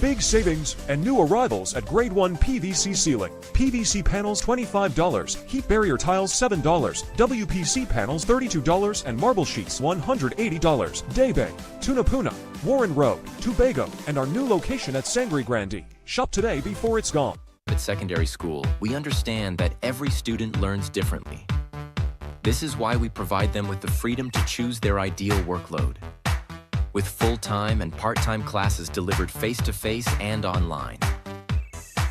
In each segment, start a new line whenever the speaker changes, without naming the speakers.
Big savings and new arrivals at Grade 1 PVC ceiling. PVC panels $25, heat barrier tiles $7, WPC panels $32, and marble sheets $180. Daybay, Tunapuna, Warren Road, Tobago, and our new location at Sangre Grande. Shop today before it's gone.
At secondary school, we understand that every student learns differently. This is why we provide them with the freedom to choose their ideal workload. With full-time and part-time classes delivered face-to-face and online,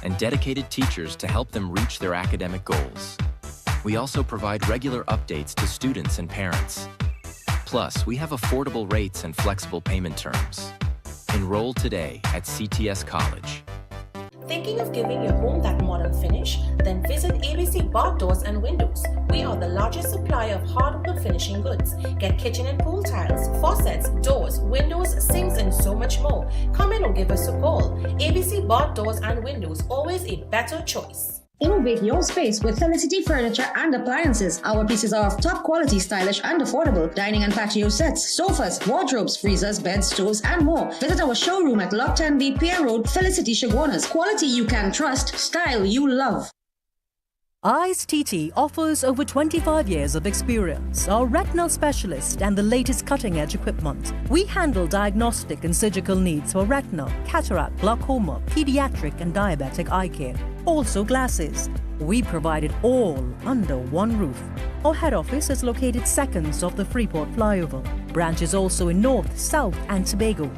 and dedicated teachers to help them reach their academic goals. We also provide regular updates to students and parents. Plus, we have affordable rates and flexible payment terms. Enroll today at CTS College.
Thinking of giving your home that modern finish? Then visit ABC Bath Doors and Windows. We are the largest supplier of hardwood finishing goods. Get kitchen and pool tiles, faucets, doors, windows, sinks, and so much more. Come in or give us a call. ABC Bath Doors and Windows, always a better choice.
Innovate your space with Felicity Furniture and Appliances. Our pieces are of top quality, stylish and affordable. Dining and patio sets, sofas, wardrobes, freezers, beds, stoves and more. Visit our showroom at Lot 10B Pier Road, Felicity Chaguanas. Quality you can trust, style you love.
I.A.N TT offers over 25 years of experience, are retinal specialist and the latest cutting-edge equipment. We handle diagnostic and surgical needs for retina, cataract, glaucoma, pediatric and diabetic eye care. Also glasses. We provide it all under one roof. Our head office is located seconds off the Freeport flyover. Branches also in North, South and Tobago.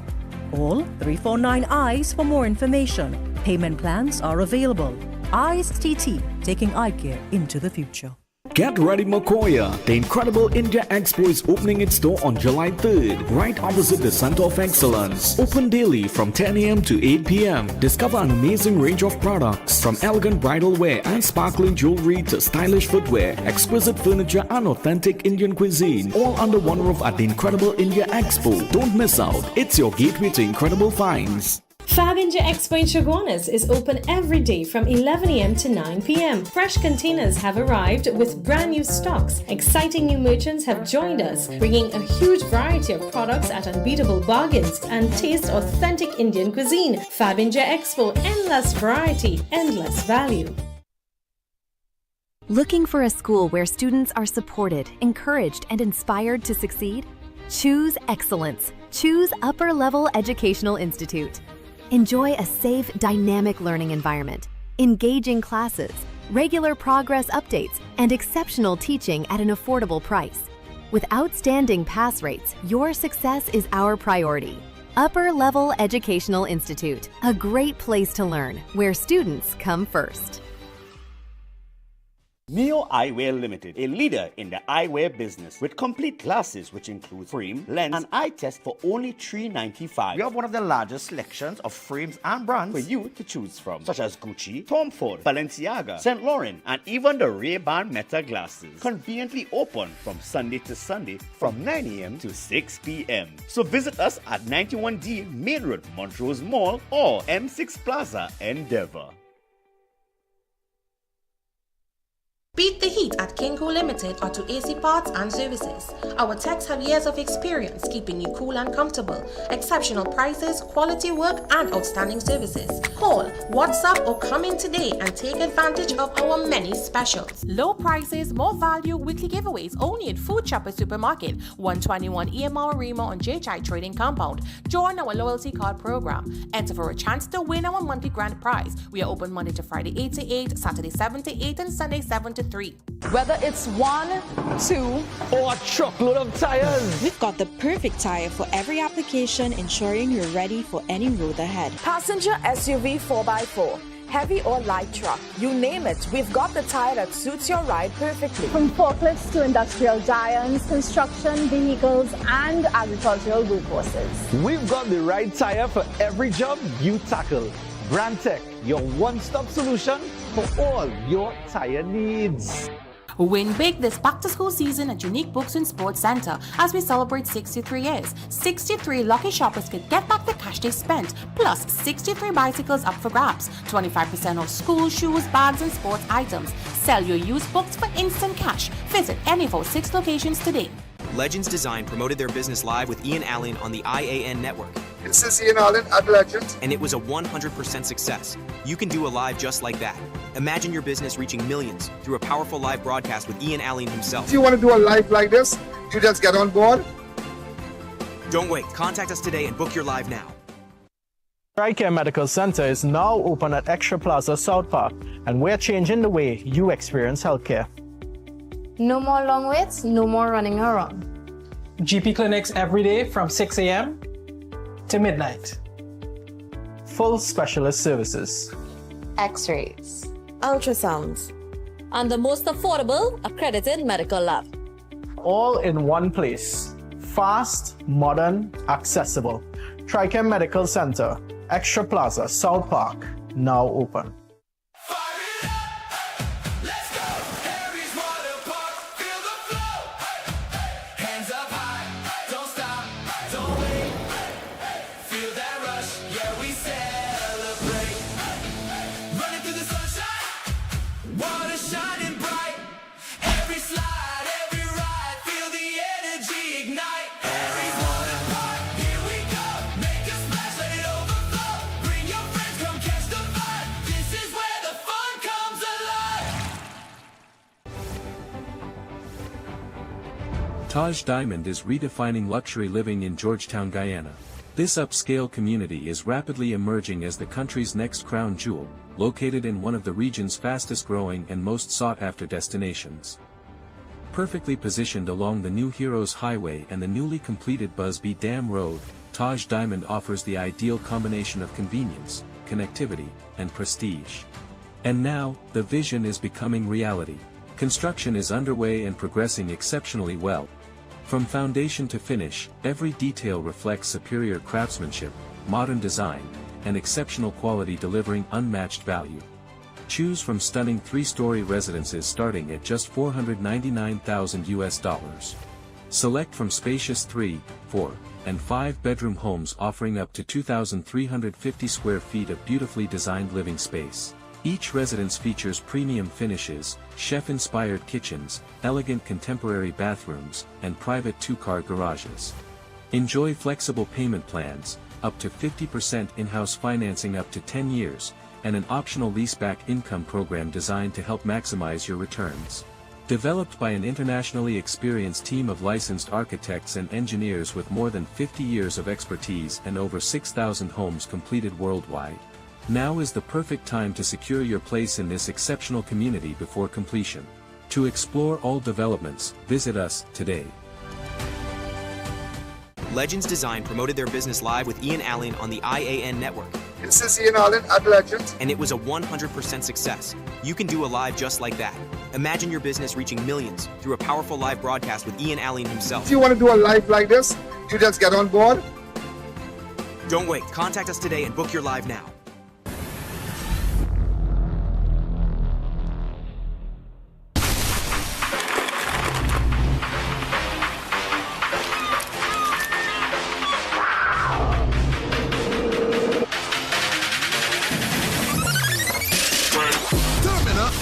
Call 349 eyes for more information. Payment plans are available. I.A.N TT, taking eye care into the future.
Get ready, Makoya! The incredible India Expo is opening its door on July 3rd, right opposite the Center of Excellence. Open daily from 10 a.m. to 8 p.m. Discover an amazing range of products, from elegant bridal wear and sparkling jewelry to stylish footwear, exquisite furniture and authentic Indian cuisine, all under one roof at the incredible India Expo. Don't miss out. It's your gateway to incredible finds.
Fab India Expo in Chaguanas is open every day from 11 a.m. to 9 p.m. Fresh containers have arrived with brand new stocks. Exciting new merchants have joined us, bringing a huge variety of products at unbeatable bargains and taste authentic Indian cuisine. Fab India Expo, endless variety, endless value.
Looking for a school where students are supported, encouraged, and inspired to succeed? Choose excellence. Choose Upper Level Educational Institute. Enjoy a safe, dynamic learning environment, engaging classes, regular progress updates, and exceptional teaching at an affordable price. With outstanding pass rates, your success is our priority. Upper Level Educational Institute, a great place to learn, where students come first.
Neo Eyewear Limited, a leader in the eyewear business, with complete glasses which include frame, lens, and eye test for only $395. We have one of the largest selections of frames and brands for you to choose from, such as Gucci, Tom Ford, Balenciaga, St. Laurent, and even the Ray-Ban Meta glasses. Conveniently open from Sunday to Sunday from 9 a.m. to 6 p.m. So visit us at 91D Main Road, Montrose Mall, or M6 Plaza, Endeavour.
Beat the heat at Kinko Limited Auto AC Parts and Services. Our techs have years of experience keeping you cool and comfortable. Exceptional prices, quality work, and outstanding services. Call, WhatsApp, or come in today and take advantage of our many specials. Low prices, more value, weekly giveaways only at Food Chopper Supermarket, 121 EMR Rima on JHI Trading Compound. Join our loyalty card program. Enter for a chance to win our monthly grand prize. We are open Monday to Friday 8 to 8, Saturday 7 to 8, and Sunday 7 to 3.
Whether it's 1, 2,
or a truckload of tires,
we've got the perfect tire for every application, ensuring you're ready for any road ahead.
Passenger SUV 4x4, heavy or light truck, you name it, we've got the tire that suits your ride perfectly.
From forklifts to industrial giants, construction vehicles, and agricultural workhorses,
we've got the right tire for every job you tackle. Brandtech, your one-stop solution for all your tire needs.
Win big this back-to-school season at Unique Books and Sports Center as we celebrate 63 years. 63 lucky shoppers could get back the cash they spent, plus 63 bicycles up for grabs, 25% off school shoes, bags, and sports items. Sell your used books for instant cash. Visit any of our 6 locations today.
Legends Design promoted their business live with Ian Allen on the I.A.N network. This is I.A.N at Legends.
And it was a 100% success. You can do a live just like that. Imagine your business reaching millions through a powerful live broadcast with I.A.N himself.
If you want to do a live like this, you just get on board.
Don't wait. Contact us today and book your live now.
TriCare Medical Center is now open at Extra Plaza South Park, and we're changing the way you experience healthcare.
No more long waits, no more running around.
GP clinics every day from 6 a.m. to midnight.
Full specialist services.
X-rays.
Ultrasounds.
And the most affordable, accredited medical lab.
All in one place. Fast, modern, accessible. TriCare Medical Center, Extra Plaza, South Park, now open.
Taj Diamond is redefining luxury living in Georgetown, Guyana. This upscale community is rapidly emerging as the country's next crown jewel, located in one of the region's fastest-growing and most sought-after destinations. Perfectly positioned along the New Heroes Highway and the newly completed Busby Dam Road, Taj Diamond offers the ideal combination of convenience, connectivity, and prestige. And now, the vision is becoming reality. Construction is underway and progressing exceptionally well. From foundation to finish, every detail reflects superior craftsmanship, modern design, and exceptional quality, delivering unmatched value. Choose from stunning 3-story residences starting at just $499,000. Select from spacious 3, 4, and 5-bedroom homes offering up to 2,350 square feet of beautifully designed living space. Each residence features premium finishes, chef-inspired kitchens, elegant contemporary bathrooms, and private 2-car garages. Enjoy flexible payment plans, up to 50% in-house financing up to 10 years, and an optional leaseback income program designed to help maximize your returns. Developed by an internationally experienced team of licensed architects and engineers with more than 50 years of expertise and over 6,000 homes completed worldwide. Now is the perfect time to secure your place in this exceptional community before completion. To explore all developments, visit us today.
Legends Design promoted their business live with Ian Allen on the I.A.N network.
This is I.A.N at Legends.
And it was a 100% success. You can do a live just like that. Imagine your business reaching millions through a powerful live broadcast with Ian Allen himself.
If you want to do a live like this, you just get on board.
Don't wait. Contact us today and book your live now.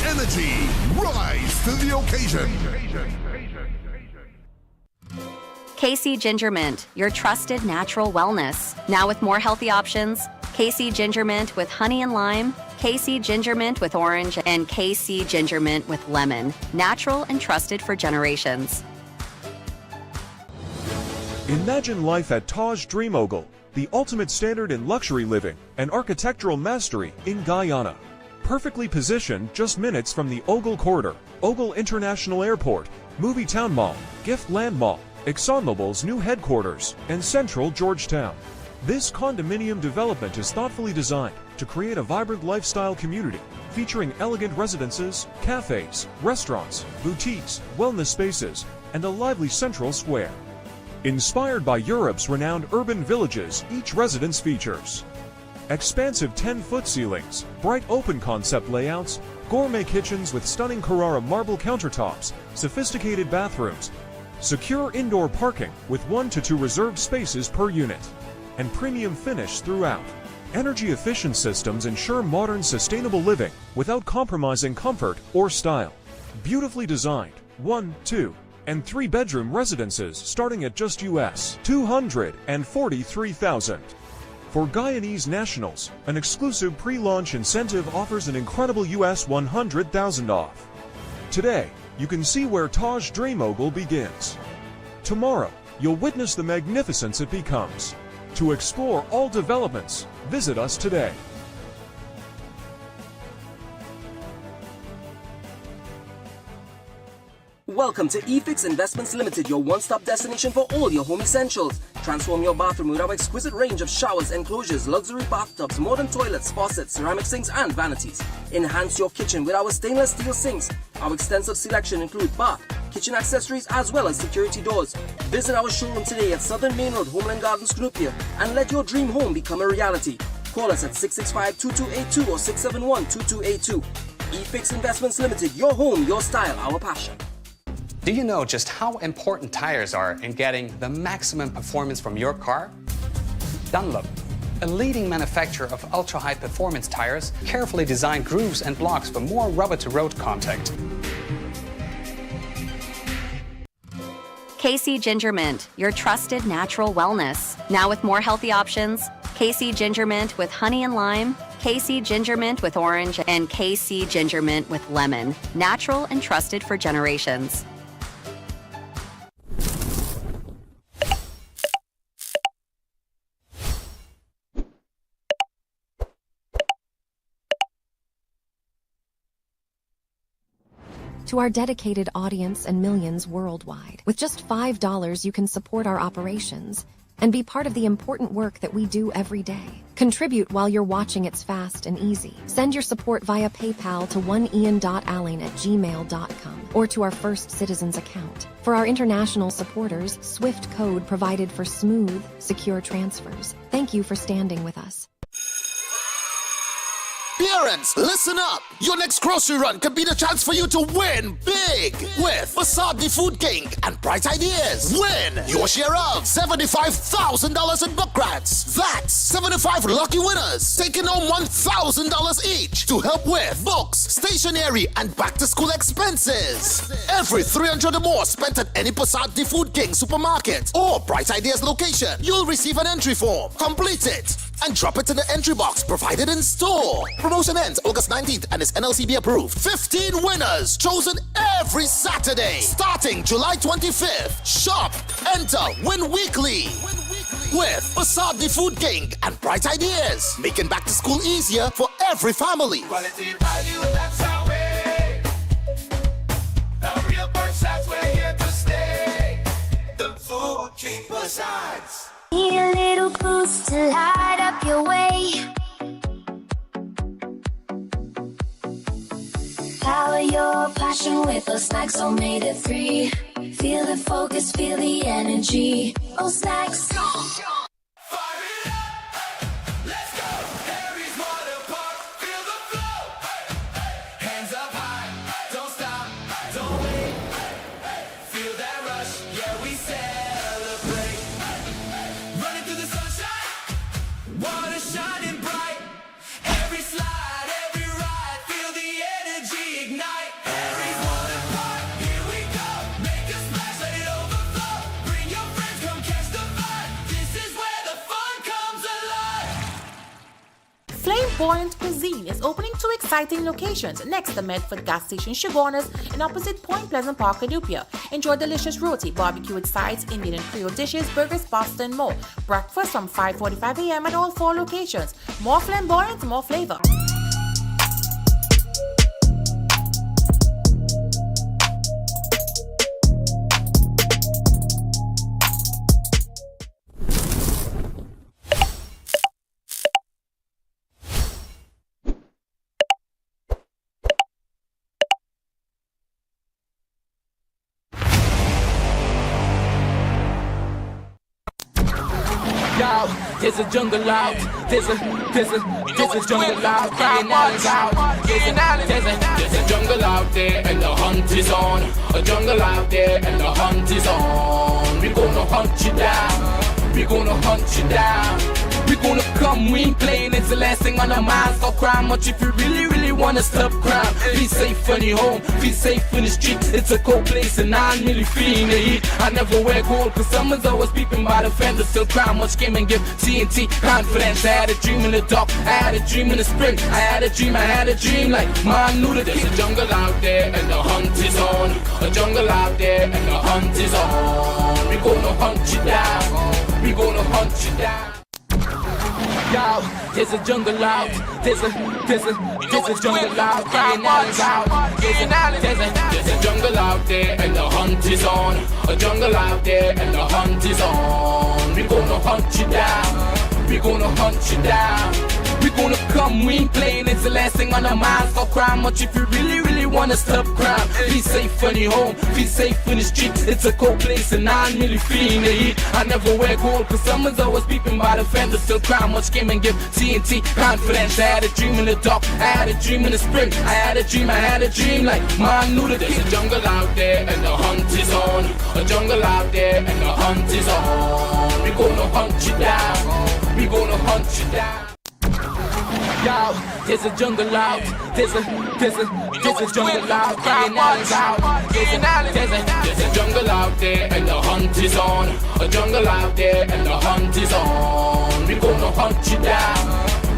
Energy, rise to the occasion.
KC Ginger Mint, your trusted natural wellness. Now with more healthy options. KC Ginger Mint with honey and lime, KC Ginger Mint with orange, and KC Ginger Mint with lemon. Natural and trusted for generations.
Imagine life at Taj Dream Ogle, the ultimate standard in luxury living and architectural mastery in Guyana. Perfectly positioned just minutes from the Ogle Corridor, Ogle International Airport, Movie Town Mall, Gift Land Mall, ExxonMobil's new headquarters, and central Georgetown. This condominium development is thoughtfully designed to create a vibrant lifestyle community featuring elegant residences, cafes, restaurants, boutiques, wellness spaces, and a lively central square. Inspired by Europe's renowned urban villages, each residence features expansive 10-foot ceilings, bright open concept layouts, gourmet kitchens with stunning Carrara marble countertops, sophisticated bathrooms, secure indoor parking with 1 to 2 reserved spaces per unit, and premium finish throughout. Energy-efficient systems ensure modern, sustainable living without compromising comfort or style. Beautifully designed 1, 2, and 3-bedroom residences starting at just US $243,000. For Guyanese nationals, an exclusive pre-launch incentive offers an incredible US $100,000 off. Today, you can see where Taj Dream Mogul begins. Tomorrow, you'll witness the magnificence it becomes. To explore all developments, visit us today.
Welcome to eFix Investments Limited, your one-stop destination for all your home essentials. Transform your bathroom with our exquisite range of showers, enclosures, luxury bathtubs, modern toilets, faucets, ceramic sinks, and vanities. Enhance your kitchen with our stainless steel sinks. Our extensive selection includes bath, kitchen accessories, as well as security doors. Visit our showroom today at Southern Main Road, Homeland Gardens, Cunupia, and let your dream home become a reality. Call us at 665-2282 or 671-2282. eFix Investments Limited, your home, your style, our passion.
Do you know just how important tires are in getting the maximum performance from your car? Dunlop, a leading manufacturer of ultra-high performance tires, carefully designed grooves and blocks for more rubber-to-road contact.
KC Ginger Mint, your trusted natural wellness. Now with more healthy options, KC Ginger Mint with honey and lime, KC Ginger Mint with orange, and KC Ginger Mint with lemon. Natural and trusted for generations. To our dedicated audience and millions worldwide, with just $5 you can support our operations and be part of the important work that we do every day. Contribute while you're watching. It's fast and easy. Send your support via PayPal to oneian.allen@gmail.com or to our First Citizens account. For our international supporters, Swift code provided for smooth, secure transfers. Thank you for standing with us.
Parents, listen up! Your next grocery run could be the chance for you to win big with Facade the Food King and Bright Ideas. Win your share of $75,000 in book grants. That's 75 lucky winners taking home $1,000 each to help with books, stationery, and back-to-school expenses. Every 300 or more spent at any Facade the Food King supermarket or Bright Ideas location, you'll receive an entry form. Complete it and drop it in the entry box provided in store. Promotion ends August 19th and is NLCB approved. 15 winners chosen every Saturday starting July 25th. Shop, enter, win weekly with Facade the Food King and Bright Ideas, making back to school easier for every family.
Quality value, that's our way. The real perks, that's we're here to stay. The Food King Besides.
Need a little boost to light up your way. Power your passion with a snack so made it free. Feel the focus, feel the energy. Oh, snacks.
Flamboyant Cuisine is opening 2 exciting locations next to Medford Gas Station Sugarness and opposite Point Pleasant Park, Cunupia. Enjoy delicious roti, barbecue with sides, Indian and Creole dishes, burgers, pasta, and more. Breakfast from 5:45 a.m. at all 4 locations. More flamboyant, more flavor.
There's a jungle out. There's a jungle out. There's a jungle out there and the hunt is on. A jungle out there and the hunt is on. We're gonna hunt you down. We're gonna hunt you down. We gonna come, we ain't playing, it's the last thing on our minds. Stop crime much if you really wanna stop crime. Be safe in your home, be safe in the street. It's a cold place and I'm really feeling the heat. I never wear gold cause someone's always peeping by the fender. Still crime much came and give TNT confidence. I had a dream in the dark, I had a dream in the spring. I had a dream like man knew that there's a jungle out there and the hunt is on. A jungle out there and the hunt is on. We gonna hunt you down, we gonna hunt you down. Yo, there's a jungle out, there's a jungle out, there's a jungle out there and the hunt is on. A jungle out there and the hunt is on. We gonna hunt you down, we gonna hunt you down. We gonna come, we ain't playing, it's the last thing on our minds. Stop crime much if you really wanna stop crime. Be safe in your home, be safe in the street. It's a cold place and I'm really feeling the heat. I never wear gold cause someone's always peeping by the fender. Still crime much came and give TNT confidence. I had a dream in the dark, I had a dream in the spring. I had a dream like man knew that there's a jungle out there and the hunt is on. A jungle out there and the hunt is on. We gonna hunt you down, we gonna hunt you down. Yo, there's a jungle out, there's a jungle out, there's a jungle out there and the hunt is on. A jungle out there and the hunt is on. We gonna hunt you down,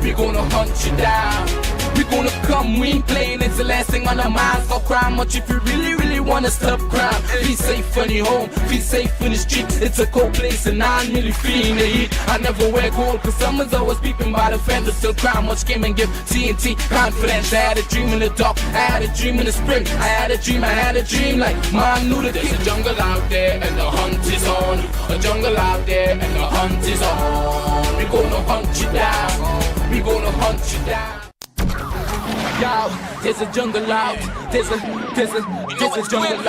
we gonna hunt you down. We gonna come, we ain't playing, it's the last thing on our minds. Stop crime much if you really wanna stop crime. Be safe in your home, be safe in the street. It's a cold place and I'm really feeling the heat. I never wear gold cause someone's always peeping by the fender. Still crime much came and give TNT confidence. I had a dream in the dark, I had a dream in the spring. I had a dream like man knew that there's a jungle out there and the hunt is on. A jungle out there and the hunt is on. We gonna hunt you down, we gonna hunt you down. Yo, there's a jungle out, there's a jungle out, there's a jungle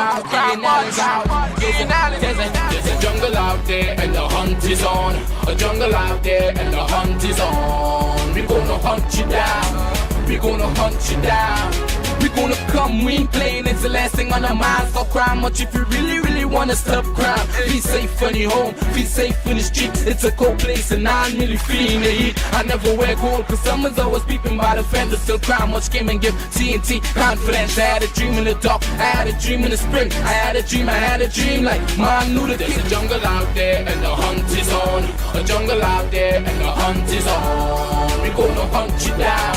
out there and the hunt is on. A jungle out there and the hunt is on. We gonna hunt you down, we gonna hunt you down. We gonna come, we ain't playing, it's the last thing on our minds. Stop crime much if you really wanna stop crime. Be safe in your home, be safe in the street. It's a cold place and I'm really feeling the heat. I never wear gold cause someone's always peeping by the fender. Still crime much came and give TNT confidence. I had a dream in the dark, I had a dream in the spring. I had a dream like man knew that there's a jungle out there and the hunt is on. A jungle out there and the hunt is on. We gonna hunt you down,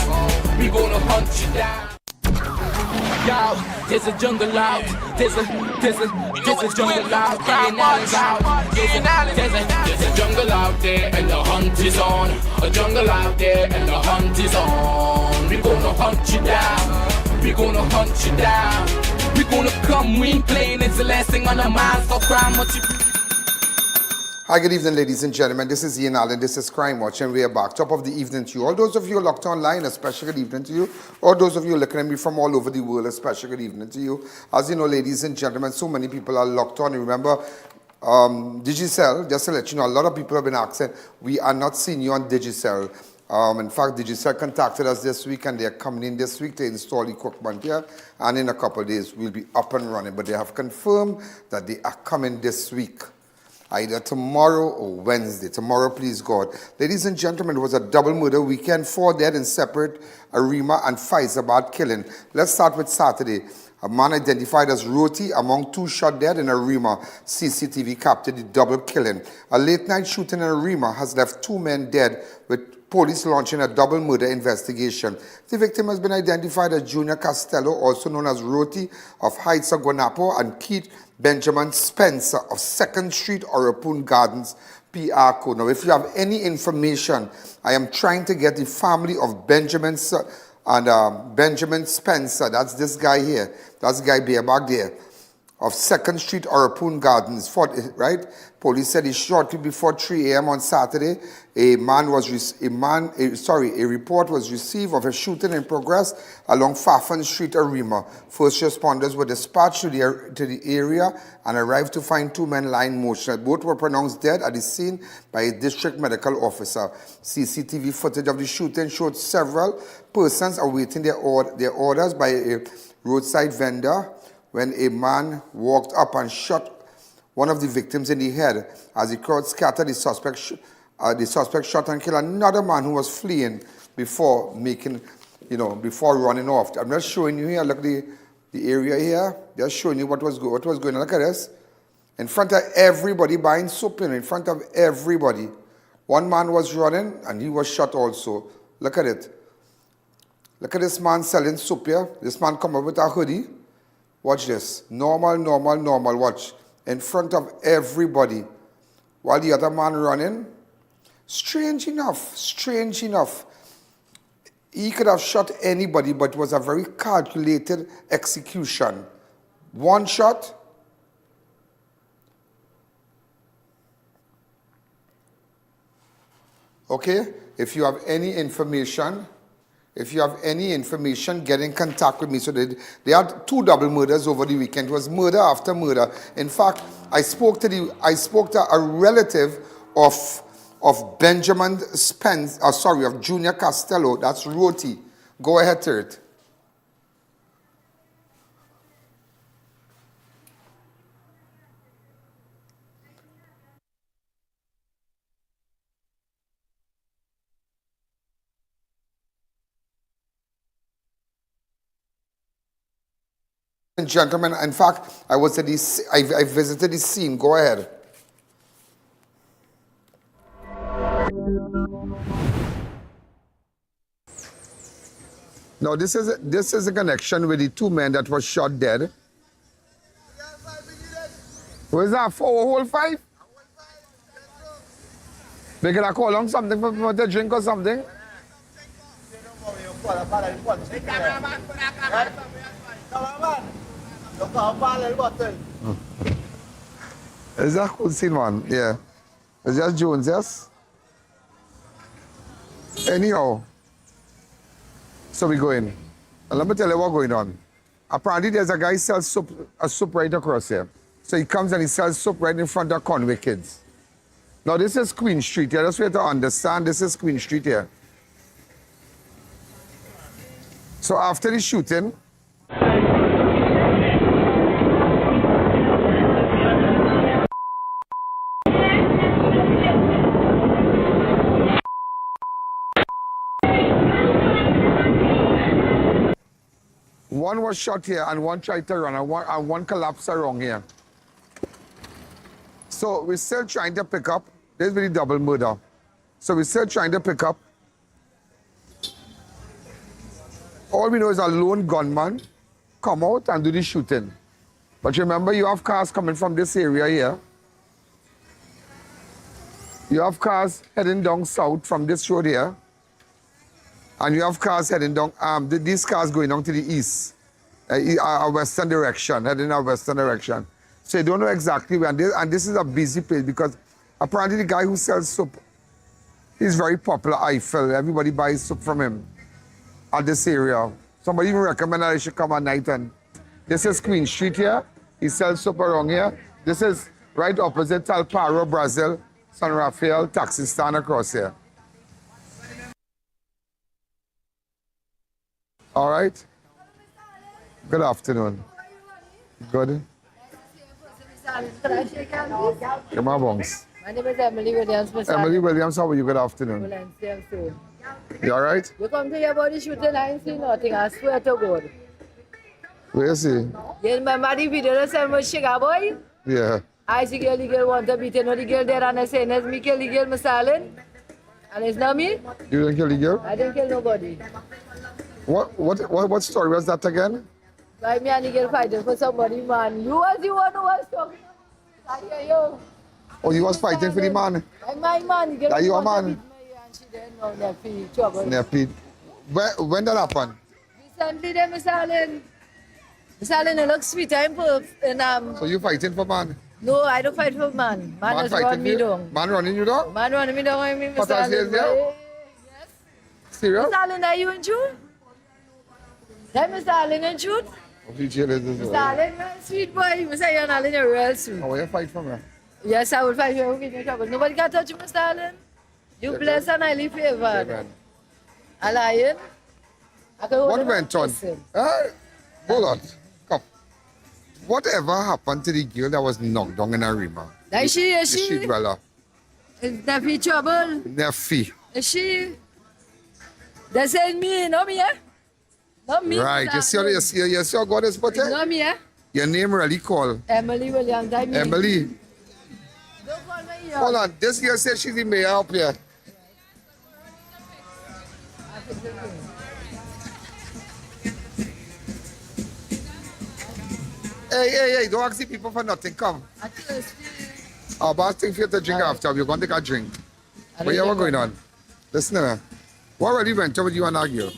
we gonna hunt you down. Yo, there's a jungle out, there's a jungle out, there's a jungle out there and the hunt is on. A jungle out there and the hunt is on. We gonna hunt you down, we gonna hunt you down. We gonna come, we ain't playing, it's the last thing on our minds. Stop crime much if you.
Hi, good evening, ladies and gentlemen. This is I.A.N, and this is Crime Watch, and we are back. Top of the evening to you. All those of you locked online, a special good evening to you. All those of you looking at me from all over the world, a special good evening to you. As you know, ladies and gentlemen, so many people are locked on. Remember, Digicel, just to let you know, a lot of people have been asking, we are not seeing you on Digicel. In fact, Digicel contacted us this week, and they are coming in this week to install equipment here, and in a couple of days, we'll be up and running. But they have confirmed that they are coming this week. Either tomorrow or Wednesday. Tomorrow, please God. Ladies and gentlemen, it was a double murder weekend. 4 dead in separate Arima and Faizabad killing. Let's start with Saturday. A man identified as Roti among 2 shot dead in Arima. CCTV captured the double killing. A late night shooting in Arima has left 2 men dead, with police launching a double murder investigation. The victim has been identified as Junior Costello, also known as Roti of Heights of Guanapo, and Keith Benjamin Spencer of 2nd Street, Orapun Gardens, PR code. Now, if you have any information, I am trying to get the family of Benjamin Spencer, that's this guy here, that's the guy back there, of 2nd Street, Orapun Gardens, right? Police said shortly before 3 a.m. on Saturday, a report was received of a shooting in progress along Faffan Street, Arima. First responders were dispatched to the area and arrived to find 2 men lying motionless. Both were pronounced dead at the scene by a district medical officer. CCTV footage of the shooting showed several persons awaiting their orders by a roadside vendor when a man walked up and shot one of the victims in the head. As the crowd scattered, the suspect The suspect shot and killed another man who was fleeing before making, before running off. I'm just showing you here, look the area here. Just showing you what was going on. Look at this. In front of everybody buying soup, in front of everybody. One man was running and he was shot also. Look at it. Look at this man selling soup here. This man come up with a hoodie. Watch this. Normal, watch. In front of everybody. While the other man running. Strange enough. He could have shot anybody, but it was a very calculated execution. One shot. Okay? If you have any information, get in contact with me. So they had 2 double murders over the weekend. It was murder after murder. In fact, I spoke to a relative of Benjamin Spence, of Junior Costello. That's Roti. Go ahead, Tert. And gentlemen, in fact, I visited the scene. Go ahead. Now this is a connection with the 2 men that were shot dead. What is that? 405? They gonna call on something for the drink or something? Is that cool scene, man? Yeah. It's just Jones, yes? Anyhow, so we go in. And let me tell you what's going on. Apparently there's a guy who sells soup right across here. So he comes and he sells soup right in front of Conway Kids. Now this is Queen Street here. Just for you to understand, this is Queen Street here. So after the shooting, one was shot here and one tried to run and one collapsed around here. So we're still trying to pick up. There's really double murder. So we're still trying to pick up. All we know is a lone gunman come out and do the shooting. But remember, you have cars coming from this area here. You have cars heading down south from this road here. And you have cars heading down, these cars going down to the east, a western direction, heading a western direction. So you don't know exactly where, and this is a busy place because apparently the guy who sells soup, he's very popular, I feel. Everybody buys soup from him at this area. Somebody even recommended I should come at night. And this is Queen Street here. He sells soup around here. This is right opposite Talparo, Brazil, San Rafael, taxi stand across here. All right. Good afternoon. Good. Come on, Bongs.
My name is Emily Williams.
Emily Williams, how are you? Good afternoon. You all right?
You come to your body shooting, I ain't seen nothing. I swear to God.
Where is he?
You remember the video that said, Mushiga boy?
Yeah.
I see the girl want to beat another girl there and I say, it's me kill the girl, Miss Allen. And it's not me.
You didn't kill the girl?
I didn't kill nobody.
What story was that again?
Why me and the girl fighting for somebody, man? You was the one who was talking. I hear you.
Oh, you was fighting for the man?
I'm my man.
Are you a man?
Trouble.
When that happened?
Recently, then, Miss Allen. Miss Allen, it looks sweet.
So you fighting for man?
No, I don't fight for man. Man is running me down.
Man running you down?
Man running me down. I mean, Miss
Allen. Yes. Serious?
Miss Allen, are you in truth? That Miss Allen in truth? Miss Allen, sweet boy. Miss Allen, you're real sweet.
Oh, you fight for me?
Yes, I will fight for you. Nobody can touch you, Miss Allen. You blessed and highly favored. I.A.N.
What went on? Hold on. Come. Whatever happened to the girl that was knocked down in a river?
Is she?
The street dweller.
Is Neffy trouble?
Neffy.
Is she? They said me, not me, eh? Not me.
Right. You see how God is put it?
Not me, eh?
Your name really called.
Emily Williams.
Emily.
Don't call me here.
Hold on. This girl said she's the mayor up here. Hey, don't ask the people for nothing. Come. Our boss thing for you to drink after. We're going to take a drink. What you going on? Listen, what really went over with you and that girl?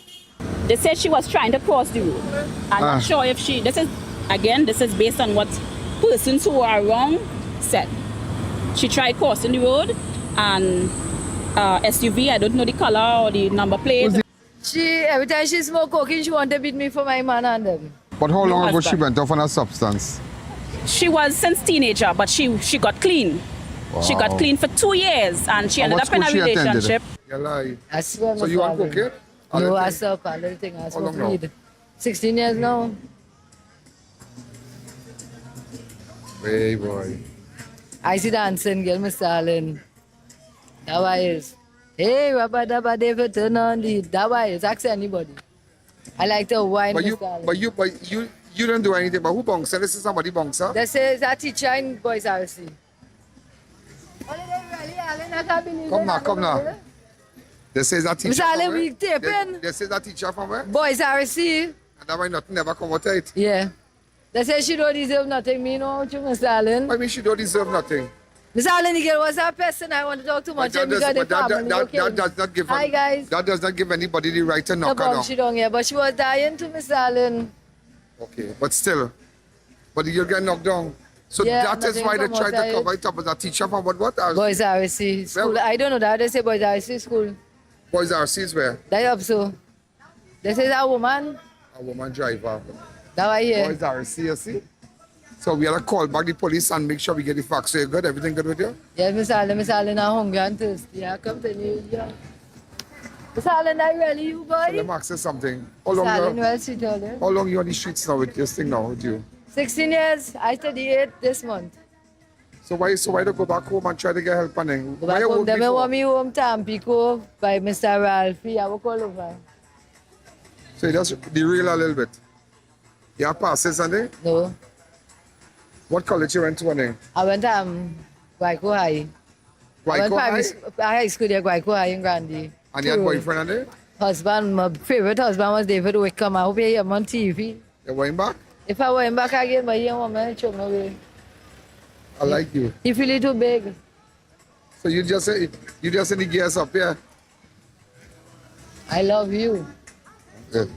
They said she was trying to cross the road. I'm not sure if she, this is based on what persons who are wrong said. She tried crossing the road and SUV, I don't know the color or the number plate.
Every time she smoke cocaine, she want to beat me for my man and them.
But how long ago she went off on a substance?
She was since teenager, but she got clean.
Wow.
She got clean for 2 years and she ended up in a relationship.
You lie.
I swear.
So you want cocaine?
No, I smoke a little thing. I smoke weed. 16 years now.
Hey, boy.
I see dancing, girl, Mr. Allen. That why is. Hey, Rabba Dabba David, turn on the. That why is. Ask anybody. I like to wine, Mr. Allen.
But you don't do anything. But who bouncer? This is somebody bouncer.
This is a teacher in Boys RC.
Come now. This is a teacher.
Mr. Allen, we taping.
This is a teacher from where?
Boys RC.
And that why nothing never come out of it.
Yeah. They say she don't deserve nothing, me know, Mr. Allen.
I mean, she don't deserve nothing.
Mr. Allen, the girl was a person I want to talk too much.
That does not give anybody the right to knock her down.
She don't, yeah, but she was dying to Mr. Allen.
Okay, but still. But you get knocked down. So that is why they try to cover it up as a teacher from what?
Boys RC school. I don't know that. They say Boys RC school.
Boys RC is where?
They up so. They say a woman.
A woman driver.
That I hear.
Boys RC, you see? So we have to call back the police and make sure we get the facts. So you good? Everything good with you?
Yes, Miss Allen, I'm hungry and thirsty. I come to New York. Miss Allen, I really you, boy?
So let me ask you something. How long you on the streets now with this thing now with you?
16 years. I 38 this month.
So why to go back home and try to get help and then?
Go back home. They want me home to Tampico by Mr. Ralphie. I will call over.
So you just derail a little bit. You have passes and then?
No.
What college you went to and then?
I went to Guayco High.
Guayco High?
High school there, Guayco High in Grandi.
And you had boyfriend and then?
Husband, my favorite husband was David Wickham. I hope you hear him on TV.
You went back?
If I went back again, my young woman choke my way.
I like you.
You feel it too big.
So you just in the gears up here?
I love you.
Good.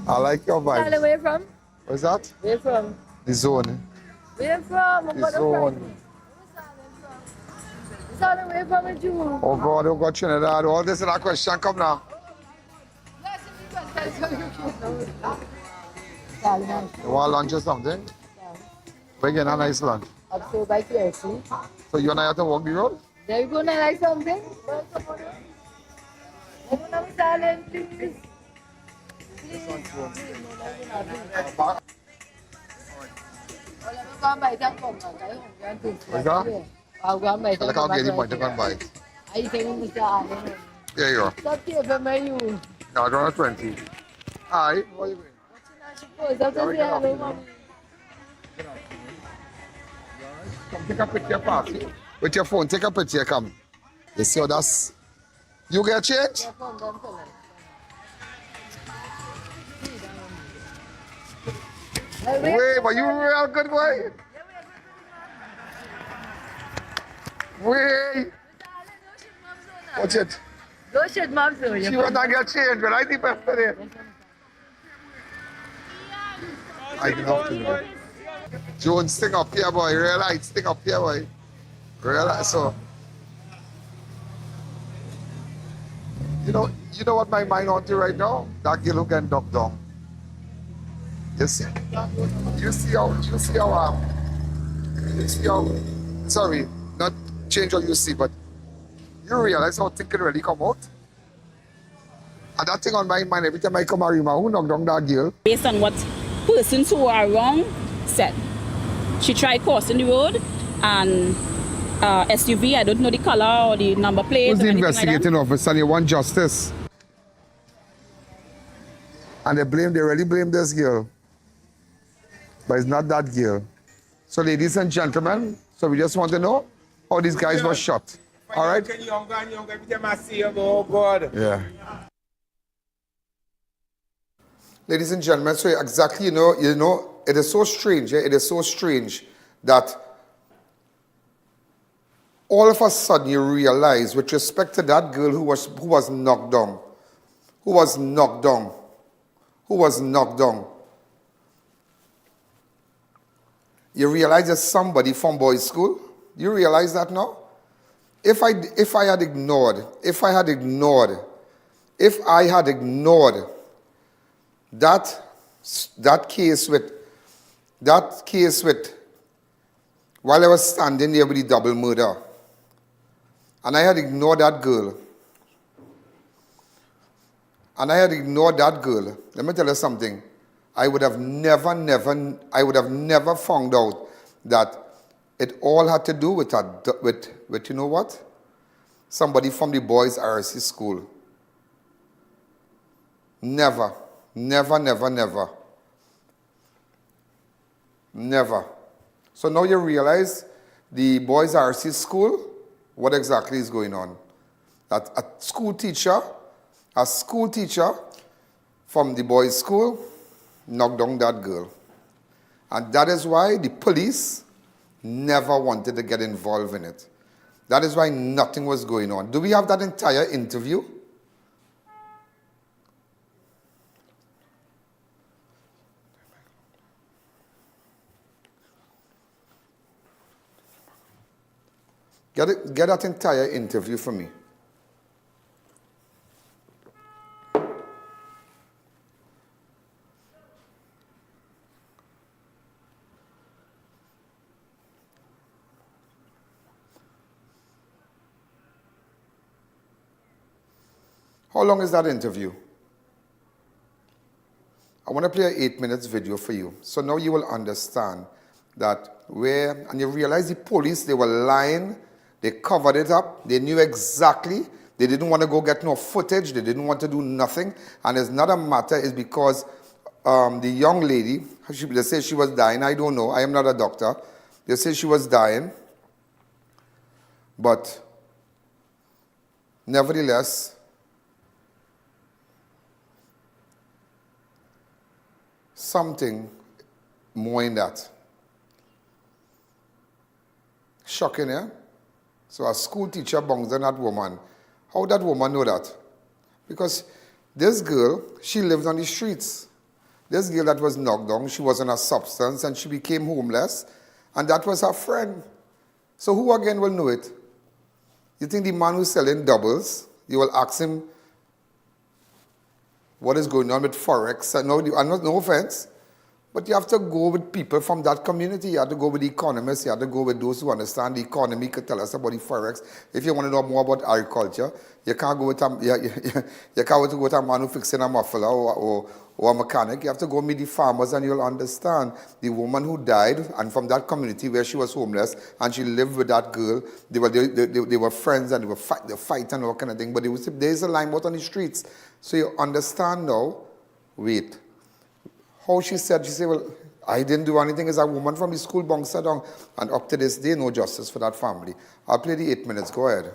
I like your vibe.
Where you from?
What's that?
Where you from?
The zone.
Where you from?
The zone.
Where you from with you?
Oh God, Trinidad. All this is a question. Come now. You want lunch or something? We're getting a nice lunch.
Up so by KFC.
So you and I have to walk the road?
There you go, I like something. Mr. Allen, please.
What's that?
I'll go and buy
I can't get anybody to go and buy.
Are you telling Mr. Allen?
There you go.
Stop here for me, you.
No, I don't have 20. Hi, what are you doing? Come take a picture, pass. With your phone, take a picture, come. You see how that's... You get change? Wait, but you real good boy? Wait. Watch it.
Don't shit, mom, so
she want to get changed, but I think that's it. I can help you. Jones, sting up here, boy. Realize, sting up here, boy. Realize, so. You know what my mind on to right now? That girl who can knock down. You see how, sorry, not change what you see, but you realize how things can really come out? And that thing on my mind, every time I come out, who knock down that girl?
Based on what persons who are wrong said. She tried crossing the road and SUV. I don't know the color or the number plate.
Who's the
or anything
investigating
like that.
officer and you want justice? And they really blame this girl. But it's not that girl. So ladies and gentlemen, so we just want to know how these guys were shot. All right?
Oh God.
Yeah. Ladies and gentlemen, so exactly, you know, it is so strange, it is so strange that all of a sudden you realize with respect to that girl who was knocked down, you realize there's somebody from boys' school. You realize that now? If I had ignored that case with while I was standing there with the double murder, and I had ignored that girl, let me tell you something. I would have never found out that it all had to do with you know what? Somebody from the boys' RC school. Never. So now you realize the boys' RC school, what exactly is going on? That a school teacher from the boys' school knocked down that girl. And that is why the police never wanted to get involved in it. That is why nothing was going on. Do we have that entire interview? Get that entire interview for me. How long is that interview? I want to play an 8 minutes video for you. So now you will understand that and you realize the police, they were lying, they covered it up, they knew exactly, they didn't want to go get no footage, they didn't want to do nothing, and it's not a matter, it's because the young lady, they say she was dying, I don't know, I am not a doctor, they say she was dying, but nevertheless, something more in that. Shocking, yeah? So a school teacher bongs on that woman. How that woman know that? Because this girl, she lived on the streets. This girl that was knocked down, she was on a substance and she became homeless, and that was her friend. So who again will know it? You think the man who's selling doubles, you will ask him what is going on with Forex? No offense, but you have to go with people from that community. You have to go with the economists. You have to go with those who understand the economy, could tell us about the Forex. If you want to know more about agriculture, you can't go with a man who fixing a muffler or a mechanic. You have to go meet the farmers and you'll understand. The woman who died, and from that community where she was homeless and she lived with that girl, they were friends and they fight and all kind of thing. But there's a line out on the streets. So you understand now, wait. How she said, well, I didn't do anything as a woman from the school bunks her down. And up to this day, no justice for that family. I'll play the 8 minutes. Go ahead.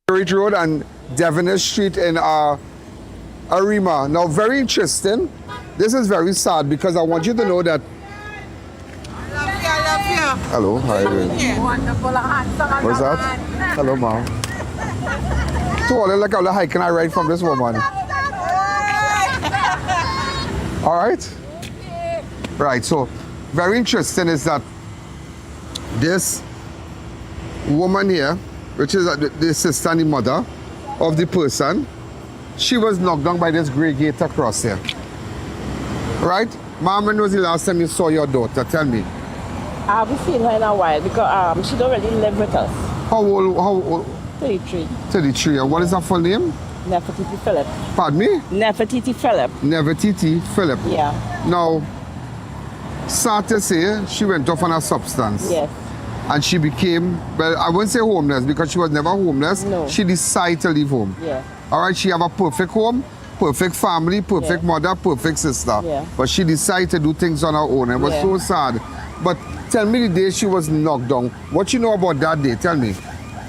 Ridge Road and Devonish Street in Arima. Now, very interesting. This is very sad because I want you to know that. Hello, how are you doing?
Wonderful, handsome.
What's that? Hello, Mom. So, like how can I ride from this woman? All right? Right, so very interesting is that this woman here, which is the sister and the mother of the person, she was knocked down by this grey gate across here. Right? Mom, when was the last time you saw your daughter? Tell me.
I haven't seen her in a while because she don't really live with us.
How old?
33.
33. And what is her full name?
Nefertiti Philip.
Pardon me?
Nefertiti Philip.
Nefertiti Philip.
Yeah.
Now, sad to say, she went off on a substance.
Yes.
And she became, well, I won't say homeless because she was never homeless.
No.
She decided to leave home.
Yeah.
All right, she have a perfect home, perfect family, perfect mother, perfect sister.
Yeah.
But she decided to do things on her own. It was so sad. But tell me the day she was knocked down. What you know about that day? Tell me.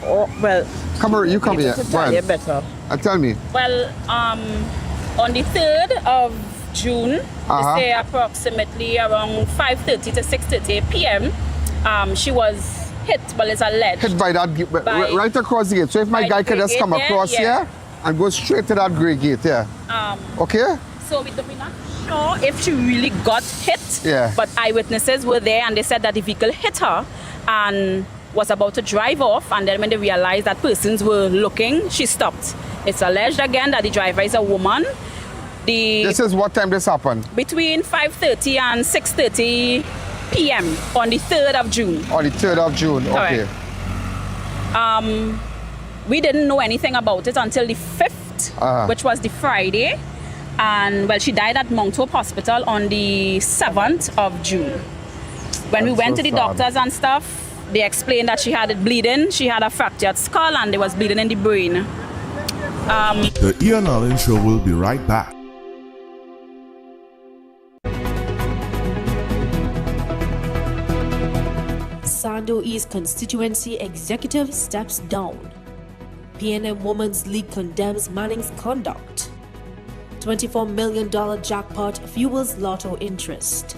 Oh, well.
Come here, you come here.
Tell you better.
Tell me.
Well, on the 3rd of June, they say approximately around 5:30 to 6:30 p.m., she was hit, well, it's alleged.
Hit by that, right across the gate. So if my guy could just come across here and go straight to that grey gate, okay?
So we're not sure if she really got hit, but eyewitnesses were there and they said that the vehicle hit her and was about to drive off, and then when they realized that persons were looking, she stopped. It's alleged again that the driver is a woman.
This is what time this happened?
Between 5:30 and 6:30 p.m. on the 3rd of June.
On the 3rd of June, okay.
We didn't know anything about it until the 5th, which was the Friday. And, well, she died at Mount Hope Hospital on the 7th of June. When we went to the doctors and stuff, they explained that she had it bleeding. She had a fractured skull and there was bleeding in the brain.
The I.A.N Show will be right back.
Sando East constituency executive steps down. PNM Women's League condemns Manning's conduct. $24 million jackpot fuels lotto interest.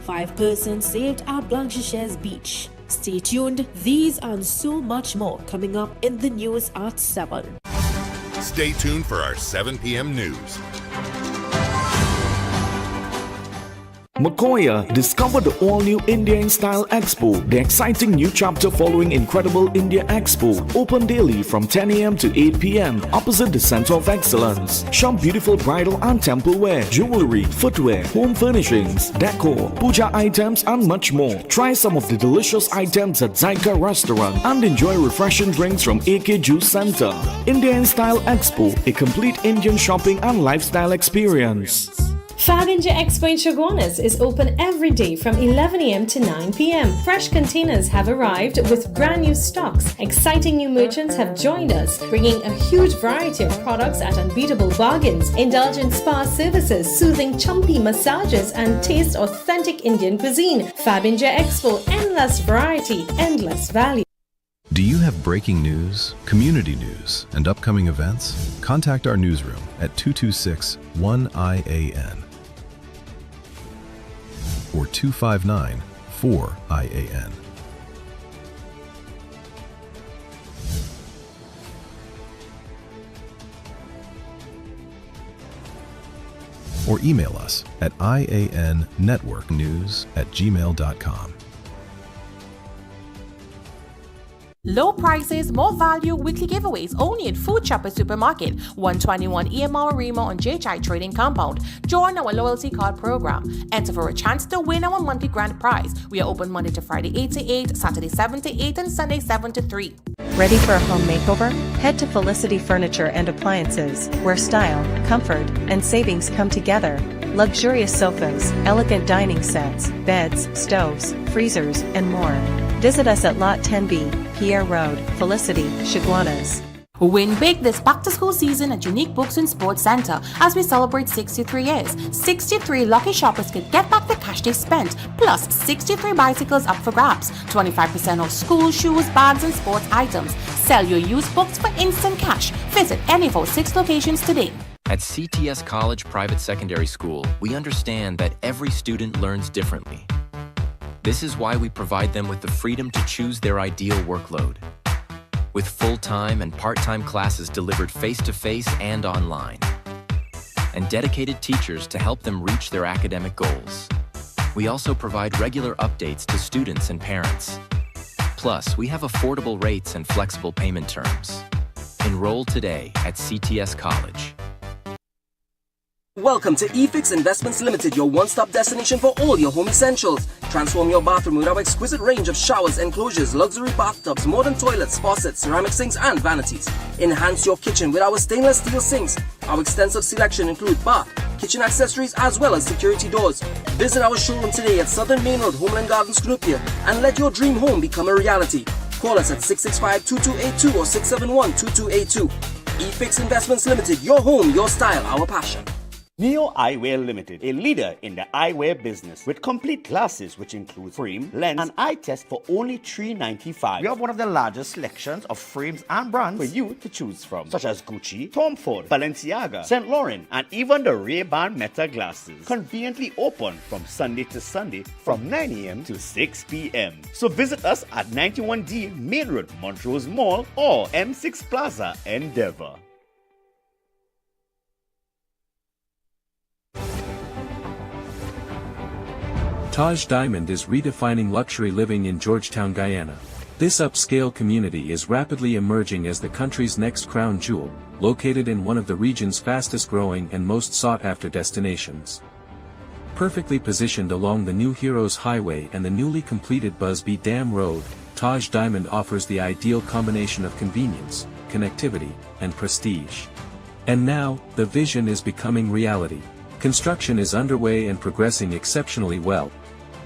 5 persons saved at Blanchisseuse Beach. Stay tuned, these and so much more coming up in the news at 7.
Stay tuned for our 7 p.m. news.
Makoya, discover the all-new India in Style Expo, the exciting new chapter following Incredible India Expo, open daily from 10 a.m. to 8 p.m. opposite the Center of Excellence. Shop beautiful bridal and temple wear, jewelry, footwear, home furnishings, decor, puja items and much more. Try some of the delicious items at Zyka Restaurant and enjoy refreshing drinks from AK Juice Center. India in Style Expo, a complete Indian shopping and lifestyle experience.
Fab India Expo in Chaguanas is open every day from 11 a.m. to 9 p.m. Fresh containers have arrived with brand new stocks. Exciting new merchants have joined us, bringing a huge variety of products at unbeatable bargains. Indulge in spa services, soothing chumpy massages, and taste authentic Indian cuisine. Fab India Expo, endless variety, endless value.
Do you have breaking news, community news, and upcoming events? Contact our newsroom at 226-1-I.A.N. or 259-4-I.A.N. or email us at iannetworknews@gmail.com.
Low prices, more value, weekly giveaways only in Food Chopper Supermarket, 121 EMR Remo on JHI Trading Compound. Join our loyalty card program. Enter for a chance to win our monthly grand prize. We are open Monday to Friday 8 to 8, Saturday 7 to 8, and Sunday 7 to 3.
Ready for a home makeover? Head to Felicity Furniture and Appliances, where style, comfort, and savings come together. Luxurious sofas, elegant dining sets, beds, stoves, freezers, and more. Visit us at Lot 10B, Pierre Road, Felicity, Chaguanas.
Win big this back-to-school season at Unique Books and Sports Center as we celebrate 63 years. 63 lucky shoppers could get back the cash they spent, plus 63 bicycles up for grabs, 25% off school shoes, bags, and sports items. Sell your used books for instant cash. Visit any of our 6 locations today.
At CTS College Private Secondary School, we understand that every student learns differently. This is why we provide them with the freedom to choose their ideal workload. With full-time and part-time classes delivered face-to-face and online, and dedicated teachers to help them reach their academic goals. We also provide regular updates to students and parents. Plus, we have affordable rates and flexible payment terms. Enroll today at CTS College.
Welcome to eFix Investments Limited, your one-stop destination for all your home essentials. Transform your bathroom with our exquisite range of showers, enclosures, luxury bathtubs, modern toilets, faucets, ceramic sinks, and vanities. Enhance your kitchen with our stainless steel sinks. Our extensive selection includes bath, kitchen accessories, as well as security doors. Visit our showroom today at Southern Main Road, Homeland Gardens, Cunupia, and let your dream home become a reality. Call us at 665-2282 or 671-2282. eFix Investments Limited, your home, your style, our passion.
Neo Eyewear Limited, a leader in the eyewear business with complete glasses which include frame, lens, and eye test for only $395. We have one of the largest selections of frames and brands for you to choose from, such as Gucci, Tom Ford, Balenciaga, St. Laurent, and even the Ray-Ban Meta glasses. Conveniently open from Sunday to Sunday from 9 a.m. to 6 p.m. So visit us at 91D Main Road, Montrose Mall, or M6 Plaza, Endeavour.
Taj Diamond is redefining luxury living in Georgetown, Guyana. This upscale community is rapidly emerging as the country's next crown jewel, located in one of the region's fastest growing and most sought-after destinations. Perfectly positioned along the New Heroes Highway and the newly completed Busby Dam Road, Taj Diamond offers the ideal combination of convenience, connectivity, and prestige. And now, the vision is becoming reality. Construction is underway and progressing exceptionally well.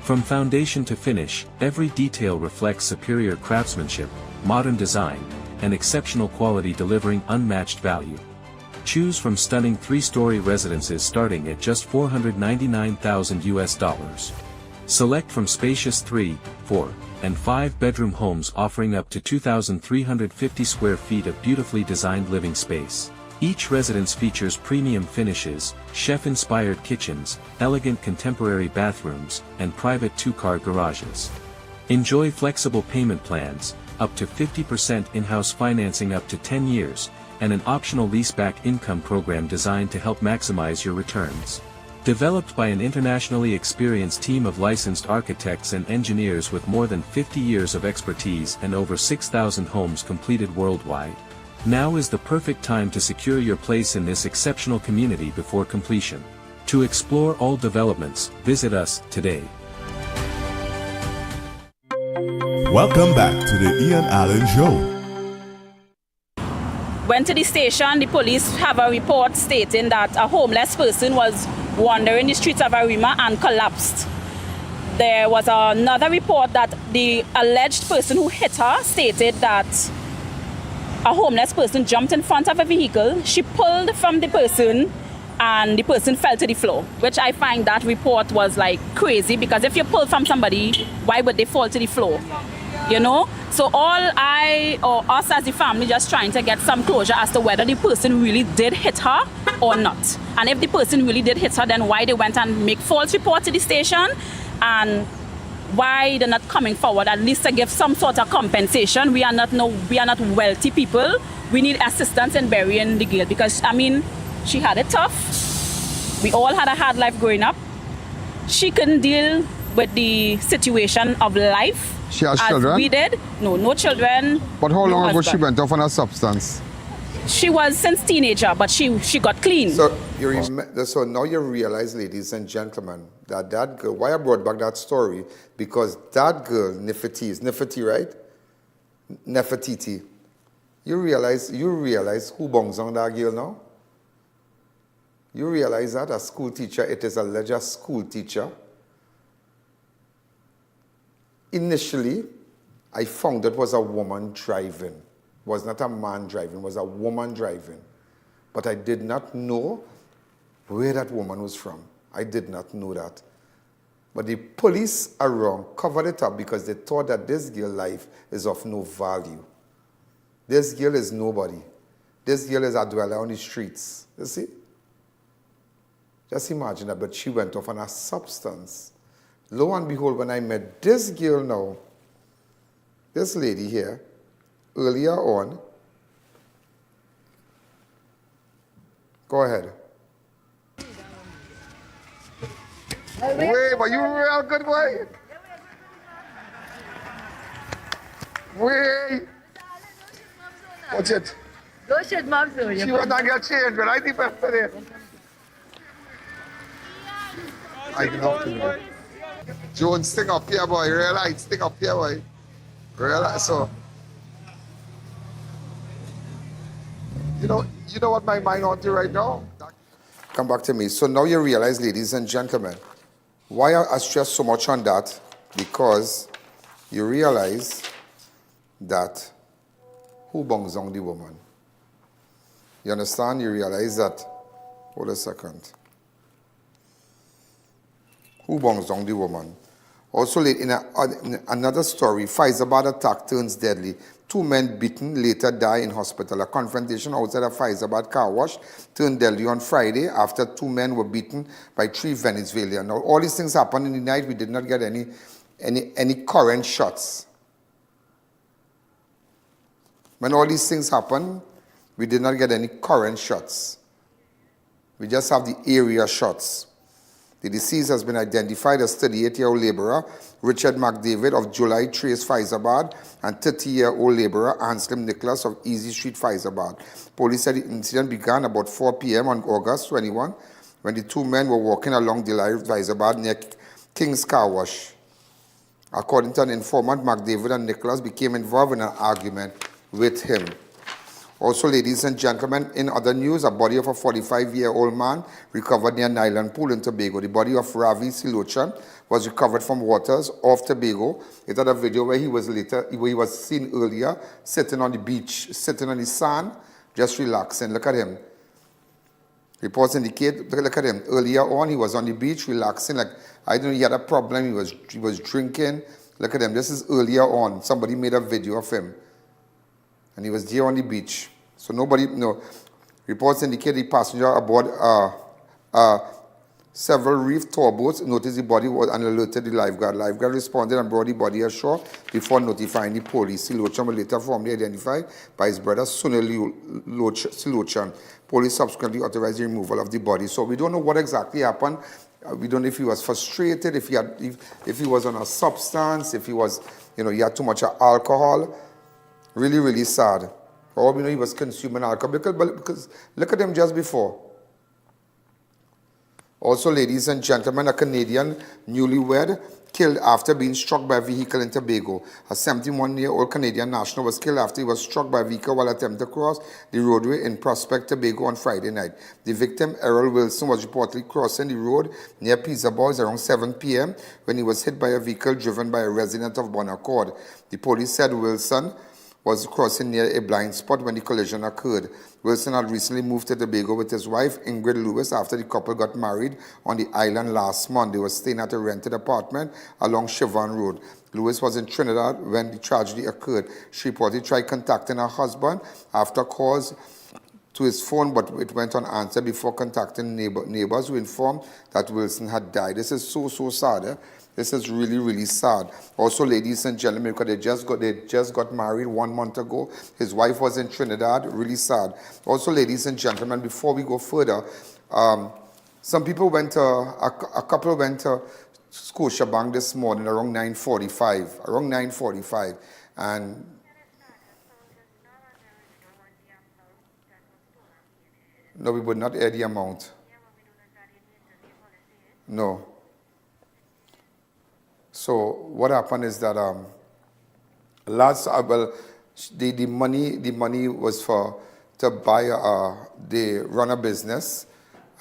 From foundation to finish, every detail reflects superior craftsmanship, modern design, and exceptional quality delivering unmatched value. Choose from stunning 3-story residences starting at just $499,000. Select from spacious 3, 4, and 5-bedroom homes offering up to 2,350 square feet of beautifully designed living space. Each residence features premium finishes, chef-inspired kitchens, elegant contemporary bathrooms, and private 2-car garages. Enjoy flexible payment plans, up to 50% in-house financing up to 10 years, and an optional leaseback income program designed to help maximize your returns. Developed by an internationally experienced team of licensed architects and engineers with more than 50 years of expertise and over 6,000 homes completed worldwide. Now is the perfect time to secure your place in this exceptional community before completion. To explore all developments, visit us today.
Welcome back to the I.A.N Show.
Went to the station, the police have a report stating that a homeless person was wandering the streets of Arima and collapsed. There was another report that the alleged person who hit her stated that a homeless person jumped in front of a vehicle, she pulled from the person, and the person fell to the floor, which I find that report was like crazy, because if you pull from somebody, why would they fall to the floor? You know? So us as the family just trying to get some closure as to whether the person really did hit her or not. And if the person really did hit her, then why they went and make false report to the station, and why they're not coming forward at least to give some sort of compensation. We are not wealthy people. We need assistance in burying the girl, because I mean, she had it tough. We all had a hard life growing up. She couldn't deal with the situation of life.
She has
as
children?
We did. No children.
But how long ago she
husband.
went off on a substance?
She was since teenager, but she got clean.
So so now you realize, ladies and gentlemen, that girl, why I brought back that story, because that girl, Nefertiti, right? Nefertiti. You realize who bongs on that girl now? You realize that a school teacher, it is alleged a school teacher. Initially, I found it was a woman driving. Was not a man driving, was a woman driving. But I did not know where that woman was from. I did not know that. But the police around covered it up because they thought that this girl's life is of no value. This girl is nobody. This girl is a dweller on the streets. You see? Just imagine that, but she went off on a substance. Lo and behold, when I met this girl now, this lady here, earlier on, go ahead. Wait, but you real good boy. Wait. Watch it.
Don't shit, mom, so
she was not get changed, but I think that's it. Hi, good afternoon. Jones, stick up here, boy. Realize, stick up here, boy. Realize, so. You know what my mind on to right now? Come back to me. So now you realize, ladies and gentlemen, why I stress so much on that? Because you realize that who bongs on the woman? You understand? You realize that, hold a second. Who bongs on the woman? Also, in another story, Faizabad attack turns deadly. 2 men beaten, later die in hospital. A confrontation outside a Faizabad car wash turned deadly on Friday after 2 men were beaten by 3 Venezuelans. Now, all these things happened in the night. We did not get any current shots. When all these things happened, we did not get any current shots. We just have the area shots. The deceased has been identified as 38-year-old laborer Richard McDavid of July Trace, Faizabad, and 30-year-old laborer Anslim Nicholas of Easy Street, Faizabad. Police said the incident began about 4 p.m. on August 21 when the 2 men were walking along Delhi, Faizabad near King's Car Wash. According to an informant, McDavid and Nicholas became involved in an argument with him. Also, ladies and gentlemen, in other news, a body of a 45-year-old man recovered near Nyland Pool in Tobago. The body of Ravi Silochan was recovered from waters off Tobago. It had a video where he was seen earlier sitting on the beach, sitting on the sand, just relaxing. Look at him. Reports indicate, look at him. Earlier on, he was on the beach, relaxing. Like, I don't know, he had a problem. He was drinking. Look at him. This is earlier on. Somebody made a video of him. And he was there on the beach. So reports indicate the passenger aboard several reef tour boats noticed the body was and alerted the lifeguard. Lifeguard responded and brought the body ashore before notifying the police. Silochan was later formally identified by his brother Sunil Silochan. Police subsequently authorized the removal of the body. So we don't know what exactly happened. We don't know if he was frustrated, if he was on a substance, if he was, he had too much alcohol. Really, really sad. For all we know, he was consuming alcohol because look at him just before. Also, ladies and gentlemen, a Canadian newlywed killed after being struck by a vehicle in Tobago. A 71-year-old Canadian national was killed after he was struck by a vehicle while attempting to cross the roadway in Prospect, Tobago on Friday night. The victim, Errol Wilson, was reportedly crossing the road near Pizza Boys around 7 p.m. when he was hit by a vehicle driven by a resident of Bon Accord. The police said Wilson was crossing near a blind spot when the collision occurred. Wilson had recently moved to Tobago with his wife, Ingrid Lewis, after the couple got married on the island last month. They were staying at a rented apartment along Siobhan Road. Lewis was in Trinidad when the tragedy occurred. She reportedly tried contacting her husband after calls to his phone, but it went unanswered before contacting neighbors who informed that Wilson had died. This is so sad. Eh? This is really, really sad. Also, ladies and gentlemen, because they just got married 1 month ago. His wife was in Trinidad. Really sad. Also, ladies and gentlemen, before we go further, some people went to, a couple went to Scotiabank this morning around 9:45. And no, we would not air the amount. No. So what happened is that the money was to buy they run a business,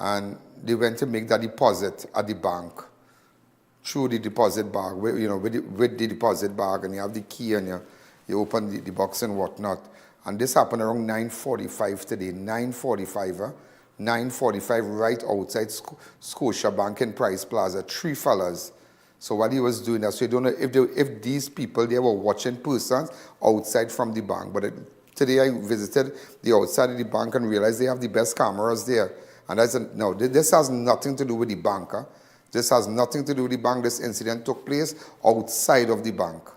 and they went to make that deposit at the bank through the deposit bag, with the deposit bag, and you have the key and you open the box and whatnot. And this happened around 9:45 today. 9:45 right outside Scotiabank in Price Plaza. 3 fellas. So while he was doing that, so you don't know if these people, they were watching persons outside from the bank. But today I visited the outside of the bank and realized they have the best cameras there. And I said, no, this has nothing to do with the bank. Huh? This has nothing to do with the bank. This incident took place outside of the bank.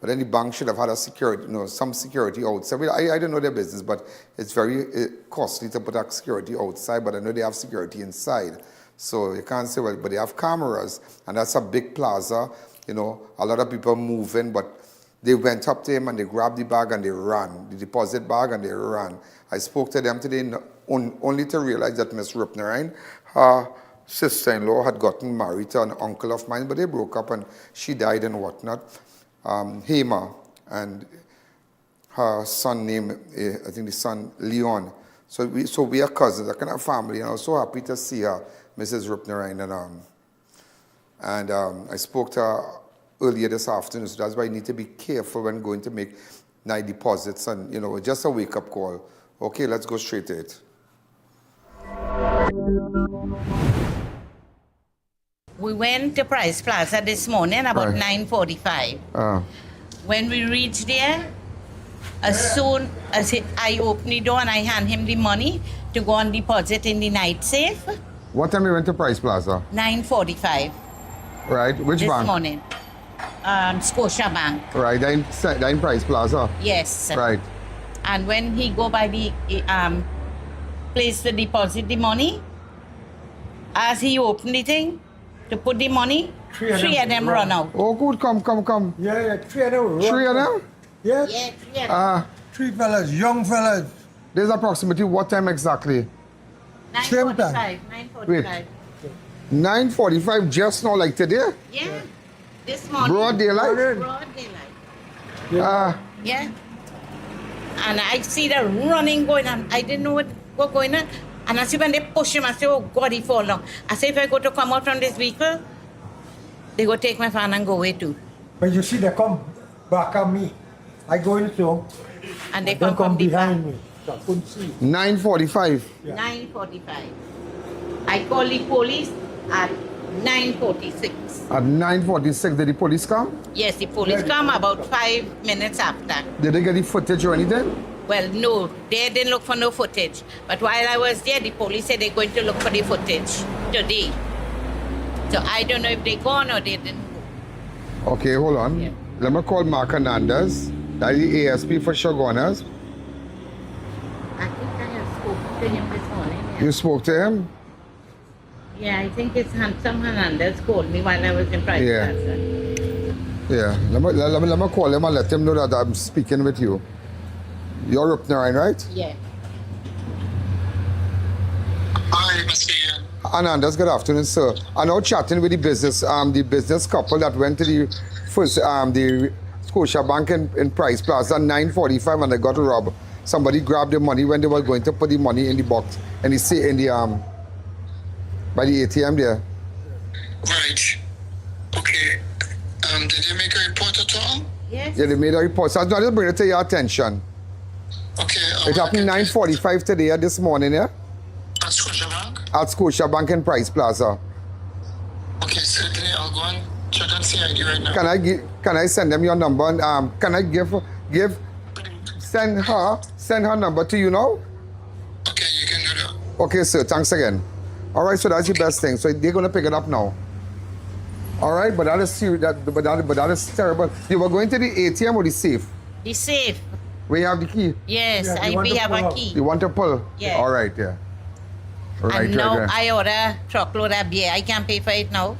But then the bank should have had some security outside. I don't know their business, but it's very costly to put that security outside, but I know they have security inside. So you can't say, well, but they have cameras, and that's a big plaza, a lot of people moving, but they went up to him and they grabbed the bag and they ran, the deposit bag, and they ran. I spoke to them today only to realize that Ms. Rupnerine, her sister-in-law had gotten married to an uncle of mine, but they broke up and she died and whatnot. Hema and her son named, I think the son, Leon. So we are cousins, a kind of family, and I was so happy to see her, Mrs. Rupnarayan. And I spoke to her earlier this afternoon, so that's why you need to be careful when going to make night deposits and, you know, just a wake-up call. Okay, let's go straight to it.
We went to Price Plaza this morning about 9:45. When we reached there, as soon as I opened the door and I hand him the money to go and deposit in the night safe.
What time you went to Price Plaza?
9:45.
Right, which
this
bank?
This morning. Scotia Bank.
Right, they're in Price Plaza?
Yes.
Right.
And when he go by the place to deposit the money, as he opened the thing to put the money, three of them run out.
Oh, good, come.
Yeah, three of them.
Three of them?
Yes. Yeah, three of them.
Three fellas, young fellas.
There's approximately what time exactly?
9:45. 9:45.
9:45 just now, like today?
Yeah. This morning.
Broad daylight?
Broad daylight. Yeah. And I see the running going on. I didn't know what going on. And I see when they push him, I say, oh God, he fall down. I say, if I go to come out from this vehicle, they go take my fan and go away too.
But you see, they come back at me. I go into
and they come from
behind me. So I couldn't see.
9:45.
Yeah. 9:45. I call the police at 9:46.
At 9:46, did the police come?
Yes, the police come about 5 minutes after.
Did they get the footage or anything?
Well, no, they didn't look for no footage. But while I was there, the police said they're going to look for the footage today. So I don't know if they gone or they didn't go.
Okay, hold on. Yeah. Let me call Mark Hernandez, that's the ASP for Shogunas.
I think I have spoken to him this morning. Yeah.
You spoke to him?
Yeah, I think it's some Hernandez called me while I was in Price Plaza.
Yeah, let me call him and let him know that I'm speaking with you. You're Rupnarayan, right?
Yeah.
Hi, Mr. Ian.
Hernandez, good afternoon, sir. I'm now chatting with the business couple that went to the first the Scotia Bank in Price Plaza 9:45 and they got robbed. Somebody grabbed the money when they were going to put the money in the box and by the ATM there.
Right. Okay. Did they make a report at all?
Yes.
Yeah, they made a report. So I just bring it to your attention.
Okay.
It happened 9:45 today, this morning, yeah?
At Scotia Bank?
At Scotia Bank in Price Plaza.
Okay, certainly. I'll go and check and see ID right now.
Can I send them your number? And, can I send her number to you now?
Okay, you can do that.
Okay, sir. Thanks again. All right, so that's the best thing. So they're gonna pick it up now. All right, but that is serious. But that is terrible. You were going to the ATM or the safe?
The safe.
We have the key.
Yes, we have a key.
You want to pull?
Yeah.
All right, yeah. Right,
and now I order truckload of beer. I can't pay for it now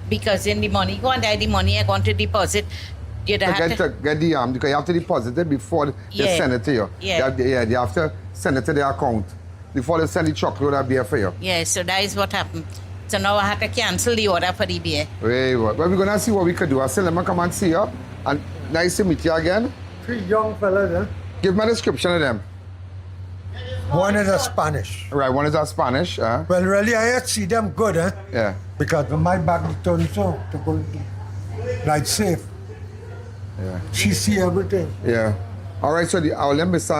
because in the money go and the money I want to deposit. You
get the because you have to deposit it before they send it to you.
Yeah.
They have to send it to their account before they send the truckload of beer for you.
Yeah, so that is what happened. So now I have to cancel the order for the beer.
Very well. Well, we're gonna see what we could do. I said, let me come and see you. And nice to meet you again.
Three young fellas, huh?
Give me a description of them.
One is a Spanish.
Right, one is a Spanish.
Well, really, I see them good, huh?
Yeah.
Because when my back turned so to go like safe.
Yeah.
She see everything.
Yeah. All right, so I'll let Mr.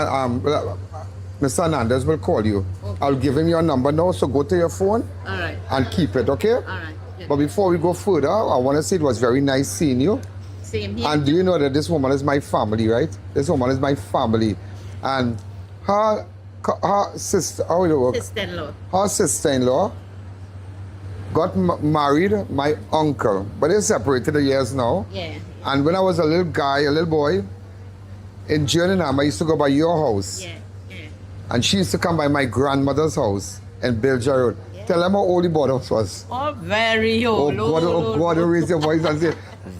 Hernandez will call you. Okay. I'll give him your number now, so go to your phone.
All right.
And keep it, okay?
All right. Yeah.
But before we go further, I want to say it was very nice seeing you.
Same here.
And do you know that this woman is my family, right? This woman is my family. And her sister, how will it work?
Sister-in-law.
Her sister-in-law got married my uncle, but they're separated the years now.
Yeah.
And when I was a little boy, in Trinidad, I used to go by your house.
Yeah.
And she used to come by my grandmother's house in Bilger Road. Yeah. Tell them how old the boardhouse was.
Oh, very old.
Oh, God, raise your voice and say,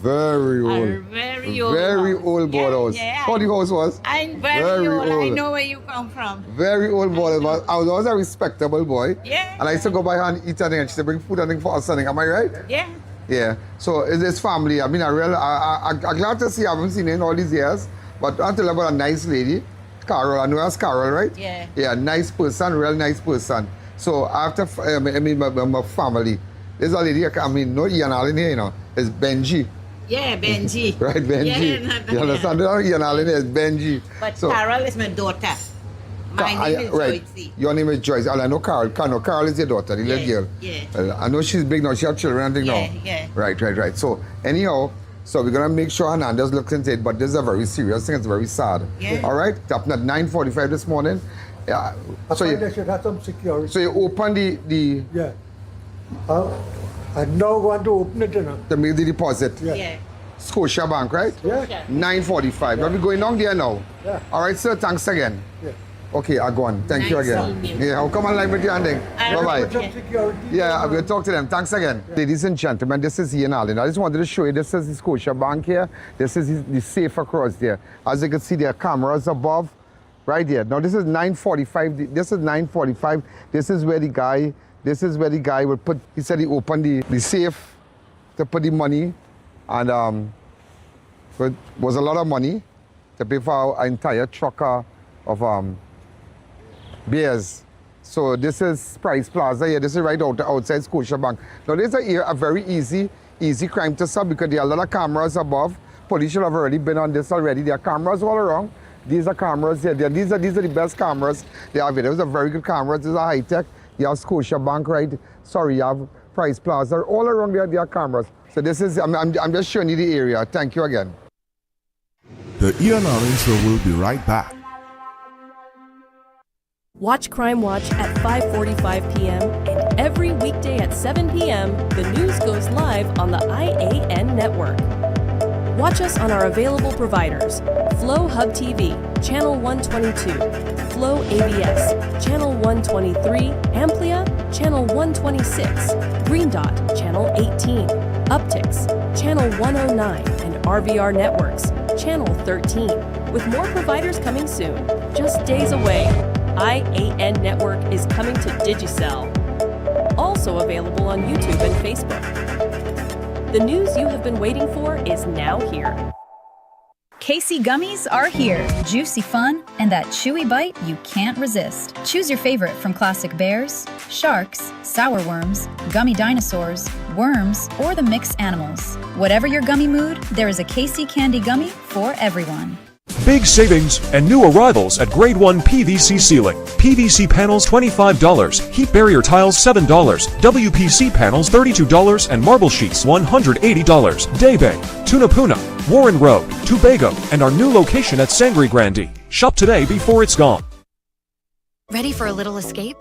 Very old.
Very old.
Very old boardhouse.
Yeah.
How the house was?
I'm very old. I know where you come from.
Very old boardhouse. I was always a respectable boy.
Yeah.
And I used to go by her and eat and she used to bring food and thing for us. Am I right?
Yeah.
Yeah. So it's family. I mean, I'm glad to see I haven't seen her in all these years. But I'll tell you about a nice lady. Carol. I know that's Carol, right?
Yeah.
Yeah, nice person, real nice person. So after, my family, there's a lady, I mean, no Ian Allen here, you know, it's Benji.
Yeah, Benji.
Right, Benji.
Yeah,
you understand? Ian Allen is Benji.
But
so,
Carol is my daughter. My name is
right.
Joyce.
Your name is Joyce. I know Carol. Carol is your daughter, the little girl.
Yeah.
Well, I know she's big now. She have children and now.
Yeah.
Right. So, anyhow, so we're going to make sure Hernandez looks into it, but this is a very serious thing. It's very sad.
Yeah.
All right? It happened at 9:45 this morning. Yeah.
So they should have some security.
So you open the...
Yeah. I now want to open it, you know.
To make the deposit.
Yeah.
Scotia Bank, right?
Yeah.
9:45. Are we going down there now?
Yeah.
All right, sir. Thanks again.
Yeah.
Okay, I go on. Thank you again. Yeah, I'll come on live with you and then. Bye-bye. Yeah, I'm going to talk to them. Thanks again. Yeah. Ladies and gentlemen, this is I.A.N. I just wanted to show you, this is the Scotia Bank here. This is the safe across there. As you can see, there are cameras above, right there. Now, this is 9:45. This is 9:45. This is where the guy would put, he said he opened the safe to put the money. And it was a lot of money to pay for our entire truck of beers. So this is Price Plaza here. This is right outside Scotia Bank. Now this is a very easy crime to solve because there are a lot of cameras above. Police should have already been on this already. There are cameras all around. These are cameras here. These are the best cameras they have here. Those are very good cameras. These are high tech. You have Scotia Bank, right? Sorry, you have Price Plaza. All around there are cameras. So this is, I'm just showing you the area. Thank you again.
The I.A.N. Show will be right back.
Watch Crime Watch at 5:45 p.m. and every weekday at 7 p.m. the news goes live on the I.A.N. network. Watch us on our available providers: Flow Hub TV, Channel 122, Flow ABS, Channel 123, Amplia, Channel 126, Green Dot, Channel 18, Upticks, Channel 109, and RVR Networks, Channel 13. With more providers coming soon, just days away. I.A.N. Network is coming to Digicel. Also available on YouTube and Facebook. The news you have been waiting for is now here.
KC gummies are here. Juicy fun and that chewy bite you can't resist. Choose your favorite from classic bears, sharks, sour worms, gummy dinosaurs, worms, or the mixed animals. Whatever your gummy mood, there is a KC candy gummy for everyone.
Big savings and new arrivals at Grade 1 PVC Ceiling. PVC panels $25, heat barrier tiles $7, WPC panels $32, and marble sheets $180. Daybay, Tunapuna, Warren Road, Tobago, and our new location at Sangre Grande. Shop today before it's gone.
Ready for a little escape?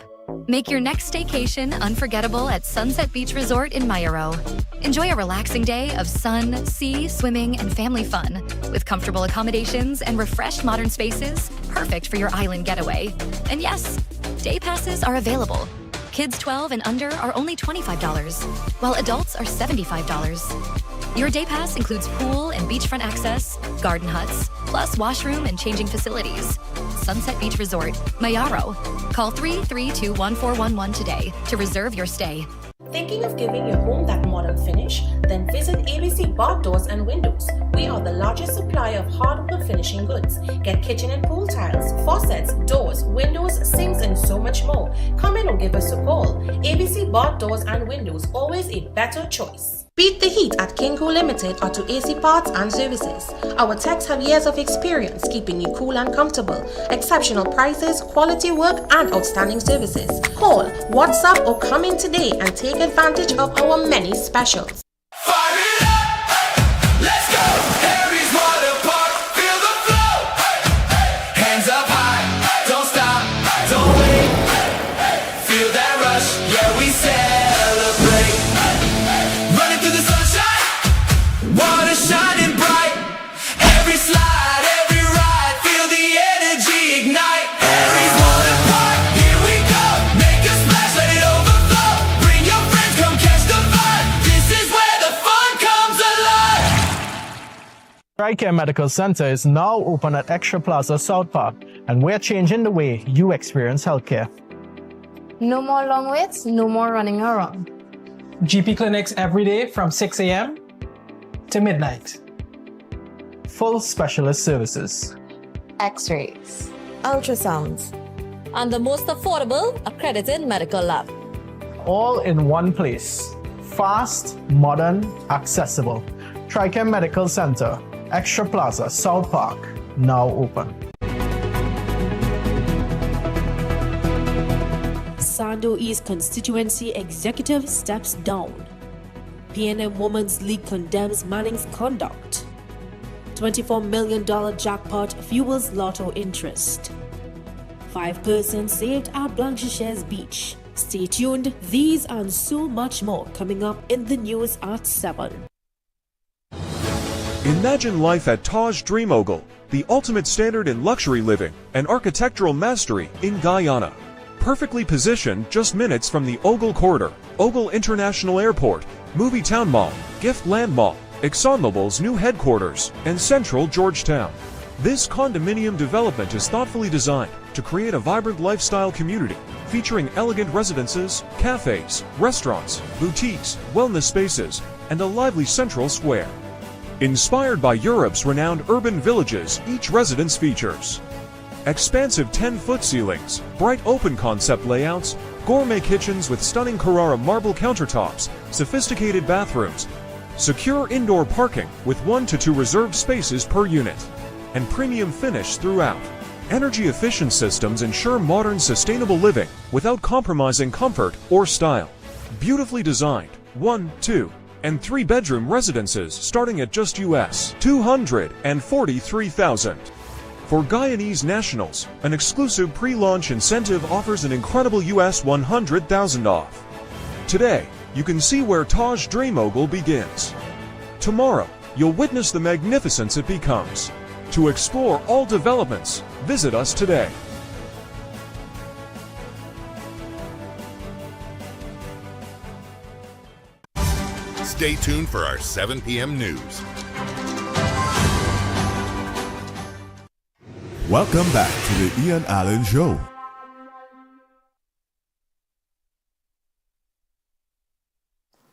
Make your next staycation unforgettable at Sunset Beach Resort in Mayaro. Enjoy a relaxing day of sun, sea, swimming, and family fun with comfortable accommodations and refreshed modern spaces, perfect for your island getaway. And yes, day passes are available. Kids 12 and under are only $25, while adults are $75. Your day pass includes pool and beachfront access, garden huts, plus washroom and changing facilities. Sunset Beach Resort, Mayaro. Call 332-1411 today to reserve your stay.
Thinking of giving your home that modern finish? Then visit ABC Bar Doors and Windows. We are the largest supplier of hardwood finishing goods. Get kitchen and pool tiles, faucets, doors, windows, sinks, and so much more. Come in or give us a call. ABC Bar Doors and Windows, always a better choice. Beat the heat at Kinko Limited Auto AC Parts and Services. Our techs have years of experience keeping you cool and comfortable. Exceptional prices, quality work, and outstanding services. Call, WhatsApp, or come in today and take advantage of our many specials.
This is where
TriCare Medical Center is now open at Extra Plaza South Park, and we're changing the way you experience healthcare.
No more long waits, no more running around.
GP clinics every day from 6 a.m. to midnight. Full specialist services.
X-rays, ultrasounds,
and the most affordable accredited medical lab.
All in one place. Fast, modern, accessible. TriCare Medical Center, Extra Plaza, South Park, now open.
Sando East constituency executive steps down. PNM Women's League condemns Manning's conduct. $24 million jackpot fuels lotto interest. 5 persons saved at Blanchisseuse Beach. Stay tuned, these and so much more coming up in the news at 7.
Imagine life at Taj Dream Ogle, the ultimate standard in luxury living and architectural mastery in Guyana. Perfectly positioned just minutes from the Ogle Corridor, Ogle International Airport, Movie Town Mall, Gift Land Mall, ExxonMobil's new headquarters, and central Georgetown. This condominium development is thoughtfully designed to create a vibrant lifestyle community featuring elegant residences, cafes, restaurants, boutiques, wellness spaces, and a lively central square. Inspired by Europe's renowned urban villages, each residence features expansive 10-foot ceilings, bright open concept layouts, gourmet kitchens with stunning Carrara marble countertops, sophisticated bathrooms, secure indoor parking with 1 to 2 reserved spaces per unit, and premium finish throughout. Energy-efficient systems ensure modern, sustainable living without compromising comfort or style. Beautifully designed 1, 2, and 3-bedroom residences starting at just US $243,000. For Guyanese nationals, an exclusive pre-launch incentive offers an incredible US $100,000 off. Today, you can see where Taj Dream Ogle begins. Tomorrow, you'll witness the magnificence it becomes. To explore all developments, visit us today.
Stay tuned for our 7 p.m. news.
Welcome back to the I.A.N Show.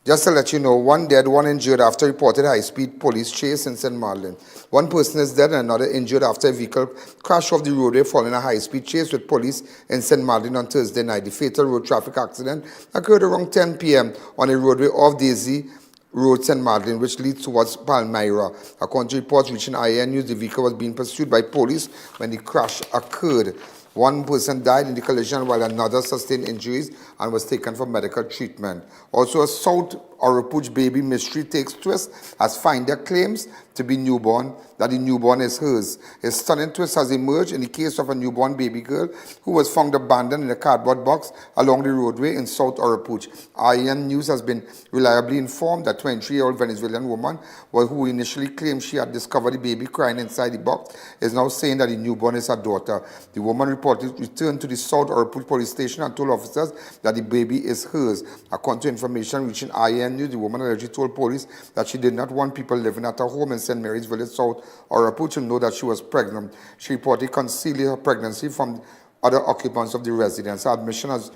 Just to let you know, 1 dead, 1 injured after reported high-speed police chase in St. Marlin. 1 person is dead and another injured after a vehicle crashed off the roadway following a high-speed chase with police in St. Marlin on Thursday night. The fatal road traffic accident occurred around 10 p.m. on a roadway off Daisy Road, St. Martin, which leads towards Palmyra. According to reports reaching I.A.N News, the vehicle was being pursued by police when the crash occurred. 1 person died in the collision while another sustained injuries and was taken for medical treatment. Also, a South Oropouche baby mystery takes twist as finder claims to be newborn, that the newborn is hers. A stunning twist has emerged in the case of a newborn baby girl who was found abandoned in a cardboard box along the roadway in South Oropouche. I.A.N News has been reliably informed that 23-year-old Venezuelan woman who initially claimed she had discovered the baby crying inside the box is now saying that the newborn is her daughter. The woman reportedly returned to the South Oropouche police station and told officers that the baby is hers. According to information reaching I.A.N News, the woman allegedly told police that she did not want people living at her home in St. Mary's Village, South Oropouche, to know that she was pregnant. She reportedly concealed her pregnancy from other occupants of the residence. Her admission has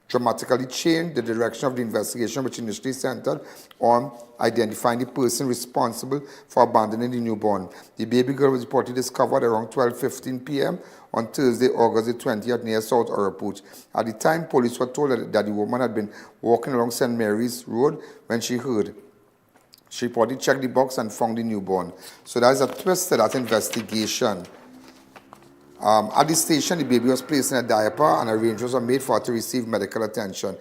dramatically changed the direction of the investigation, which initially centered on identifying the person responsible for abandoning the newborn. The baby girl was reportedly discovered around 12:15 p.m. on Thursday, August the 20th, near South Oropouche. At the time, police were told that the woman had been walking along St. Mary's Road when she heard. She reportedly checked the box and found the newborn. So there's a twist to that investigation. At the station, the baby was placed in a diaper and arrangements were made for her to receive medical attention.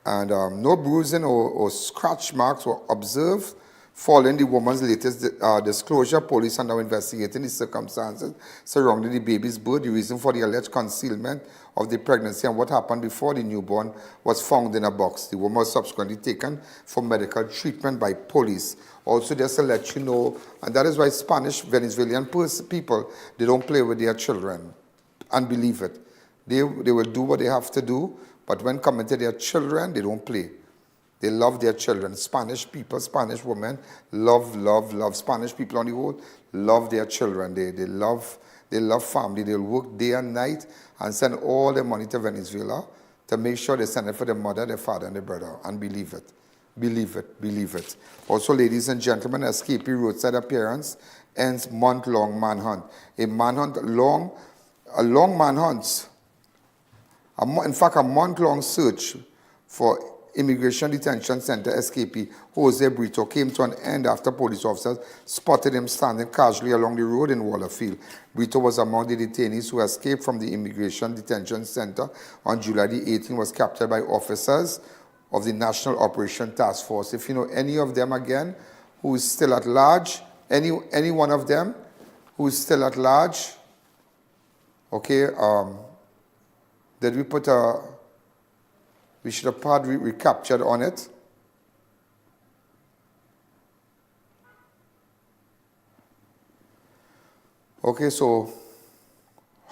No bruising or scratch marks were observed following the woman's latest disclosure. Police are now investigating the circumstances surrounding the baby's birth, the reason for the alleged concealment of the pregnancy, and what happened before the newborn was found in a box. The woman was subsequently taken for medical treatment by police. Also, just to let you know, and that is why Spanish Venezuelan people, they don't play with their children. And believe it. They will do what they have to do, but when coming to their children, they don't play. They love their children. Spanish people, Spanish women love Spanish people on the whole, love their children. They love family. They'll work day and night and send all their money to Venezuela to make sure they send it for their mother, their father, and their brother. And believe it. Believe it. Believe it. Also, ladies and gentlemen, escapee roadside appearance ends month-long manhunt. A long manhunt. In fact, a month-long search for Immigration Detention Center escapee Jose Brito came to an end after police officers spotted him standing casually along the road in Wallerfield. Brito was among the detainees who escaped from the Immigration Detention Center on July the 18th, was captured by officers of the National Operation Task Force. If you know any of them again who is still at large, any one of them who is still at large, okay, did we put we should have had recaptured on it. Okay, so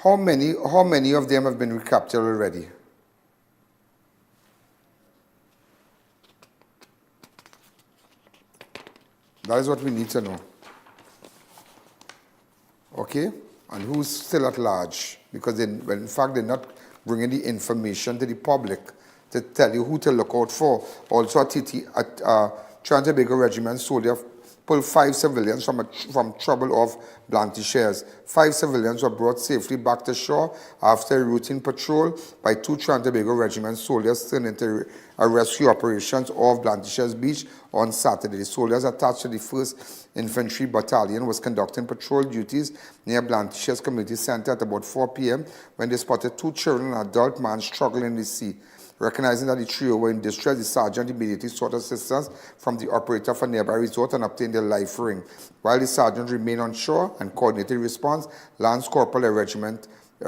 how many of them have been recaptured already? That is what we need to know. Okay? And who's still at large? Because in fact they're not bringing the information to the public to tell you who to look out for. Also at Trinidad and Tobago Regiment soldier pulled 5 civilians from trouble off Blantyshires. 5 civilians were brought safely back to shore after a routine patrol by 2 Trinidad and Tobago Regiment soldiers turned into a rescue operations off Blantyshires Beach on Saturday. The soldiers attached to the 1st Infantry Battalion was conducting patrol duties near Blantyshires Community Center at about 4 p.m. when they spotted 2 children and an adult man struggling in the sea. Recognizing that the trio were in distress, the sergeant immediately sought assistance from the operator for nearby resort and obtained a life ring. While the sergeant remained on shore and coordinated response, Lance Corporal, a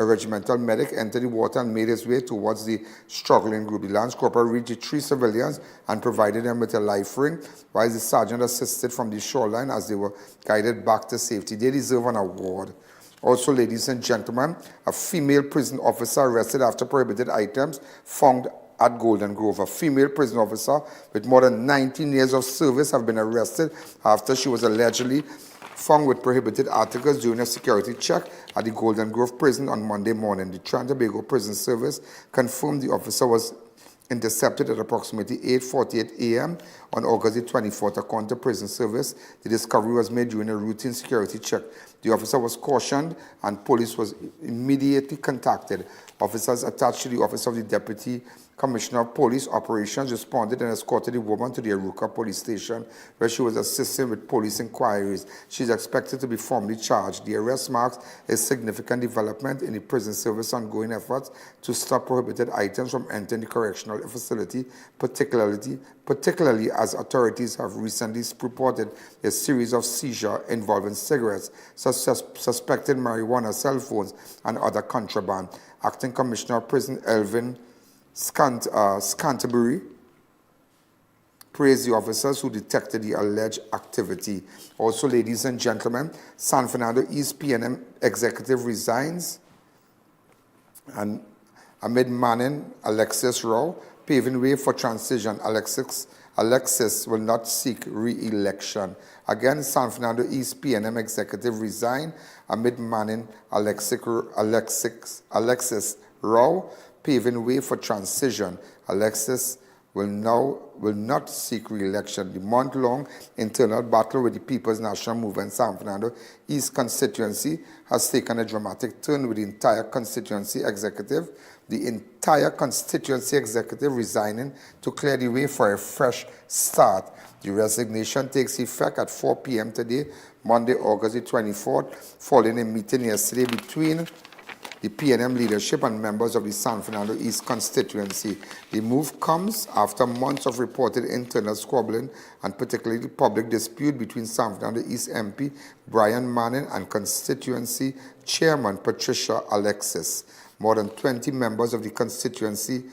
regimental medic, entered the water and made his way towards the struggling group. The Lance Corporal reached the 3 civilians and provided them with a life ring, while the sergeant assisted from the shoreline as they were guided back to safety. They deserve an award. Also, ladies and gentlemen, a female prison officer arrested after prohibited items found at Golden Grove. A female prison officer with more than 19 years of service have been arrested after she was allegedly found with prohibited articles during a security check at the Golden Grove prison on Monday morning. The Trinidad and Tobago Prison Service confirmed the officer was intercepted at approximately 8:48 a.m. on August the 24th. According to Prison Service, the discovery was made during a routine security check. The officer was cautioned and police was immediately contacted. Officers attached to the Office of the Deputy Commissioner of Police Operations responded and escorted the woman to the Aruca police station, where she was assisting with police inquiries. She is expected to be formally charged. The arrest marks a significant development in the prison service ongoing efforts to stop prohibited items from entering the correctional facility, particularly as authorities have recently reported a series of seizures involving cigarettes, suspected marijuana, cell phones, and other contraband. Acting Commissioner of Prison Elvin Scanterbury praised the officers who detected the alleged activity. Also, ladies and gentlemen, San Fernando East PNM executive resigns, and amid Manning Alexis Rao, paving way for transition. Alexis will not seek re-election. Again, San Fernando East PNM executive resigned amid Manning Alexis Rao, paving way for transition. Alexis will not seek re-election. The month-long internal battle with the People's National Movement San Fernando East constituency has taken a dramatic turn with the entire constituency executive resigning to clear the way for a fresh start. The resignation takes effect at 4 p.m. today, Monday, August the 24th, following a meeting yesterday between the PNM leadership and members of the San Fernando East constituency. The move comes after months of reported internal squabbling and particularly the public dispute between San Fernando East MP Brian Manning and constituency chairman Patricia Alexis. More than 20 members of the constituency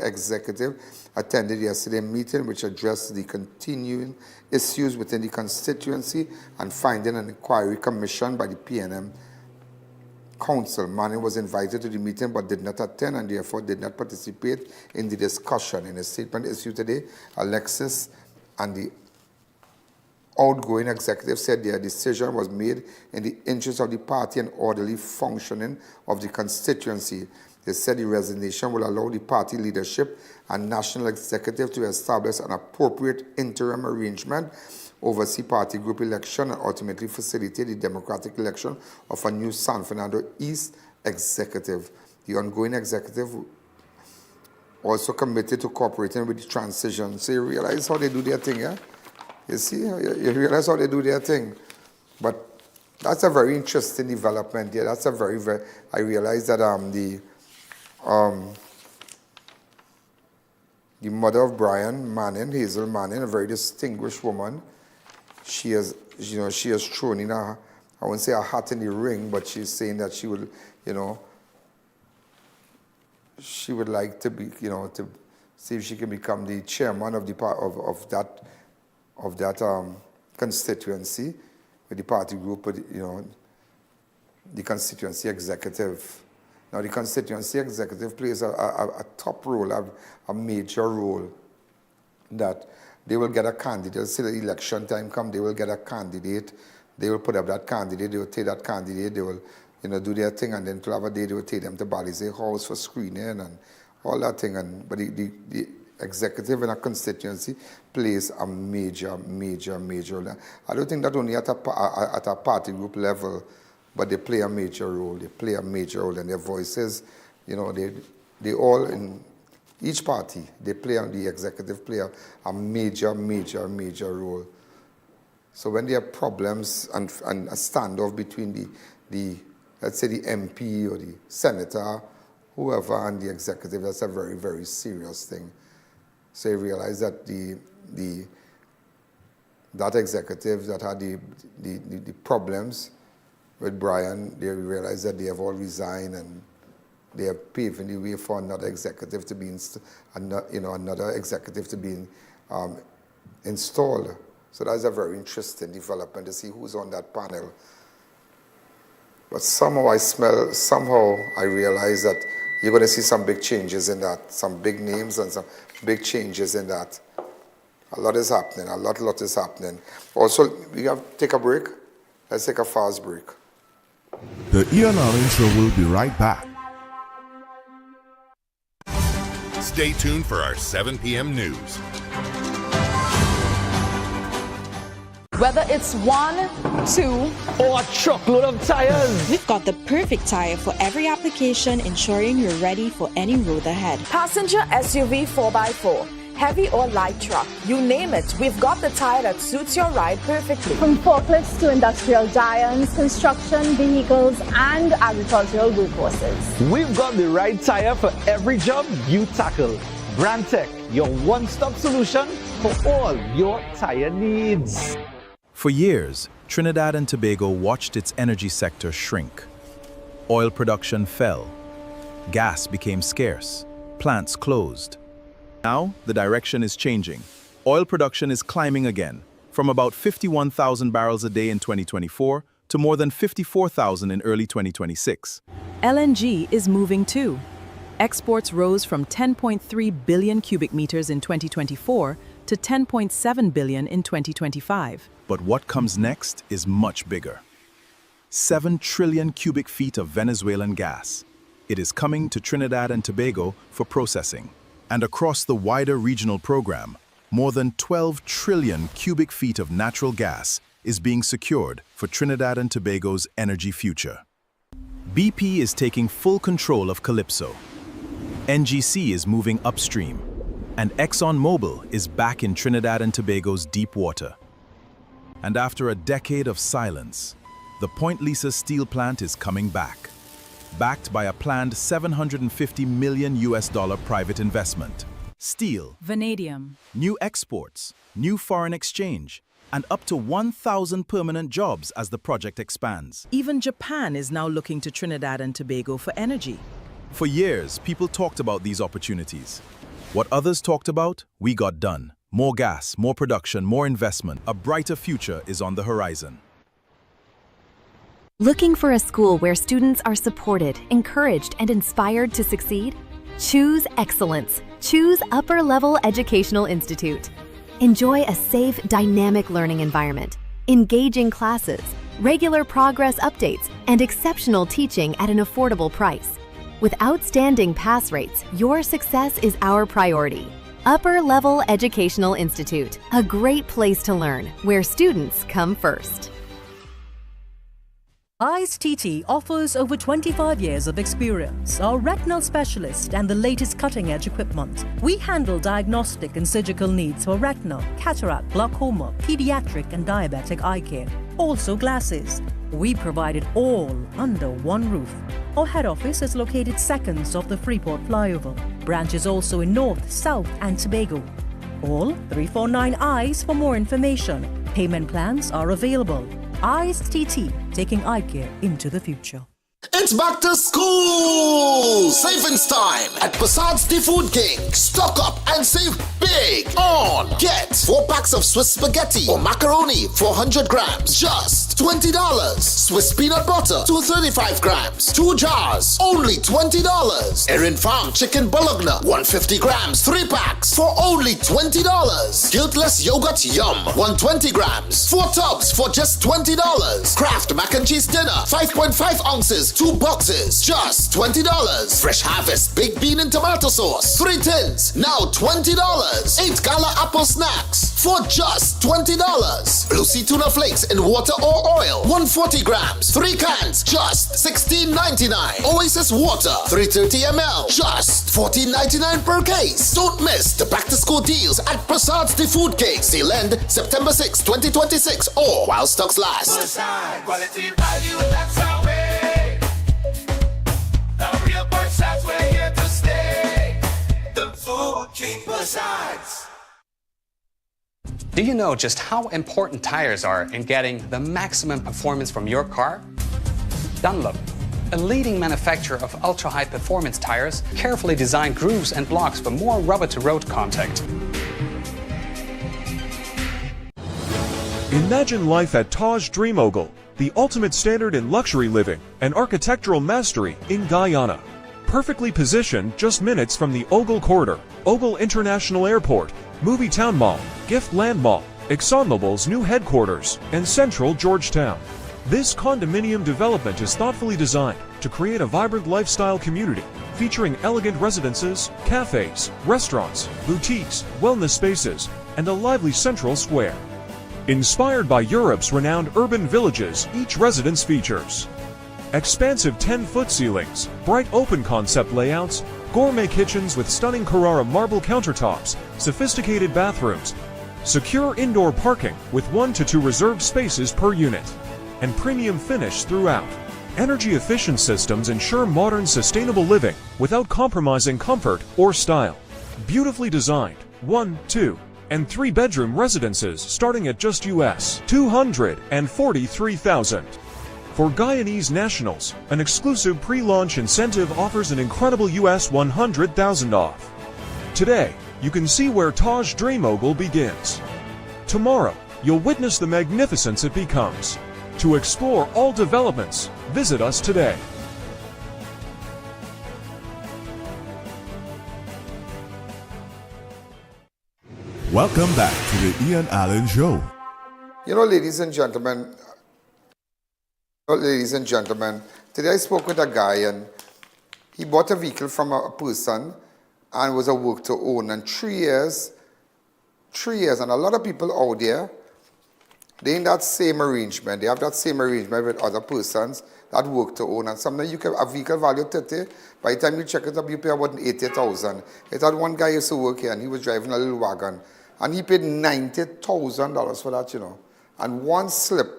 executive attended yesterday's meeting, which addressed the continuing issues within the constituency and finding an inquiry commissioned by the PNM Council. Manning was invited to the meeting but did not attend and therefore did not participate in the discussion. In a statement issued today, Alexis and the outgoing executive said their decision was made in the interest of the party and orderly functioning of the constituency. They said the resignation will allow the party leadership and national executive to establish an appropriate interim arrangement, oversee party group election, and ultimately facilitate the democratic election of a new San Fernando East executive. The ongoing executive also committed to cooperating with the transition. So you realize how they do their thing, yeah? You see, you realize how they do their thing. But that's a very interesting development. Yeah, that's a very, very, I realize that the mother of Brian Manning, Hazel Manning, a very distinguished woman, she has thrown in I won't say a hat in the ring, but she's saying that she will, she would like to be, to see if she can become the chairman of the of that constituency with the party group, the constituency executive. Now, the constituency executive plays a top role, a major role, that they will get a candidate. Say the election time come, they will get a candidate. They will put up that candidate. They will take that candidate. They will, do their thing, and then to have a day they will take them to Balizay House for screening and all that thing. But the executive in a constituency plays a major role. I don't think that only at a party group level, but they play a major role. They play a major role, and their voices, they all in each party, they play on the executive play a major role. So when there are problems and a standoff between the let's say the MP or the senator, whoever, and the executive, that's a very, very serious thing. So you realize that that executive that had the problems with Brian, they realize that they have all resigned and they are paving the way for another executive to be installed. So that's a very interesting development to see who's on that panel. But somehow I realize that you're going to see some big changes in that, some big names and some big changes in that. A lot is happening, a lot is happening. Also, we have to take a break. Let's take a fast break.
The I.A.N Show will be right back.
Stay tuned for our 7 p.m. news.
Whether it's 1, 2, or a truckload of tires,
we've got the perfect tire for every application, ensuring you're ready for any road ahead.
Passenger SUV 4x4, heavy or light truck, you name it, we've got the tire that suits your ride perfectly.
From forklifts to industrial giants, construction vehicles, and agricultural workhorses,
we've got the right tire for every job you tackle. Brandtech, your one-stop solution for all your tire needs.
For years, Trinidad and Tobago watched its energy sector shrink. Oil production fell. Gas became scarce. Plants closed. Now, the direction is changing. Oil production is climbing again, from about 51,000 barrels a day in 2024 to more than 54,000 in early 2026.
LNG is moving too. Exports rose from 10.3 billion cubic meters in 2024 to 10.7 billion in 2025.
But what comes next is much bigger. 7 trillion cubic feet of Venezuelan gas. It is coming to Trinidad and Tobago for processing. And across the wider regional program, more than 12 trillion cubic feet of natural gas is being secured for Trinidad and Tobago's energy future. BP is taking full control of Calypso. NGC is moving upstream. And ExxonMobil is back in Trinidad and Tobago's deep water. And after a decade of silence, the Point Lisa steel plant is coming back, backed by a planned $750 million private investment. Steel,
vanadium,
new exports, new foreign exchange, and up to 1,000 permanent jobs as the project expands.
Even Japan is now looking to Trinidad and Tobago for energy.
For years, people talked about these opportunities. What others talked about, we got done. More gas, more production, more investment. A brighter future is on the horizon.
Looking for a school where students are supported, encouraged, and inspired to succeed? Choose excellence. Choose Upper Level Educational Institute. Enjoy a safe, dynamic learning environment, engaging classes, regular progress updates, and exceptional teaching at an affordable price. With outstanding pass rates, your success is our priority. Upper Level Educational Institute, a great place to learn, where students come first.
I.A.N TT offers over 25 years of experience, are retinal specialist and the latest cutting-edge equipment. We handle diagnostic and surgical needs for retinal, cataract, glaucoma, pediatric and diabetic eye care. Also glasses. We provide it all under one roof. Our head office is located seconds off the Freeport flyover. Branches also in North, South and Tobago. Call 349 eyes for more information. Payment plans are available. I.A.N TT, taking eye care into the future.
It's back to school! Savings time at Passad's The Food King. Stock up and save big on. Get 4 packs of Swiss spaghetti or macaroni, 400 grams, just $20. Swiss peanut butter, 235 grams, 2 jars, only $20. Erin Farm chicken bologna, 150 grams, 3 packs for only $20. Guiltless yogurt yum, 120 grams, 4 tubs for just $20. Kraft mac and cheese dinner, 5.5 ounces, 2 boxes, just $20. Fresh Harvest baked bean and tomato sauce, 3 tins, now $20. 8 Gala apple snacks for just $20. Blue Sea tuna flakes in water or oil, 140 grams, 3 cans, just $16.99. Oasis water, 330 ml, just $14.99 per case. Don't miss the back to school deals at Passad's The Food King. Sale end September 6, 2026 or while stocks last.
Passad, quality value, that's our way. The real Passads, we're here to stay. The Food King Passads.
Do you know just how important tires are in getting the maximum performance from your car? Dunlop, a leading manufacturer of ultra-high performance tires, carefully designed grooves and blocks for more rubber-to-road contact.
Imagine life at Taj Dream Ogle, the ultimate standard in luxury living and architectural mastery in Guyana. Perfectly positioned just minutes from the Ogle Corridor, Ogle International Airport, Movie Town Mall, Gift Land Mall, ExxonMobil's new headquarters, and central Georgetown. This condominium development is thoughtfully designed to create a vibrant lifestyle community featuring elegant residences, cafes, restaurants, boutiques, wellness spaces, and a lively central square. Inspired by Europe's renowned urban villages, each residence features expansive 10-foot ceilings, bright open concept layouts, gourmet kitchens with stunning Carrara marble countertops, sophisticated bathrooms, secure indoor parking with 1 to 2 reserved spaces per unit, and premium finish throughout. Energy-efficient systems ensure modern, sustainable living without compromising comfort or style. Beautifully designed 1, 2, and 3-bedroom residences starting at just US $243,000. For Guyanese nationals, an exclusive pre-launch incentive offers an incredible US $100,000 off. Today, you can see where Taj Dream Ogle begins. Tomorrow, you'll witness the magnificence it becomes. To explore all developments, visit us today.
Welcome back to the I.A.N Show.
You know, ladies and gentlemen, today I spoke with a guy and he bought a vehicle from a person and was a work to own. And 3 years, and a lot of people out there, they in that same arrangement. They have that same arrangement with other persons that work to own. And sometimes you can a vehicle value 30. By the time you check it up, you pay about 80,000. It had one guy used to work here and he was driving a little wagon. And he paid $90,000 for that, you know. And one slip,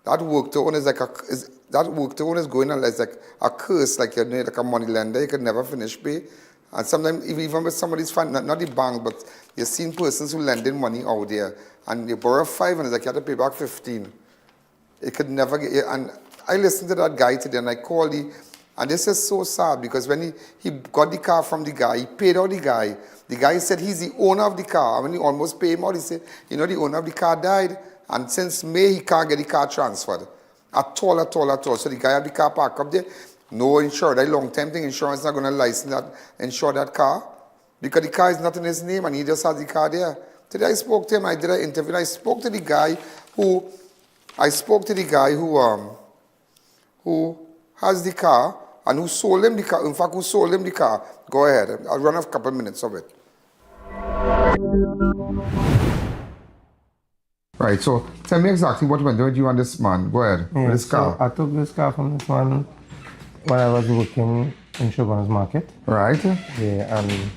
that work to own is like that work to own is going on as like a curse, like you're like a money lender. You can never finish pay. And sometimes even with somebody's fund, not the bank, but you've seen persons who lending money out there and you borrow 5 and it's like you have to pay back 15. It could never get. And I listened to that guy today and I called him. And this is so sad because when he got the car from the guy, he paid out the guy. The guy said he's the owner of the car. And when he almost paid him out, he said, you know, the owner of the car died. And since May, he can't get the car transferred. At all. So the guy had the car parked up there. No insurance. That long time thing, insurance not going to license that, insure that car. Because the car is not in his name and he just has the car there. Today I spoke to him, I did an interview, and I spoke to the guy who has the car and who sold him the car, in fact, who sold him the car. Go ahead, I'll run a couple minutes of it. Right, so tell me exactly what went with you and this man. Go ahead, with this car.
So I took this car from this man when I was working in Shogun's Market.
Right.
Yeah, and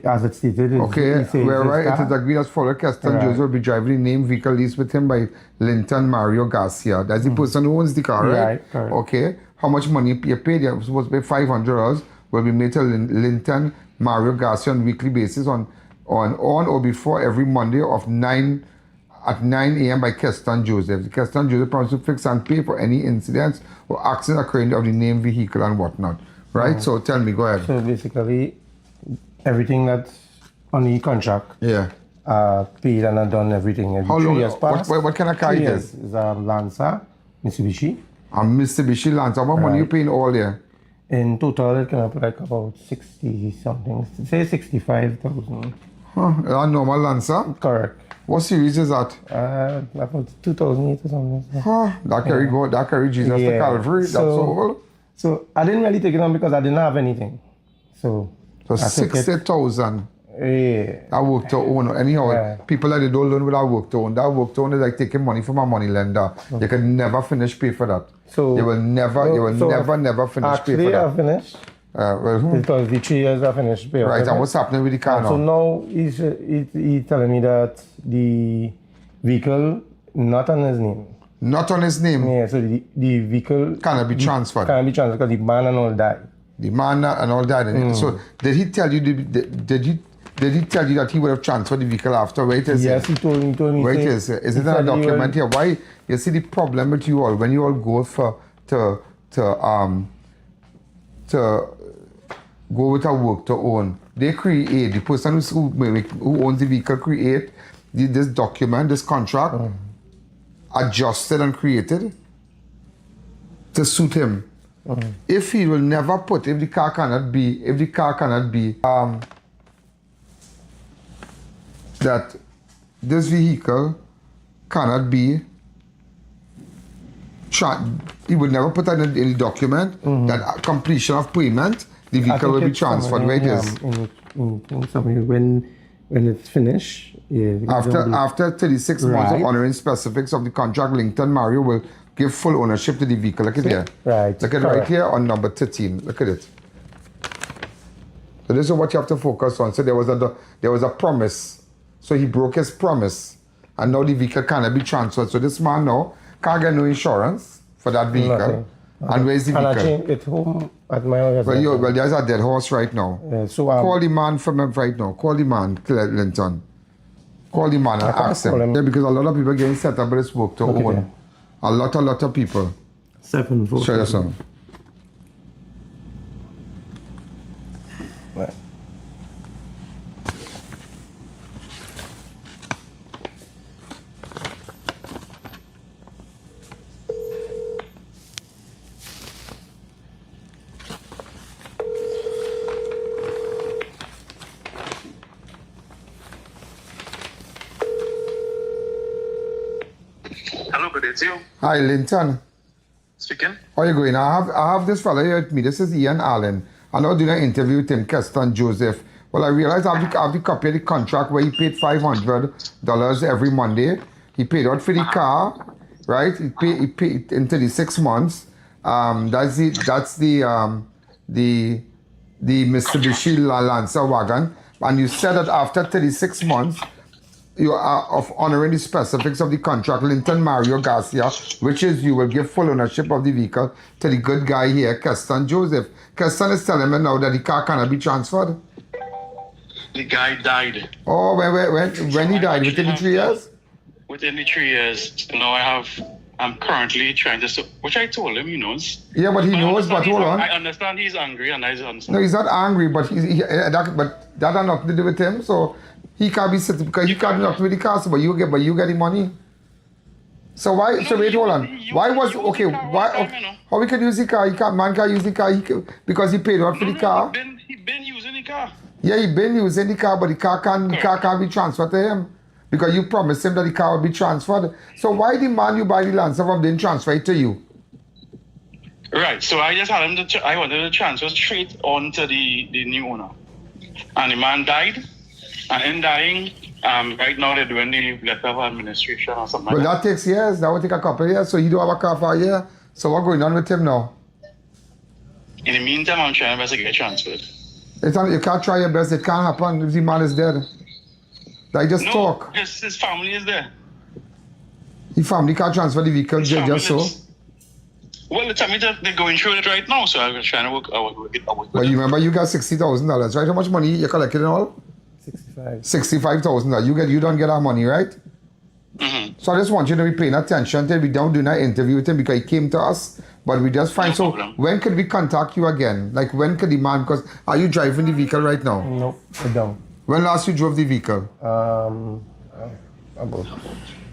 as it stated,
okay, we're right. It is agreed as follows. Keston Joseph will be driving the named vehicle leased with him by Linton Mario Garcia. That's the person who owns the car, right?
Right, correct.
Okay. How much money you paid? You're supposed to pay $500. Will be made to Linton Mario Garcia on a weekly basis on or before every Monday at 9 a.m. by Keston Joseph. Keston Joseph promises to fix and pay for any incidents or accidents occurring of the named vehicle and whatnot. Right? So tell me, go ahead.
So basically, everything that's on the contract, paid and I've done everything.
How long? What kind of car it is?
It's a Lancer, Mitsubishi.
A Mitsubishi Lancer. What money you paying all there?
In total, it came up like about 60 something. Say 65,000.
Huh? A normal Lancer?
Correct.
What series is that?
About 2008 or something.
Huh? That carry Jesus to Calvary. That's all.
So I didn't really take it on because I didn't have anything. So
60,000.
Yeah.
That work to own. Anyhow, people that they don't learn without work to own. That work to own is like taking money from a money lender. You can never finish pay for that. So you will never finish pay for that.
Actually, I finished. Because the 3 years I finished pay.
Right, and what's happening with the car now?
So now he's telling me that the vehicle not on his name.
Not on his name?
Yeah, so the vehicle
cannot be transferred.
Cannot be transferred because the man and all died.
The man and all died. So did he tell you? Did he tell you that he would have transferred the vehicle after? Wait,
yes, he told me.
Wait, is it in a document here? Why? You see the problem with you all when you all go go with a work to own. They create the person who owns the vehicle create this document, this contract, adjusted and created to suit him. If he will never put, if the car cannot be, that this vehicle cannot be, he would never put that in the document that completion of payment, the vehicle will be transferred. Where it is?
When it's finished. Yeah,
after 36 months of honoring specifics of the contract, Linton Mario will give full ownership to the vehicle. Look at there.
Right.
Look at right here on number 13. Look at it. So this is what you have to focus on. So there was a promise. So he broke his promise. And now the vehicle cannot be transferred. So this man now can't get no insurance for that vehicle.
Nothing.
And where's the vehicle?
And I changed it home at my house.
Well, there's a dead horse right now.
So
call the man from him right now. Call the man, Linton. Call the man and ask him. Yeah, because a lot of people getting set up with this work to own. There. A lot of people.
7-4.
Show yourself.
Right.
Hello, good day to you.
Hi, Linton.
Speaking.
How are you going? I have this fellow here with me. This is I.A.N. I'm now doing an interview with him, Keston Joseph. Well, I realized I have the copy of the contract where he paid $500 every Monday. He paid out for the car, right? He paid in 36 months. That's the Mitsubishi Lancer wagon. And you said that after 36 months, you are of honoring the specifics of the contract, Linton Mario Garcia, which is you will give full ownership of the vehicle to the good guy here, Keston Joseph. Keston is telling me now that the car cannot be transferred.
The guy died.
Oh, when he died? Within the 3 years?
Within the 3 years. Now I'm currently trying to, which I told him he knows.
Yeah, but he knows, but hold on.
I understand he's angry and I understand.
No, he's not angry, but but that has nothing to do with him, so he can't be sitting because he can't do nothing with the car, but you get the money. So why? So wait, hold on. Why was okay? Why? How we can use the car? Man can't use the car because he paid out for the car.
He been using the car.
Yeah, he been using the car, but the car can't be transferred to him because you promised him that the car would be transferred. So why the man you buy the Lancer from didn't transfer it to you?
Right. So I just had him to. I wanted to transfer straight on to the new owner, and the man died. And in dying, right now they're doing the letter of administration or something.
But that takes years. That will take a couple of years. So you don't have a car for a year. So what's going on with him now?
In the meantime, I'm trying my best to get transferred.
You can't try your best. It can't happen if the man is dead. Like just talk.
His family is there.
The family can't transfer the vehicle just so.
Well, they tell me that they're going through it right now, so I'm trying to work it out.
But you remember you got $60,000, right? How much money you collected and all? $65,000. You don't get our money, right?
Mm-hmm.
So I just want you to be paying attention till we don't do that interview with him because he came to us, but we just find. So when could we contact you again? Like when could the man? Because are you driving the vehicle right now?
No, I don't.
When last you drove the vehicle?
About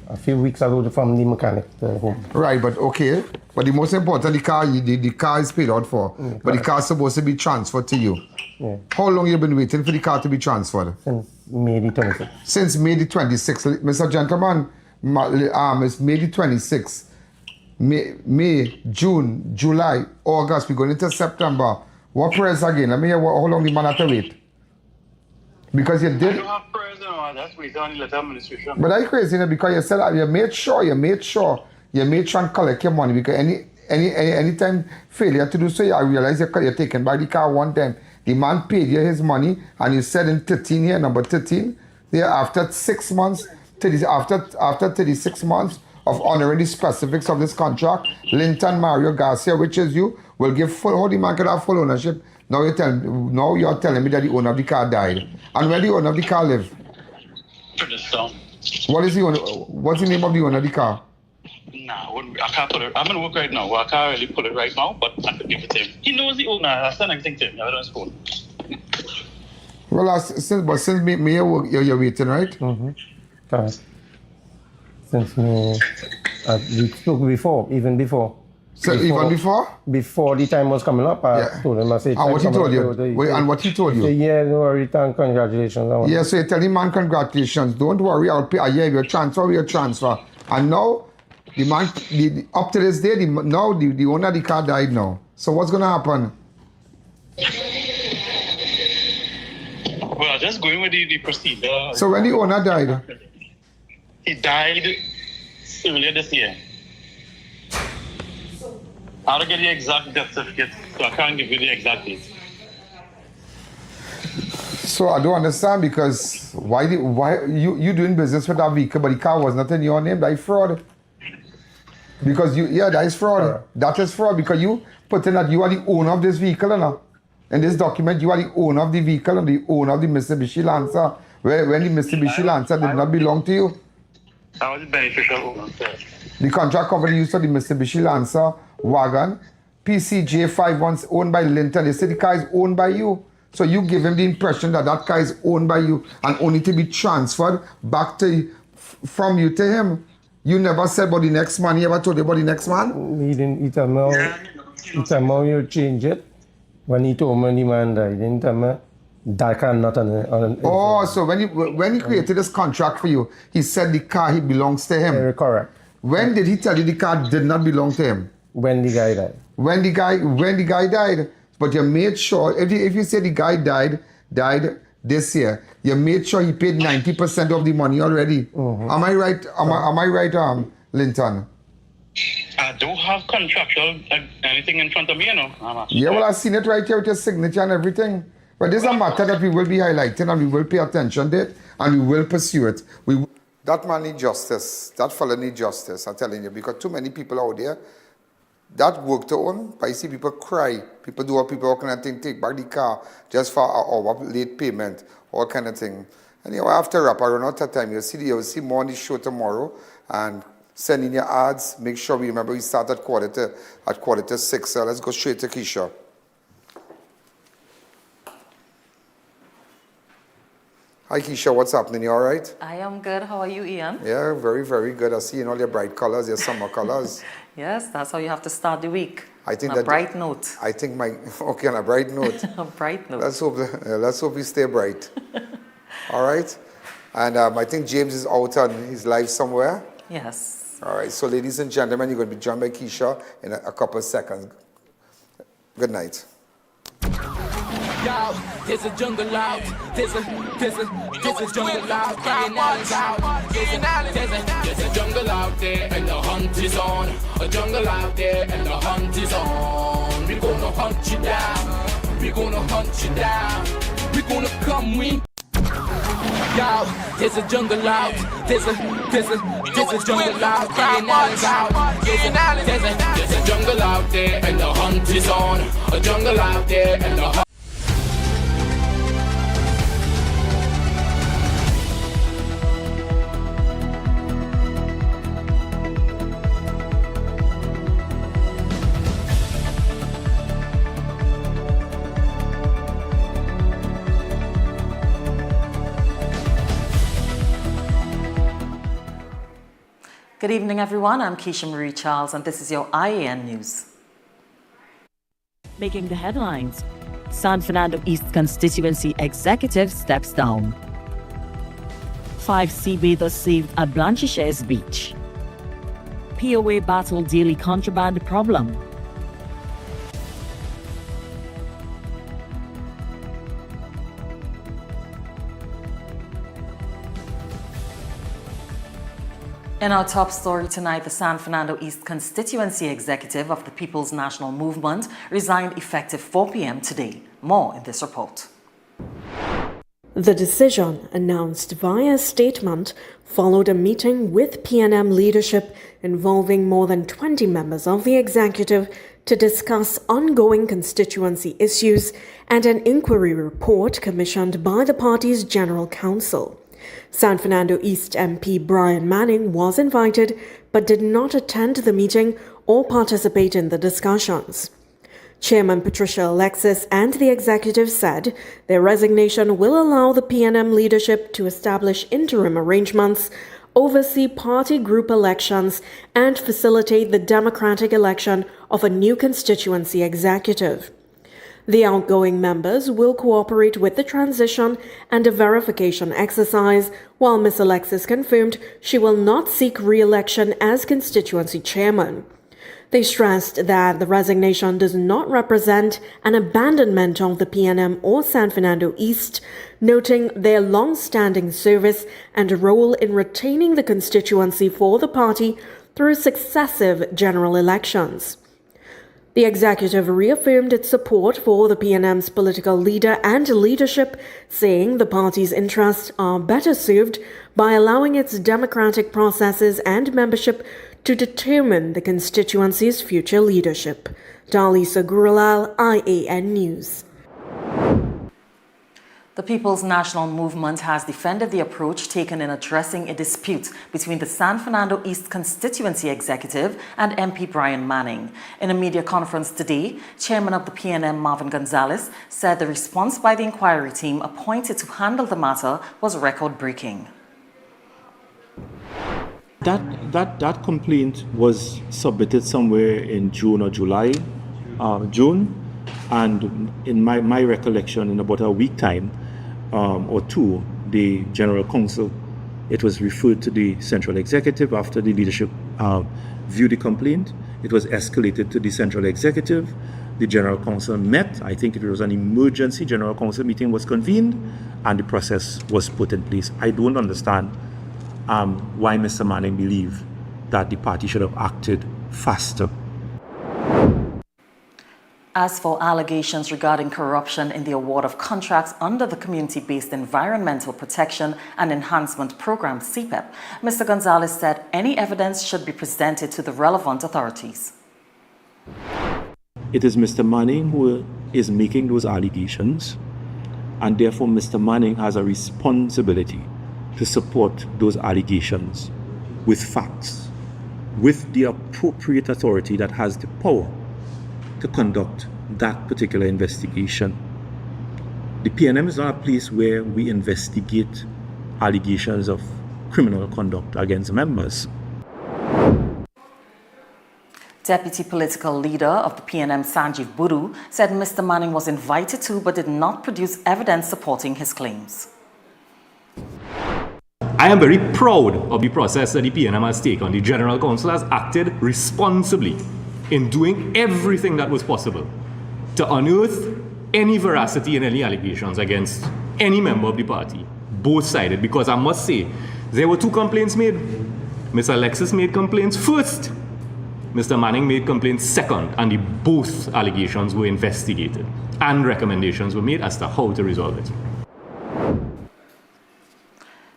a few weeks ago from the mechanic to home.
Right, but okay. But the most important, the car is paid out for. But the car is supposed to be transferred to you.
Yeah.
How long have you been waiting for the car to be transferred?
Since May the 26th.
Since May the 26th. Mr. Gentleman, it's May the 26th. May, June, July, August. We're going into September. What price again? Let me hear how long the man have to wait. Because you did.
I don't have prayers no, that's waiting on the letter of administration.
But that's crazy, because you said you made sure and collect your money because anytime failure to do so, I realize you're taken by the car one time. The man paid you his money and you said in 13 here, number 13, there after 6 months, after 36 months of honoring the specifics of this contract, Linton Mario Garcia, which is you, will give full, how the man could have full ownership. Now you're telling me that the owner of the car died. And where the owner of the car live? What's the name of the owner of the car?
Nah, I can't put it. I'm in work right now. I can't really put it right now, but I can give it to him. He knows the owner. I send everything to him. I don't phone.
Well, since May you're waiting, right?
Mm-hmm. Correct. Since May, we spoke before, even before.
So even before?
Before the time was coming up, I told him, I said...
And what he told you? And what he told you?
He said, yeah, no worry, congratulations.
Yeah, so you tell him, man, congratulations. Don't worry, I'll pay a year, your transfer. And now, the man, up to this day, the owner of the car died now. So what's going to happen?
Well, just going with the procedure.
So when the owner died?
He died earlier this year. I don't get the exact death certificate, so I can't give you the exact date.
So I don't understand because why you doing business with that vehicle, but the car was not in your name? That is fraud. Because that is fraud. That is fraud because you put in that you are the owner of this vehicle, no? In this document, you are the owner of the vehicle and the owner of the Mitsubishi Lancer. When the Mitsubishi Lancer did not belong to you.
I was the beneficial owner.
The contract covered the use of the Mitsubishi Lancer wagon, PCJ 51 owned by Linton. They say the car is owned by you. So you give him the impression that car is owned by you and only to be transferred back from you to him. You never said about the next man. He ever told you about the next man?
He didn't. He told me you change it. When he told me the man died, he didn't tell me that car not on
so when he created this contract for you, he said the car belongs to him.
Very correct.
When did he tell you the car did not belong to him?
When the guy died.
When the guy died. But you made sure, if you say the guy died this year, you made sure he paid 90% of the money already. Mm-hmm. Am I right? Am I right, Linton?
I don't have contractual anything in front of me, you know.
Yeah, well, I've seen it right here with your signature and everything. But this is a matter that we will be highlighting and we will pay attention to it and we will pursue it. That man needs justice. That fella needs justice, I'm telling you, because too many people out there that work to own, but I see people cry. People do what people kind of thing, take back the car just for our late payment, all kind of thing. And after wrap, I run out of time. You'll see more on the show tomorrow and send in your ads. Make sure we remember we start at quarter to 6. So let's go straight to Keisha. Hi Keisha, what's happening? You all right?
I am good. How are you, Ian?
Yeah, very, very good. I see you in all your bright colors, your summer colors.
Yes, that's how you have to start the week.
I think
on a bright note.
I think okay, on a bright note.
A bright note.
Let's hope we stay bright. All right? And I think James is out on his live somewhere.
Yes.
All right, so ladies and gentlemen, you're going to be joined by Keisha in a couple of seconds. Good night.
Yo, there's a jungle out. There's a jungle out. There's a jungle out there and the hunt is on. A jungle out there and the hunt is on. We're gonna hunt you down. We're gonna hunt you down. We're gonna come win. Yo, there's a jungle out. There's a jungle out. There's a jungle out there and the hunt is on. A jungle out there and the hunt.
Good evening, everyone. I'm Keisha Marie Charles, and this is your I.A.N. News.
Making the headlines. San Fernando East constituency executive steps down. 5 sea bathers saved at Blanchisse's beach. POA battle daily contraband problem.
In our top story tonight, the San Fernando East constituency executive of the People's National Movement resigned effective 4 p.m. today. More in this report.
The decision, announced via statement, followed a meeting with PNM leadership involving more than 20 members of the executive to discuss ongoing constituency issues and an inquiry report commissioned by the party's General Counsel. San Fernando East MP Brian Manning was invited but did not attend the meeting or participate in the discussions. Chairman Patricia Alexis and the executive said their resignation will allow the PNM leadership to establish interim arrangements, oversee party group elections, and facilitate the democratic election of a new constituency executive. The outgoing members will cooperate with the transition and a verification exercise, while Ms. Alexis confirmed she will not seek re-election as constituency chairman. They stressed that the resignation does not represent an abandonment of the PNM or San Fernando East, noting their long-standing service and role in retaining the constituency for the party through successive general elections. The executive reaffirmed its support for the PNM's political leader and leadership, saying the party's interests are better served by allowing its democratic processes and membership to determine the constituency's future leadership. Dalisa Gurulal, I.A.N. News.
The People's National Movement has defended the approach taken in addressing a dispute between the San Fernando East constituency executive and MP Brian Manning. In a media conference today, Chairman of the PNM Marvin Gonzalez said the response by the inquiry team appointed to handle the matter was record-breaking.
That complaint was submitted somewhere in June or July, June, and in my recollection, in about a week time or two, the General Counsel, it was referred to the Central Executive after the leadership viewed the complaint. It was escalated to the Central Executive. The General Counsel met. I think it was an emergency General Counsel meeting was convened, and the process was put in place. I don't understand why Mr. Manning believed that the party should have acted faster.
As for allegations regarding corruption in the award of contracts under the Community-Based Environmental Protection and Enhancement Program, CPEP, Mr. Gonzalez said any evidence should be presented to the relevant authorities.
It is Mr. Manning who is making those allegations, and therefore Mr. Manning has a responsibility to support those allegations with facts, with the appropriate authority that has the power to conduct that particular investigation. The PNM is not a place where we investigate allegations of criminal conduct against members.
Deputy political leader of the PNM, Sanjeev Buru, said Mr. Manning was invited to but did not produce evidence supporting his claims.
I am very proud of the process that the PNM has taken. The General Counsel has acted responsibly in doing everything that was possible to unearth any veracity in any allegations against any member of the party, both-sided, because I must say, there were two complaints made. Mr. Alexis made complaints first. Mr. Manning made complaints second, and both allegations were investigated, and recommendations were made as to how to resolve it.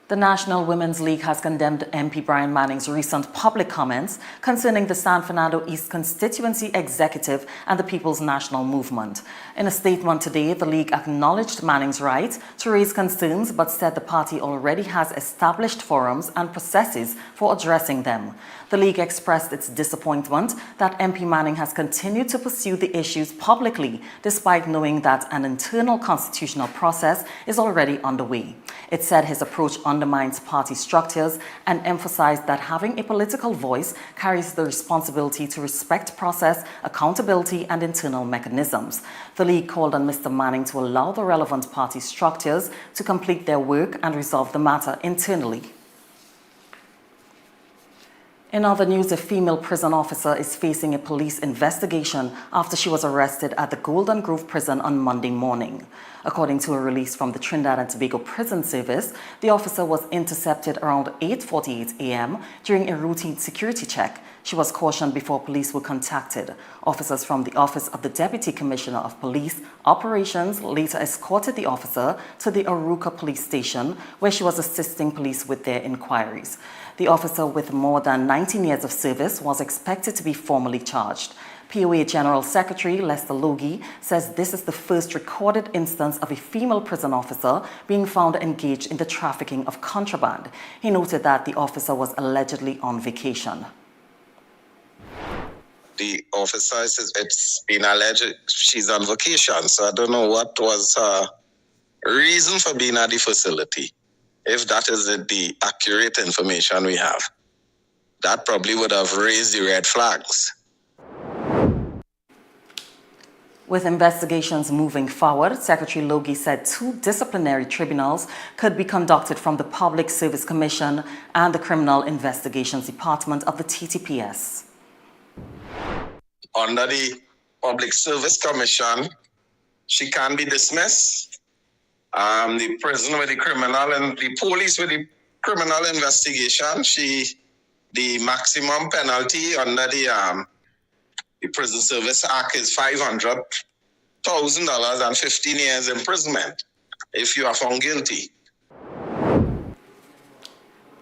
The National Women's League has condemned MP Brian Manning's recent public comments concerning the San Fernando East constituency executive and the People's National Movement. In a statement today, the league acknowledged Manning's right to raise concerns but said the party already has established forums and processes for addressing them. The league expressed its disappointment that MP Manning has continued to pursue the issues publicly despite knowing that an internal constitutional process is already underway. It said his approach undermines party structures and emphasized that having a political voice carries the responsibility to respect process, accountability, and internal mechanisms. The league called on Mr. Manning to allow the relevant party structures to complete their work and resolve the matter internally. In other news, a female prison officer is facing a police investigation after she was arrested at the Golden Grove prison on Monday morning. According to a release from the Trinidad and Tobago Prison Service, the officer was intercepted around 8:48 a.m. during a routine security check. She was cautioned before police were contacted. Officers from the Office of the Deputy Commissioner of Police Operations later escorted the officer to the Aruca Police Station, where she was assisting police with their inquiries. The officer, with more than 19 years of service, was expected to be formally charged. POA General Secretary Lester Logie says this is the first recorded instance of a female prison officer being found engaged in the trafficking of contraband. He noted that the officer was allegedly on vacation.
The officer says it's been alleged she's on vacation, so I don't know what was her reason for being at the facility. If that is the accurate information we have, that probably would have raised the red flags.
With investigations moving forward, Secretary Logie said 2 disciplinary tribunals could be conducted from the Public Service Commission and the Criminal Investigations Department of the TTPS.
Under the Public Service Commission, she can be dismissed. The prison with the criminal and the police with the criminal investigation, the maximum penalty under the Prison Service Act is $500,000 and 15 years imprisonment if you are found guilty.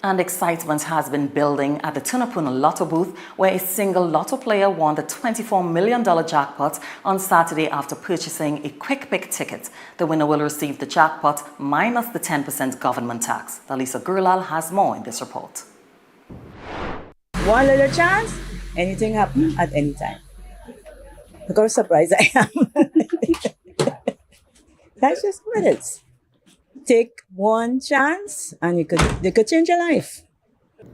And excitement has been building at the Tunapuna Lotto booth, where a single lotto player won the $24 million jackpot on Saturday after purchasing a quick pick ticket. The winner will receive the jackpot minus the 10% government tax. Dalisa Gurlal has more in this report.
One little chance, anything happen at any time. Look how surprised I am. That's just what it is. Take one chance and you could change your life.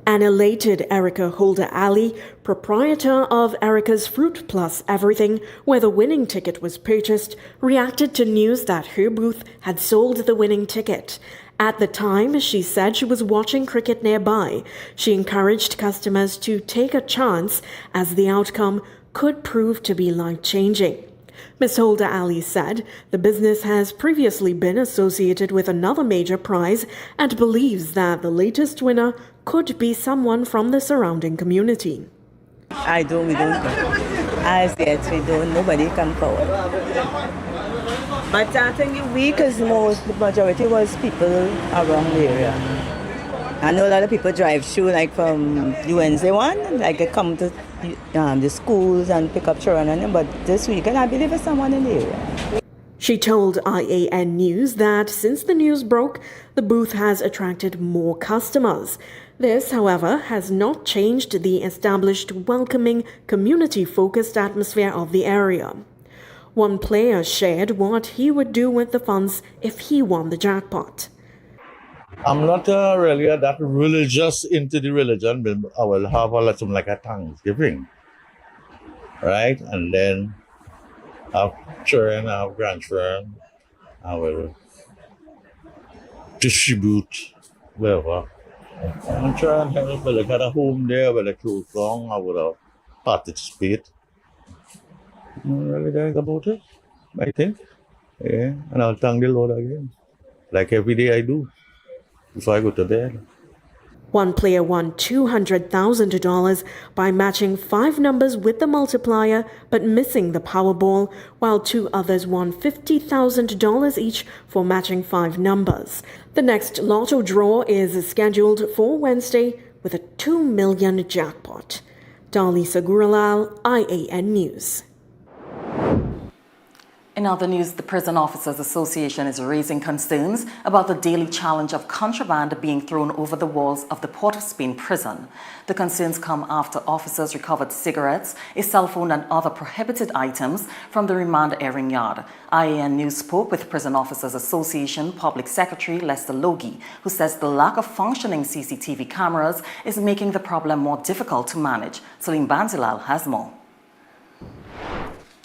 An elated Erica Holder Ali, proprietor of Erica's Fruit Plus Everything, where the winning ticket was purchased, reacted to news that her booth had sold the winning ticket. At the time, she said she was watching cricket nearby. She encouraged customers to take a chance as the outcome could prove to be life-changing. Ms. Holder Ali said the business has previously been associated with another major prize and believes that the latest winner could be someone from the surrounding community.
We don't know. As yet, we don't. Nobody come forward. But I think because the majority was people around the area. I know a lot of people drive through, like from UNZ1, like they come to the schools and pick up children, but this weekend I believe it's someone in the area.
She told I.A.N. News that since the news broke, the booth has attracted more customers. This, however, has not changed the established, welcoming, community-focused atmosphere of the area. One player shared what he would do with the funds if he won the jackpot.
I'm not really that religious into the religion, but I will have a lot of like a Thanksgiving, right? And then have children, have grandchildren. I will distribute wherever. I'm trying to help, but I got a home there where the clothes long. I would have participate. I'm really think about it, I think. Yeah, and I'll thank the Lord again, like every day I do before I go to bed.
One player won $200,000 by matching 5 numbers with the multiplier but missing the Powerball, while 2 others won $50,000 each for matching 5 numbers. The next lotto draw is scheduled for Wednesday with a $2 million jackpot. Darlisa Guralal, I.A.N. News.
In other news, the Prison Officers Association is raising concerns about the daily challenge of contraband being thrown over the walls of the Port of Spain prison. The concerns come after officers recovered cigarettes, a cell phone and other prohibited items from the remand airing yard. I.A.N. News spoke with Prison Officers Association Public Secretary Lester Logie, who says the lack of functioning CCTV cameras is making the problem more difficult to manage. Salim Banzilal has more.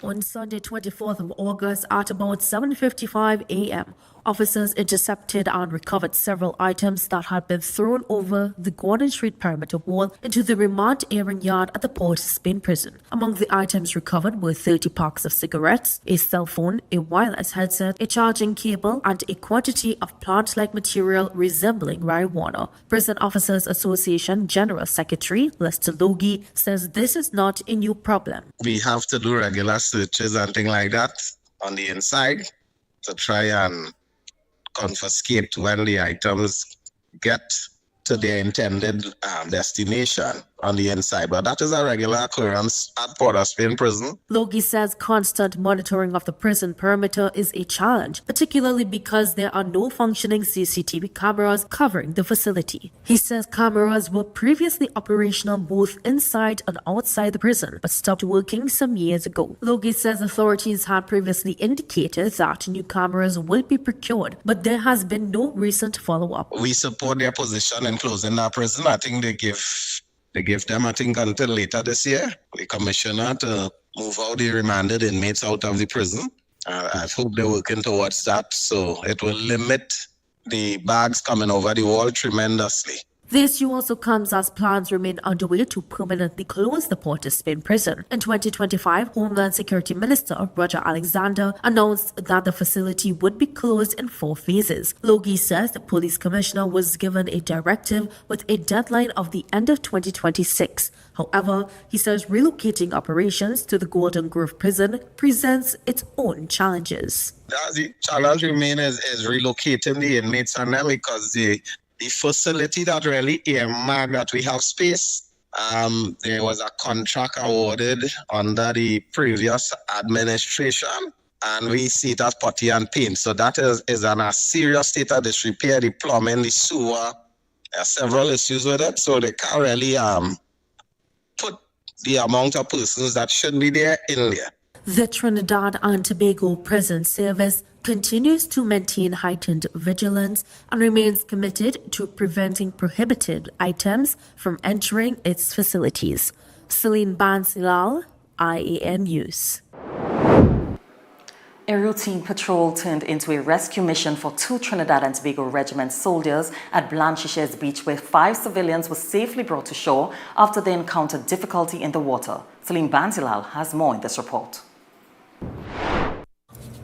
On Sunday, 24th of August, at about 7:55 a.m., officers intercepted and recovered several items that had been thrown over the Gordon Street perimeter wall into the remand airing yard at the Port of Spain prison. Among the items recovered were 30 packs of cigarettes, a cell phone, a wireless headset, a charging cable, and a quantity of plant-like material resembling marijuana. Prison Officers Association General Secretary Lester Logie says this is not a new problem.
We have to do regular searches and things like that on the inside to try and confiscate when the items get to their intended destination on the inside. But that is a regular occurrence at Port of Spain prison.
Logie says constant monitoring of the prison perimeter is a challenge, particularly because there are no functioning CCTV cameras covering the facility. He says cameras were previously operational both inside and outside the prison, but stopped working some years ago. Logie says authorities had previously indicated that new cameras will be procured, but there has been no recent follow-up.
We support their position in closing our prison. I think they give them, I think, until later this year, the commissioner to move out the remanded inmates out of the prison. I hope they're working towards that, so it will limit the bags coming over the wall tremendously.
The issue also comes as plans remain underway to permanently close the Port of Spain prison. In 2025, Homeland Security Minister Roger Alexander announced that the facility would be closed in 4 phases. Logie says the police commissioner was given a directive with a deadline of the end of 2026. However, he says relocating operations to the Golden Grove prison presents its own challenges.
The challenge remains is relocating the inmates and them, because the facility that really earmarked that we have space. There was a contract awarded under the previous administration, and we see it as putty and paint. So that is in a serious state of disrepair. The plumbing, the sewer, there are several issues with it. So they can't really put the amount of persons that should be there in there.
The Trinidad and Tobago Prison Service continues to maintain heightened vigilance and remains committed to preventing prohibited items from entering its facilities. Celine Bansilal, I.A.N. News.
A routine patrol turned into a rescue mission for 2 Trinidad and Tobago Regiment soldiers at Blanchisseuse Beach, where 5 civilians were safely brought to shore after they encountered difficulty in the water. Celine Bansilal has more in this report.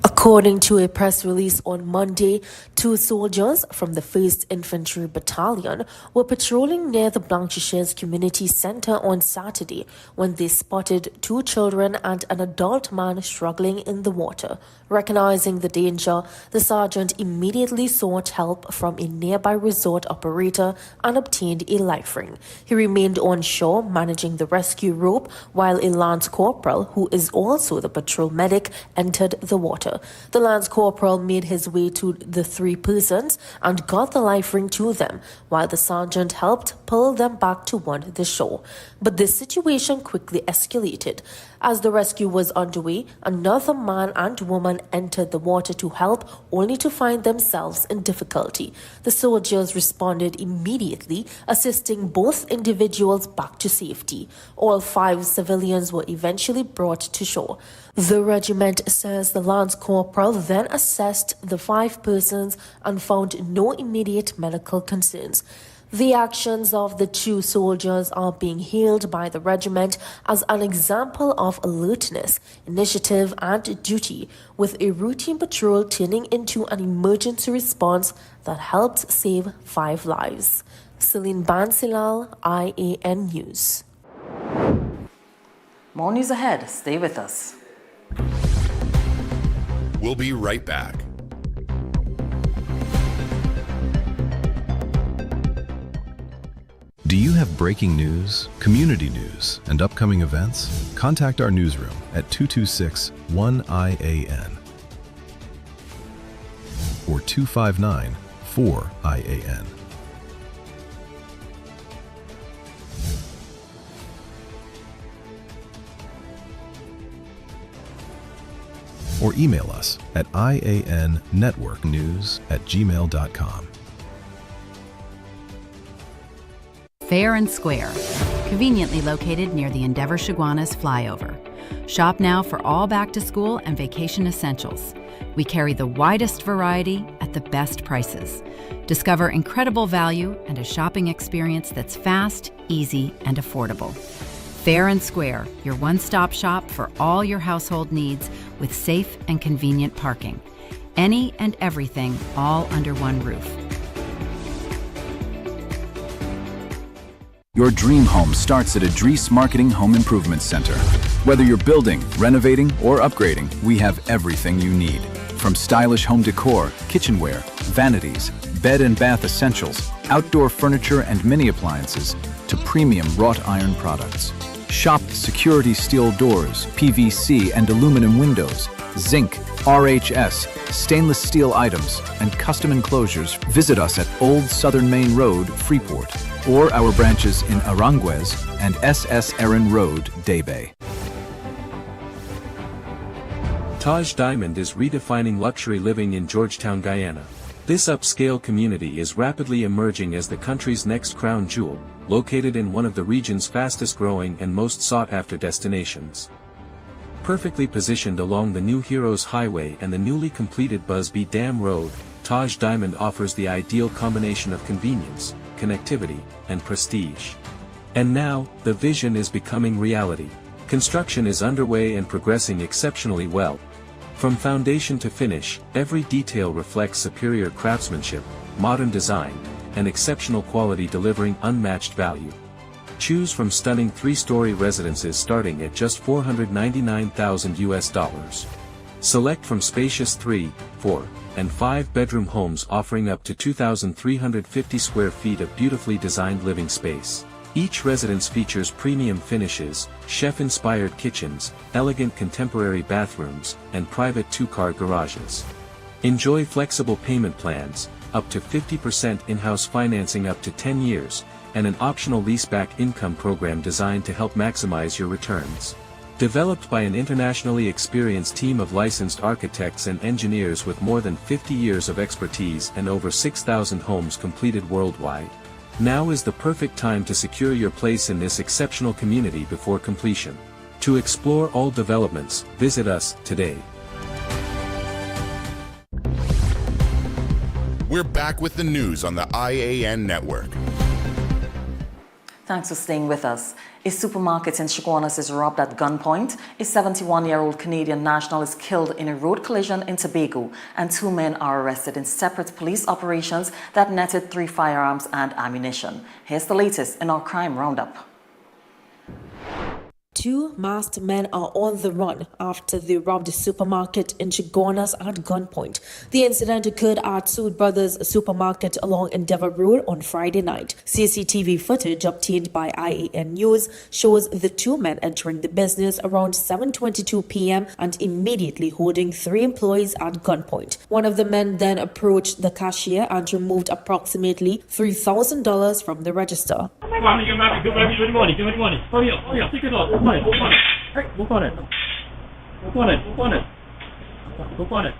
According to a press release on Monday, 2 soldiers from the 1st Infantry Battalion were patrolling near the Blanchisseuse Community Center on Saturday when they spotted 2 children and an adult man struggling in the water. Recognizing the danger, the sergeant immediately sought help from a nearby resort operator and obtained a life ring. He remained on shore managing the rescue rope while a lance corporal, who is also the patrol medic, entered the water. The Lance Corporal made his way to the three persons and got the life ring to them, while the sergeant helped pull them back toward the shore. But this situation quickly escalated. As the rescue was underway, another man and woman entered the water to help, only to find themselves in difficulty. The soldiers responded immediately, assisting both individuals back to safety. All 5 civilians were eventually brought to shore. The regiment says the Lance Corporal then assessed the 5 persons and found no immediate medical concerns. The actions of the 2 soldiers are being hailed by the regiment as an example of alertness, initiative, and duty, with a routine patrol turning into an emergency response that helped save 5 lives. Celine Bansilal, I.A.N. News.
More news ahead. Stay with us.
We'll be right back. Do you have breaking news, community news, and upcoming events? Contact our newsroom at 226-1-IAN or 259-4-IAN. Or email us at iannetworknews@gmail.com.
Fair and Square, conveniently located near the Endeavour Chaguanas flyover. Shop now for all back-to-school and vacation essentials. We carry the widest variety at the best prices. Discover incredible value and a shopping experience that's fast, easy, and affordable. Fair and Square, your one-stop shop for all your household needs with safe and convenient parking. Any and everything all under one roof.
Your dream home starts at Advertise Marketing Home Improvement Center. Whether you're building, renovating, or upgrading, we have everything you need. From stylish home decor, kitchenware, vanities, bed and bath essentials, outdoor furniture and mini appliances, to premium wrought iron products. Shop security steel doors, PVC and aluminum windows, zinc, RHS, stainless steel items, and custom enclosures. Visit us at Old Southern Main Road, Freeport, or our branches in Aranguez and SS Erin Road, Daybay.
Taj Diamond is redefining luxury living in Georgetown, Guyana. This upscale community is rapidly emerging as the country's next crown jewel, located in one of the region's fastest-growing and most sought-after destinations. Perfectly positioned along the New Heroes Highway and the newly completed Busby Dam Road, Taj Diamond offers the ideal combination of convenience, connectivity, and prestige. And now, the vision is becoming reality. Construction is underway and progressing exceptionally well. From foundation to finish, every detail reflects superior craftsmanship, modern design, and exceptional quality, delivering unmatched value. Choose from stunning 3-story residences starting at just $499,000. Select from spacious 3, 4, and 5-bedroom homes offering up to 2,350 square feet of beautifully designed living space. Each residence features premium finishes, chef-inspired kitchens, elegant contemporary bathrooms, and private 2-car garages. Enjoy flexible payment plans, up to 50% in-house financing up to 10 years, and an optional leaseback income program designed to help maximize your returns. Developed by an internationally experienced team of licensed architects and engineers with more than 50 years of expertise and over 6,000 homes completed worldwide. Now is the perfect time to secure your place in this exceptional community before completion. To explore all developments, visit us today.
We're back with the news on the I.A.N. network.
Thanks for staying with us. A supermarket in Chaguanas is robbed at gunpoint. A 71-year-old Canadian national is killed in a road collision in Tobago, and 2 men are arrested in separate police operations that netted 3 firearms and ammunition. Here's the latest in our crime roundup.
Two masked men are on the run after they robbed a supermarket in Chaguanas at gunpoint. The incident occurred at Sood Brothers Supermarket along Endeavour Road on Friday night. CCTV footage obtained by I.A.N News shows the two men entering the business around 7:22 p.m. and immediately holding three employees at gunpoint. One of the men then approached the cashier and removed approximately $3,000 from the register.
Good money. Oh yeah, take it out. Go on it.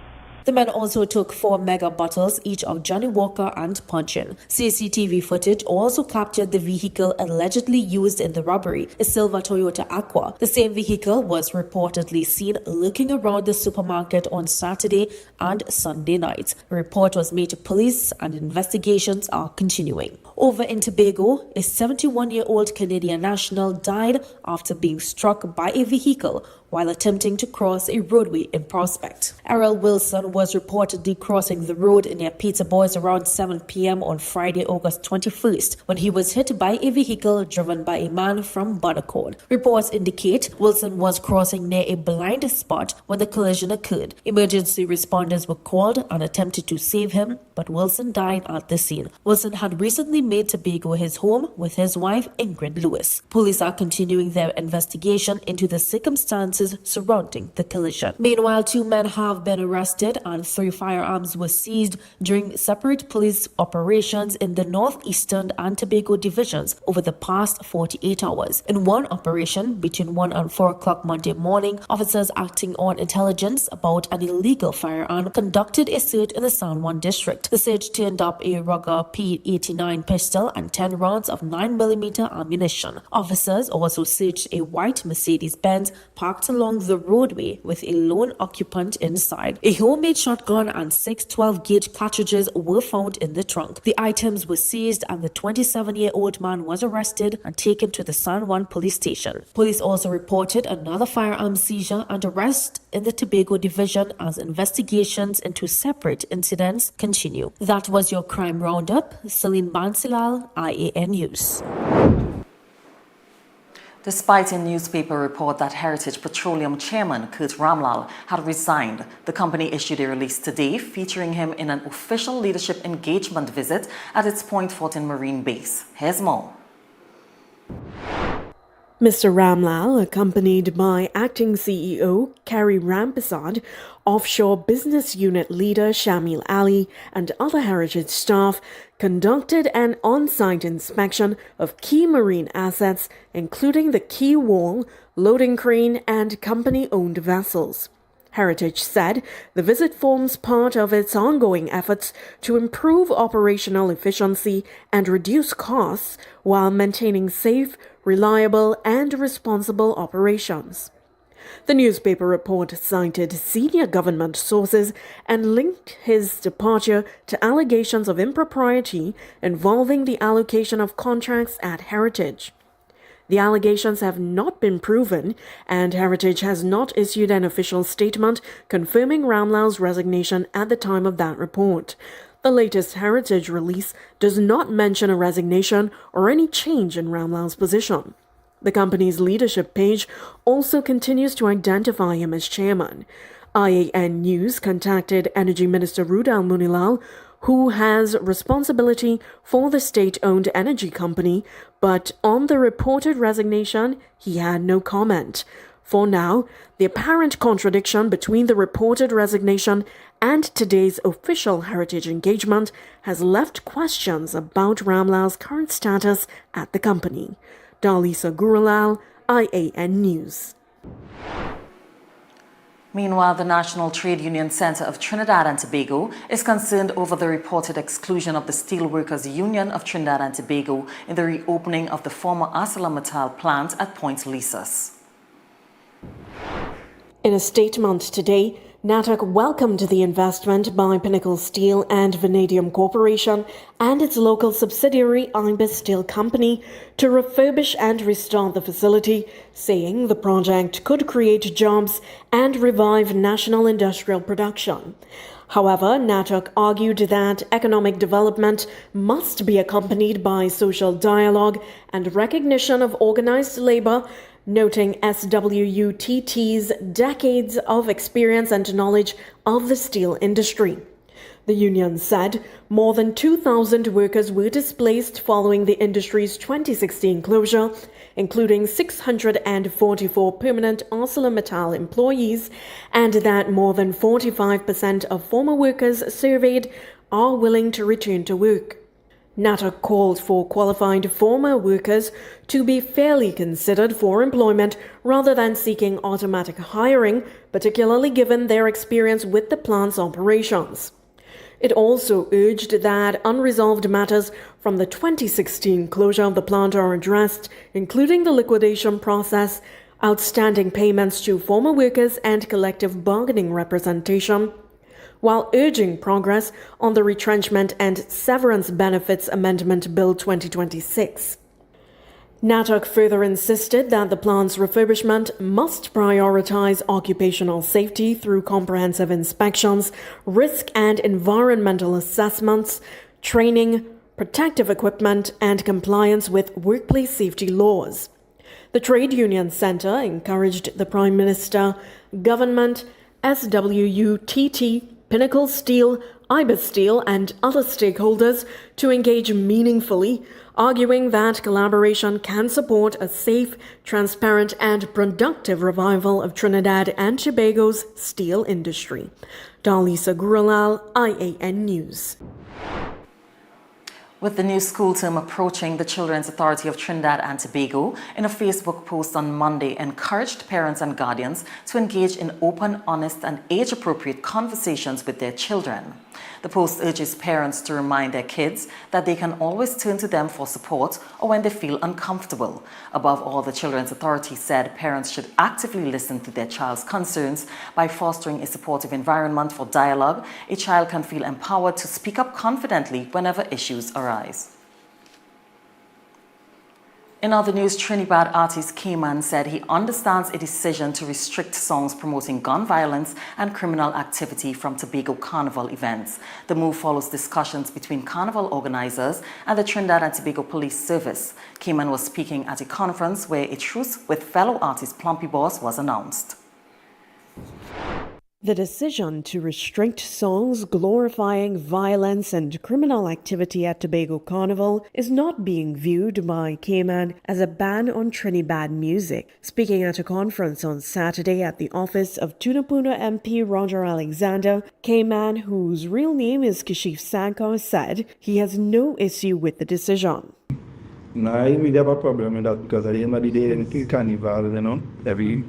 The men also took 4 mega bottles each of Johnny Walker and Punchin. CCTV footage also captured the vehicle allegedly used in the robbery, a silver Toyota Aqua. The same vehicle was reportedly seen looking around the supermarket on Saturday and Sunday nights. A report was made to police and investigations are continuing. Over in Tobago, a 71-year-old Canadian national died after being struck by a vehicle while attempting to cross a roadway in Prospect. Errol Wilson was reportedly crossing the road near Pizza Boys around 7 p.m. on Friday, August 21st, when he was hit by a vehicle driven by a man from Bunnacord. Reports indicate Wilson was crossing near a blind spot when the collision occurred. Emergency responders were called and attempted to save him, but Wilson died at the scene. Wilson had recently made Tobago his home with his wife, Ingrid Lewis. Police are continuing their investigation into the circumstances surrounding the collision. Meanwhile, 2 men have been arrested and 3 firearms were seized during separate police operations in the Northeastern and Tobago divisions over the past 48 hours. In one operation between 1 and 4 o'clock Monday morning, officers acting on intelligence about an illegal firearm conducted a search in the San Juan district. The search turned up a Ruger P89 pistol and 10 rounds of 9mm ammunition. Officers also searched a white Mercedes-Benz parked along the roadway with a lone occupant inside. A homemade shotgun and 6 12-gauge cartridges were found in the trunk. The items were seized and the 27-year-old man was arrested and taken to the San Juan police station. Police also reported another firearm seizure and arrest in the Tobago division as investigations into separate incidents continue. That was your crime roundup. Celine Bansilal, I.A.N News.
Despite a newspaper report that Heritage Petroleum chairman Kurt Ramlal had resigned, the company issued a release today featuring him in an official leadership engagement visit at its Point Fortin Marine Base. Here's more.
Mr. Ramlal, accompanied by Acting CEO Carrie Rampersad, Offshore Business Unit Leader Shamil Ali, and other Heritage staff, conducted an on-site inspection of key marine assets, including the quay wall, loading crane, and company-owned vessels. Heritage said the visit forms part of its ongoing efforts to improve operational efficiency and reduce costs while maintaining safe, reliable, and responsible operations. The newspaper report cited senior government sources and linked his departure to allegations of impropriety involving the allocation of contracts at Heritage. The allegations have not been proven, and Heritage has not issued an official statement confirming Ramlal's resignation at the time of that report. The latest Heritage release does not mention a resignation or any change in Ramlal's position. The company's leadership page also continues to identify him as chairman. I.A.N News contacted Energy Minister Rudal Munilal, who has responsibility for the state-owned energy company, but on the reported resignation, he had no comment. For now, the apparent contradiction between the reported resignation and today's official Heritage engagement has left questions about Ramlal's current status at the company. Dalisa Gurulal, I.A.N News.
Meanwhile, the National Trade Union Center of Trinidad and Tobago is concerned over the reported exclusion of the Steelworkers Union of Trinidad and Tobago in the reopening of the former ArcelorMittal plant at Point Lisas.
In a statement today, NATOC welcomed the investment by Pinnacle Steel and Vanadium Corporation and its local subsidiary Ibis Steel Company to refurbish and restart the facility, saying the project could create jobs and revive national industrial production. However, NATOC argued that economic development must be accompanied by social dialogue and recognition of organized labor, noting SWUTT's decades of experience and knowledge of the steel industry. The union said more than 2,000 workers were displaced following the industry's 2016 closure, including 644 permanent ArcelorMittal employees, and that more than 45% of former workers surveyed are willing to return to work. NATOC called for qualified former workers to be fairly considered for employment rather than seeking automatic hiring, particularly given their experience with the plant's operations. It also urged that unresolved matters from the 2016 closure of the plant are addressed, including the liquidation process, outstanding payments to former workers, and collective bargaining representation, while urging progress on the Retrenchment and Severance Benefits Amendment Bill 2026. NATOC further insisted that the plant's refurbishment must prioritize occupational safety through comprehensive inspections, risk and environmental assessments, training, protective equipment, and compliance with workplace safety laws. The Trade Union Center encouraged the Prime Minister, government, SWUTT, Pinnacle Steel, Ibis Steel, and other stakeholders to engage meaningfully, arguing that collaboration can support a safe, transparent, and productive revival of Trinidad and Tobago's steel industry. Dalisa Guralal, I.A.N. News.
With the new school term approaching, the Children's Authority of Trinidad and Tobago, in a Facebook post on Monday, encouraged parents and guardians to engage in open, honest, and age-appropriate conversations with their children. The post urges parents to remind their kids that they can always turn to them for support or when they feel uncomfortable. Above all, the Children's Authority said parents should actively listen to their child's concerns. By fostering a supportive environment for dialogue, a child can feel empowered to speak up confidently whenever issues arise. In other news, Trinidad artist I.A.N said he understands a decision to restrict songs promoting gun violence and criminal activity from Tobago Carnival events. The move follows discussions between carnival organizers and the Trinidad and Tobago Police Service. I.A.N was speaking at a conference where a truce with fellow artist Plumpy Boss was announced.
The decision to restrict songs glorifying violence and criminal activity at Tobago Carnival is not being viewed by I.A.N as a ban on Trinidad music. Speaking at a conference on Saturday at the office of Tunapuna MP Roger Alexander, I.A.N, whose real name is Kashif Sankar, said he has no issue with the decision.
No, I really have a problem with that because at the end of the day, in Carnival, you know, every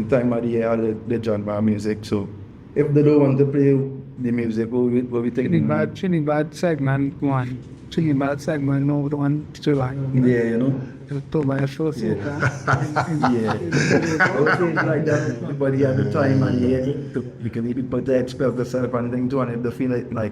time of the year, they genre music, so if they don't want to play the music, we'll be taking
Trinidad segment one. Trinidad segment no one to like.
Yeah, you know.
To my first
yeah. Okay, like that. Everybody at the time and yeah, you can even put the express yourself and things to, and if they feel like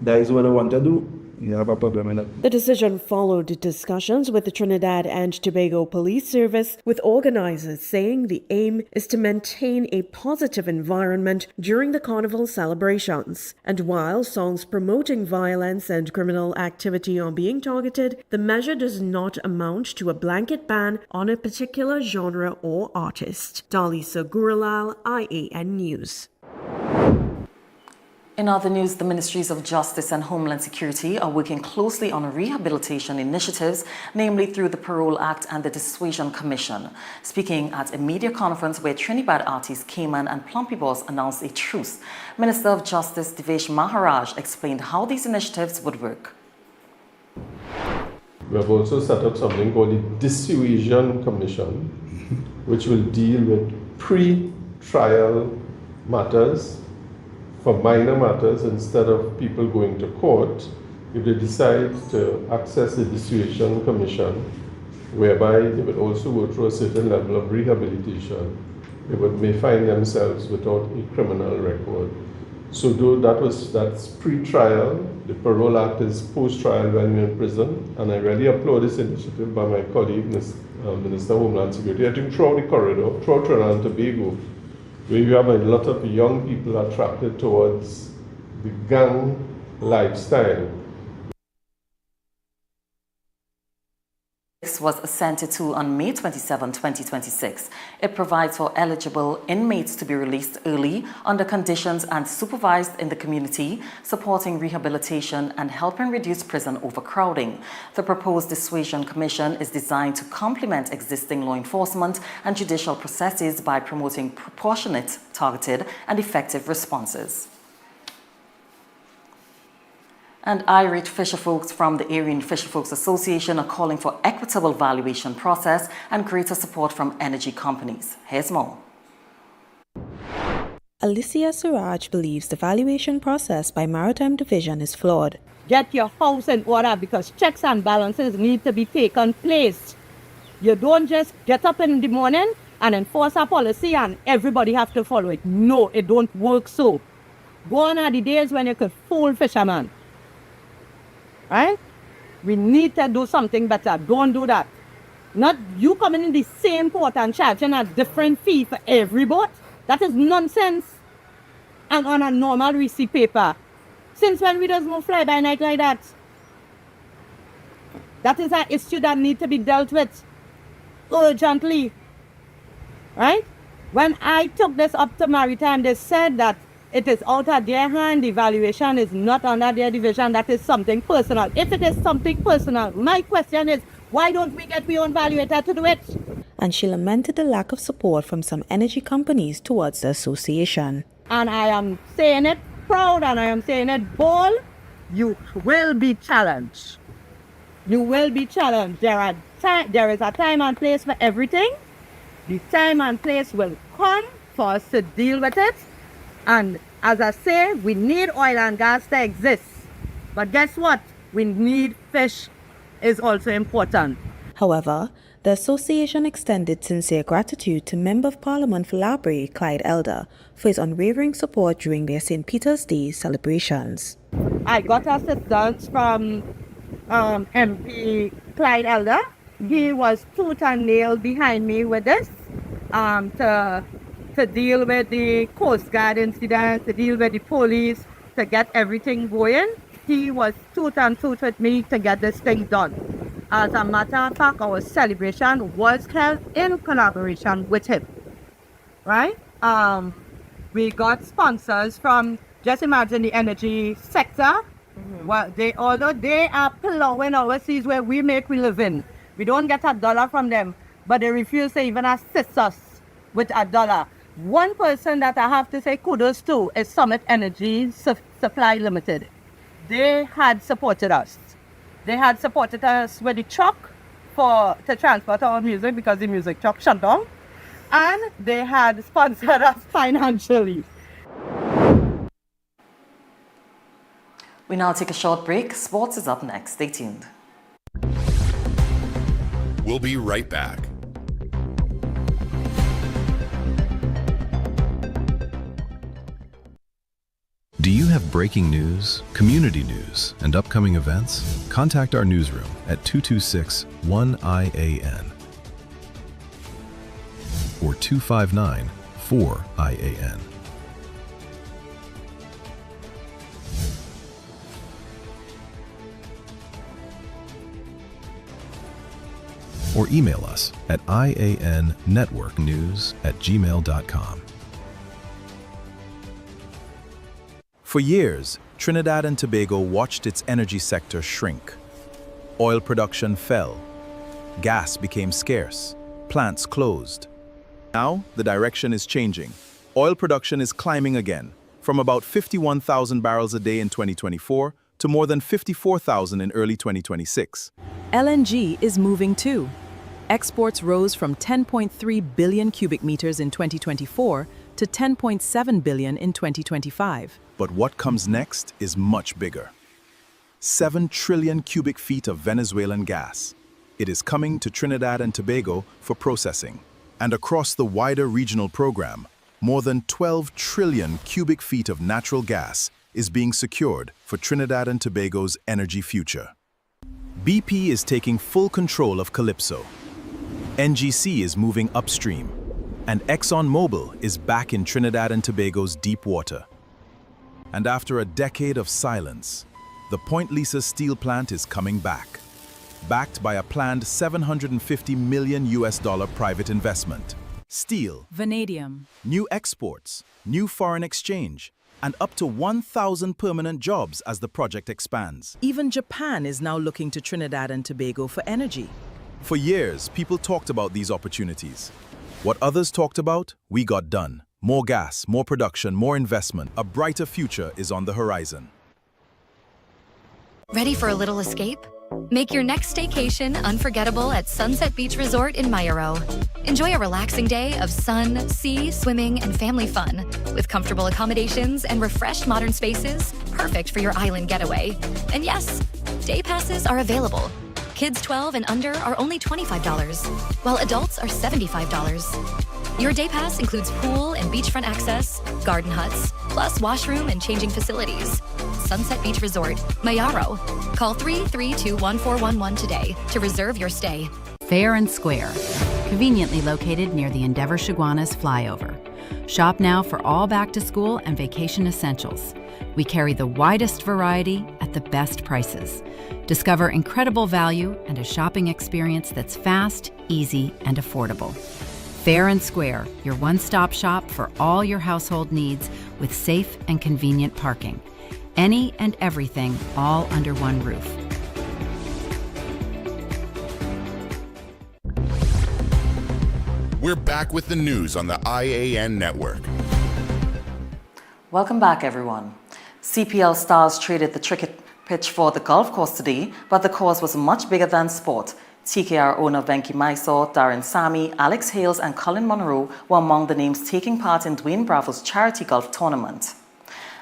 that is what I want to do, you have a problem with that.
The decision followed discussions with the Trinidad and Tobago Police Service, with organizers saying the aim is to maintain a positive environment during the carnival celebrations. And while songs promoting violence and criminal activity are being targeted, the measure does not amount to a blanket ban on a particular genre or artist. Dalisa Guralal, I.A.N. News.
In other news, the Ministries of Justice and Homeland Security are working closely on rehabilitation initiatives, namely through the Parole Act and the Dissuasion Commission. Speaking at a media conference where Trinidad artists I.A.N and Plumpy Boss announced a truce, Minister of Justice Devesh Maharaj explained how these initiatives would work.
We have also set up something called the Dissuasion Commission, which will deal with pre-trial matters. For minor matters, instead of people going to court, if they decide to access the Dissuasion Commission, whereby they would also go through a certain level of rehabilitation, they may find themselves without a criminal record. So though that's pre-trial, the Parole Act is post-trial when you're in prison, and I really applaud this initiative by my colleague, Minister of Homeland Security. I think throughout the corridor, throughout Trinidad and Tobago, where you have a lot of young people attracted towards the gang lifestyle.
was assented to on May 27, 2026. It provides for eligible inmates to be released early under conditions and supervised in the community, supporting rehabilitation and helping reduce prison overcrowding. The proposed dissuasion commission is designed to complement existing law enforcement and judicial processes by promoting proportionate, targeted, and effective responses. And Irish fisherfolks from the A.A.N Fisherfolks Association are calling for equitable valuation process and greater support from energy companies. Here's more.
Alicia Suraj believes the valuation process by Maritime Division is flawed.
Get your house in order because checks and balances need to be taken place. You don't just get up in the morning and enforce a policy and everybody have to follow it. No, it don't work so. Gone are the days when you could fool fishermen. Right? We need to do something better. Don't do that. Not you coming in the same port and charging a different fee for every boat. That is nonsense. And on a normal receipt paper. Since when we just go fly by night like that? That is an issue that needs to be dealt with urgently. Right? When I took this up to Maritime, they said that it is out of their hand. The valuation is not under their division. That is something personal. If it is something personal, my question is, why don't we get our own valuator to do it?
And she lamented the lack of support from some energy companies towards the association.
And I am saying it proud and I am saying it bold. You will be challenged. You will be challenged. There is a time and place for everything. The time and place will come for us to deal with it. And as I say, we need oil and gas to exist. But guess what? We need fish is also important.
However, the association extended sincere gratitude to Member of Parliament for Labrie, Clyde Elder, for his unwavering support during their St. Peter's Day celebrations.
I got assistance from MP Clyde Elder. He was tooth and nail behind me with this to deal with the Coast Guard incident, to deal with the police, to get everything going. He was tooth and tooth with me to get this thing done. As a matter of fact, our celebration was held in collaboration with him. Right? We got sponsors from, just imagine the energy sector. Well, although they are plowing our seas where we make we live in. We don't get $1 from them, but they refuse to even assist us with $1. One person that I have to say kudos to is Summit Energy Supply Limited. They had supported us. They had supported us with the truck to transport our music because the music truck shut down. And they had sponsored us financially.
We now take a short break. Sports is up next. Stay tuned.
We'll be right back. Do you have breaking news, community news, and upcoming events? Contact our newsroom at 226-1-I.A.N. or 259-4-I.A.N. Or email us at iannetworknews@gmail.com. For years, Trinidad and Tobago watched its energy sector shrink. Oil production fell. Gas became scarce. Plants closed. Now, the direction is changing. Oil production is climbing again, from about 51,000 barrels a day in 2024 to more than 54,000 in early 2026.
LNG is moving too. Exports rose from 10.3 billion cubic meters in 2024 to 10.7 billion in 2025.
But what comes next is much bigger. 7 trillion cubic feet of Venezuelan gas. It is coming to Trinidad and Tobago for processing. And across the wider regional program, more than 12 trillion cubic feet of natural gas is being secured for Trinidad and Tobago's energy future. BP is taking full control of Calypso. NGC is moving upstream. And ExxonMobil is back in Trinidad and Tobago's deep water. And after a decade of silence, the Point Lisa steel plant is coming back. backed by a planned $750 million private investment. Steel,
vanadium,
new exports, new foreign exchange, and up to 1,000 permanent jobs as the project expands.
Even Japan is now looking to Trinidad and Tobago for energy.
For years, people talked about these opportunities. What others talked about, we got done. More gas, more production, more investment. A brighter future is on the horizon.
Ready for a little escape? Make your next staycation unforgettable at Sunset Beach Resort in Mayaro. Enjoy a relaxing day of sun, sea, swimming, and family fun with comfortable accommodations and refreshed modern spaces, perfect for your island getaway. And yes, day passes are available. Kids 12 and under are only $25, while adults are $75. Your day pass includes pool and beachfront access, garden huts, plus washroom and changing facilities. Sunset Beach Resort, Mayaro. Call 332-1411 today to reserve your stay.
Fair and Square, conveniently located near the Endeavour Chaguanas flyover. Shop now for all back-to-school and vacation essentials. We carry the widest variety at the best prices. Discover incredible value and a shopping experience that's fast, easy, and affordable. Fair and Square, your one-stop shop for all your household needs with safe and convenient parking. Any and everything all under one roof.
We're back with the news on the I.A.N. network.
Welcome back, everyone. CPL stars traded the cricket pitch for the golf course today, but the cause was much bigger than sport. TKR owner Venky Mysore, Darren Sammy, Alex Hales and Colin Monroe were among the names taking part in Dwayne Bravo's charity golf tournament.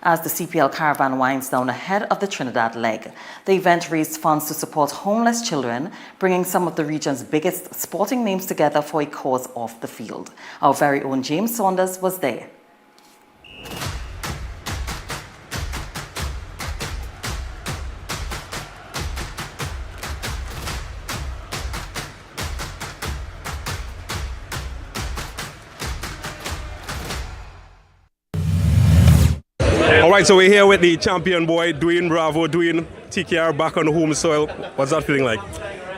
As the CPL caravan winds down ahead of the Trinidad leg, the event raised funds to support homeless children, bringing some of the region's biggest sporting names together for a cause off the field. Our very own James Saunders was there.
All right, so we're here with the champion boy, Dwayne Bravo, Dwayne TKR back on the home soil. What's that feeling like?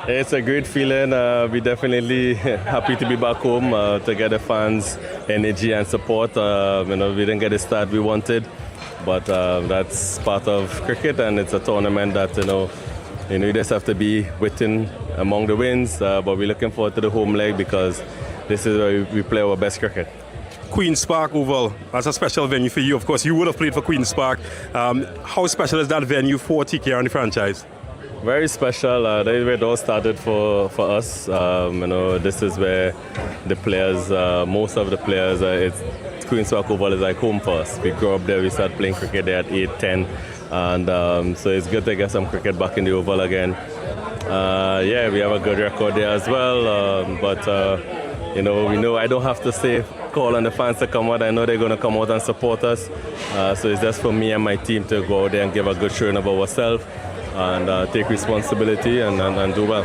It's a great feeling. We're definitely happy to be back home, to get the fans' energy and support. We didn't get the start we wanted, but that's part of cricket, and it's a tournament that you just have to be within among the wins. But we're looking forward to the home leg because this is where we play our best cricket.
Queen's Park Oval, that's a special venue for you. Of course, you would have played for Queen's Park. How special is that venue for TKR and the franchise?
Very special. That's where it all started for us. This is where the players, most of the players, Queen's Park Oval is like home for us. We grew up there, we started playing cricket there at 8, 10. And so it's good to get some cricket back in the Oval again. We have a good record there as well. We know I don't have to call on the fans to come out. I know they're going to come out and support us. So it's just for me and my team to go out there and give a good showing of ourselves and take responsibility and do well.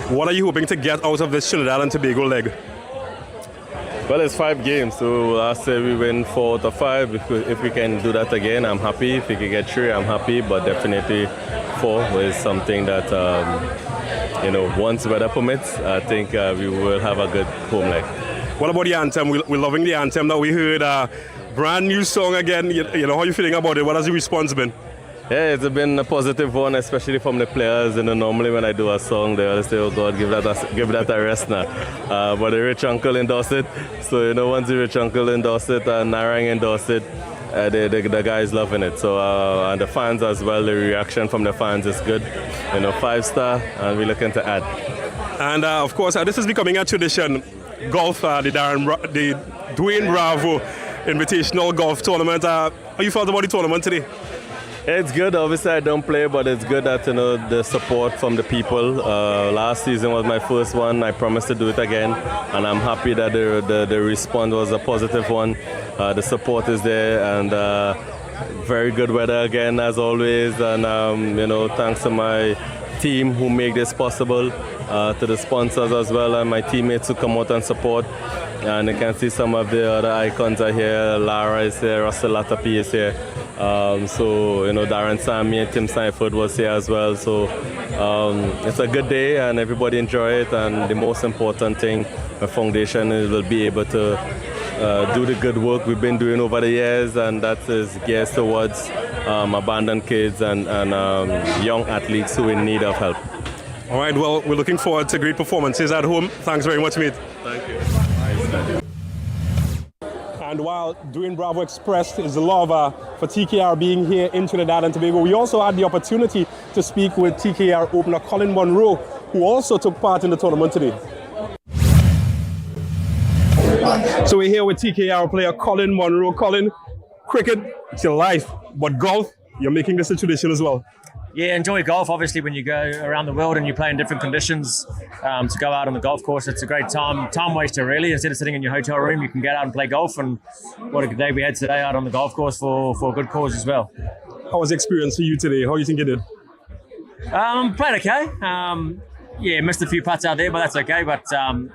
What are you hoping to get out of this Trinidad and Tobago leg?
Well, it's 5 games. So last year we win 4 out of 5. If we can do that again, I'm happy. If we can get 3, I'm happy. But definitely 4 is something that, once weather permits, I think we will have a good home leg.
What about the anthem? We're loving the anthem now. We heard a brand new song again. How are you feeling about it? What has the response been?
Yeah, it's been a positive one, especially from the players. Normally when I do a song, they always say, "Oh God, give that a rest now." But the rich uncle endorsed it. So once the rich uncle endorsed it and Narang endorsed it, the guys loving it. So and the fans as well. The reaction from the fans is good. 5-star, and we're looking to add.
And of course, this is becoming a tradition. Golf, the Dwayne Bravo Invitational Golf Tournament. How you felt about the tournament today?
It's good. Obviously, I don't play, but it's good that the support from the people. Last season was my first one. I promised to do it again, and I'm happy that the response was a positive one. The support is there, and very good weather again as always. And thanks to my team who make this possible, to the sponsors as well, and my teammates who come out and support. And you can see some of the other icons are here. Lara is here, Russell Latapi is here. So, Darren Sammy and Tim Sanford was here as well. So it's a good day and everybody enjoy it. And the most important thing, the foundation will be able to do the good work we've been doing over the years, and that is geared towards abandoned kids and young athletes who are in need of help.
All right, well, we're looking forward to great performances at home. Thanks very much, mate.
Thank you.
And while Dwayne Bravo expressed his love for TKR being here in Trinidad and Tobago, we also had the opportunity to speak with TKR opener Colin Monroe, who also took part in the tournament today. So we're here with TKR player Colin Monroe. Colin, cricket, it's your life, but golf, you're making this a tradition as well.
Yeah, enjoy golf. Obviously, when you go around the world and you play in different conditions, to go out on the golf course, it's a great time waster, really. Instead of sitting in your hotel room, you can get out and play golf. And what a good day we had today out on the golf course for a good cause as well.
How was the experience for you today? How do you think you did?
Played okay. Yeah, missed a few putts out there, but that's okay. But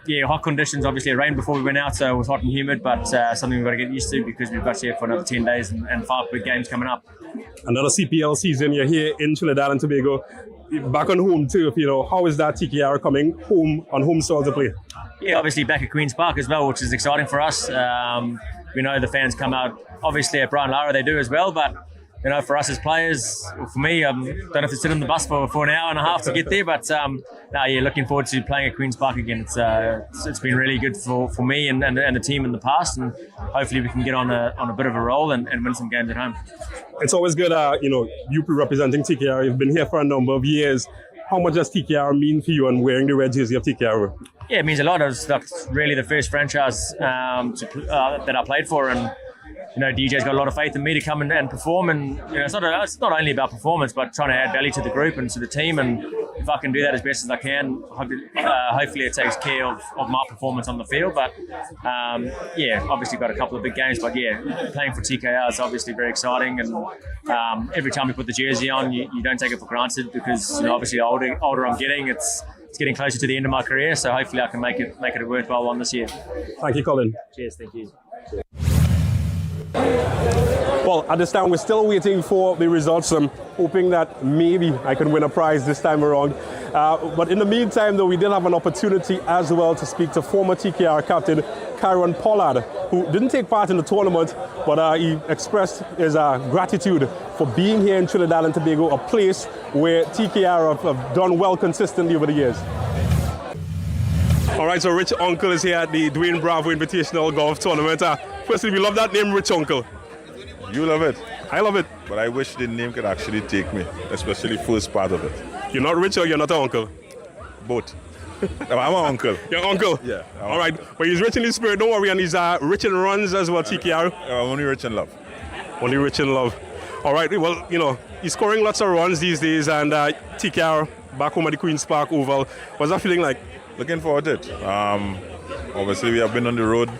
yeah, hot conditions. Obviously, it rained before we went out, so it was hot and humid. But something we've got to get used to because we've got here for another 10 days and 5 big games coming up.
Another CPL season. You're here in Trinidad and Tobago, back on home turf. How is that TKR coming home on home soil to play?
Yeah, obviously back at Queen's Park as well, which is exciting for us. We know the fans come out. Obviously at Brian Lara they do as well, but. For us as players, for me, don't have to sit on the bus for an hour and a half to get there. But looking forward to playing at Queen's Park again. It's been really good for me and the team in the past, and hopefully we can get on a bit of a roll and win some games at home.
It's always good, you representing TKR. You've been here for a number of years. How much does TKR mean for you and wearing the red jersey of TKR?
Yeah, it means a lot. It's really the first franchise that I played for, and DJ's got a lot of faith in me to come and perform, and it's not only about performance, but trying to add value to the group and to the team. And if I can do that as best as I can, hopefully it takes care of my performance on the field. But obviously got a couple of big games. But playing for TKR is obviously very exciting, and every time you put the jersey on, you don't take it for granted because obviously the older I'm getting, it's getting closer to the end of my career. So hopefully I can make it a worthwhile one this year.
Thank you, Colin.
Cheers, thank you.
Well, at this time, we're still waiting for the results. I'm hoping that maybe I can win a prize this time around. But in the meantime, though, we did have an opportunity as well to speak to former TKR captain Kyron Pollard, who didn't take part in the tournament, but he expressed his gratitude for being here in Trinidad and Tobago, a place where TKR have done well consistently over the years. All right, so Rich Uncle is here at the Dwayne Bravo Invitational Golf Tournament. Firstly, we love that name, Rich Uncle.
You love it.
I love it.
But I wish the name could actually take me, especially first part of it.
You're not rich or you're not an uncle?
Both. I'm an uncle.
Your uncle?
Yeah.
All right, but he's rich in his spirit, don't worry, and he's rich in runs as well, TKR.
Only rich in love.
Only rich in love. All right, well, he's scoring lots of runs these days, and TKR back home at the Queen's Park Oval. What's that feeling like?
Looking forward to it. Obviously, we have been on the road.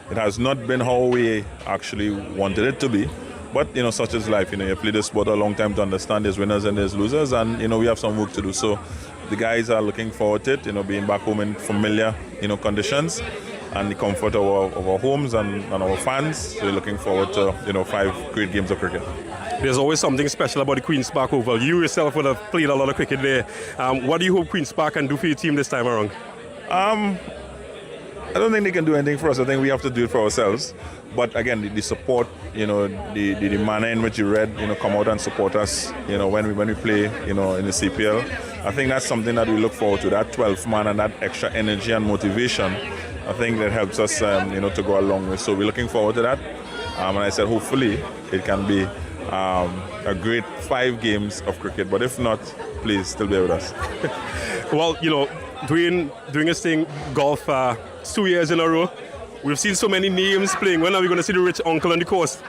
It has not been how we actually wanted it to be. But, such is life. You play this sport a long time to understand there's winners and there's losers. And, we have some work to do. So the guys are looking forward to it, being back home in familiar, conditions and the comfort of our homes and our fans. So we're looking forward to, 5 great games of cricket.
There's always something special about the Queen's Park Oval. You yourself would have played a lot of cricket there. What do you hope Queen's Park can do for your team this time around?
I don't think they can do anything for us. I think we have to do it for ourselves. But again, the support, the manner in which you come out and support us, when we play, in the CPL. I think that's something that we look forward to, that 12th man and that extra energy and motivation. I think that helps us, to go a long way. So we're looking forward to that. And I said, hopefully, it can be a great 5 games of cricket. But if not, please still bear with us.
Well, doing his thing, golf, 2 years in a row. We've seen so many names playing. When are we going to see the Rich Uncle on the coast?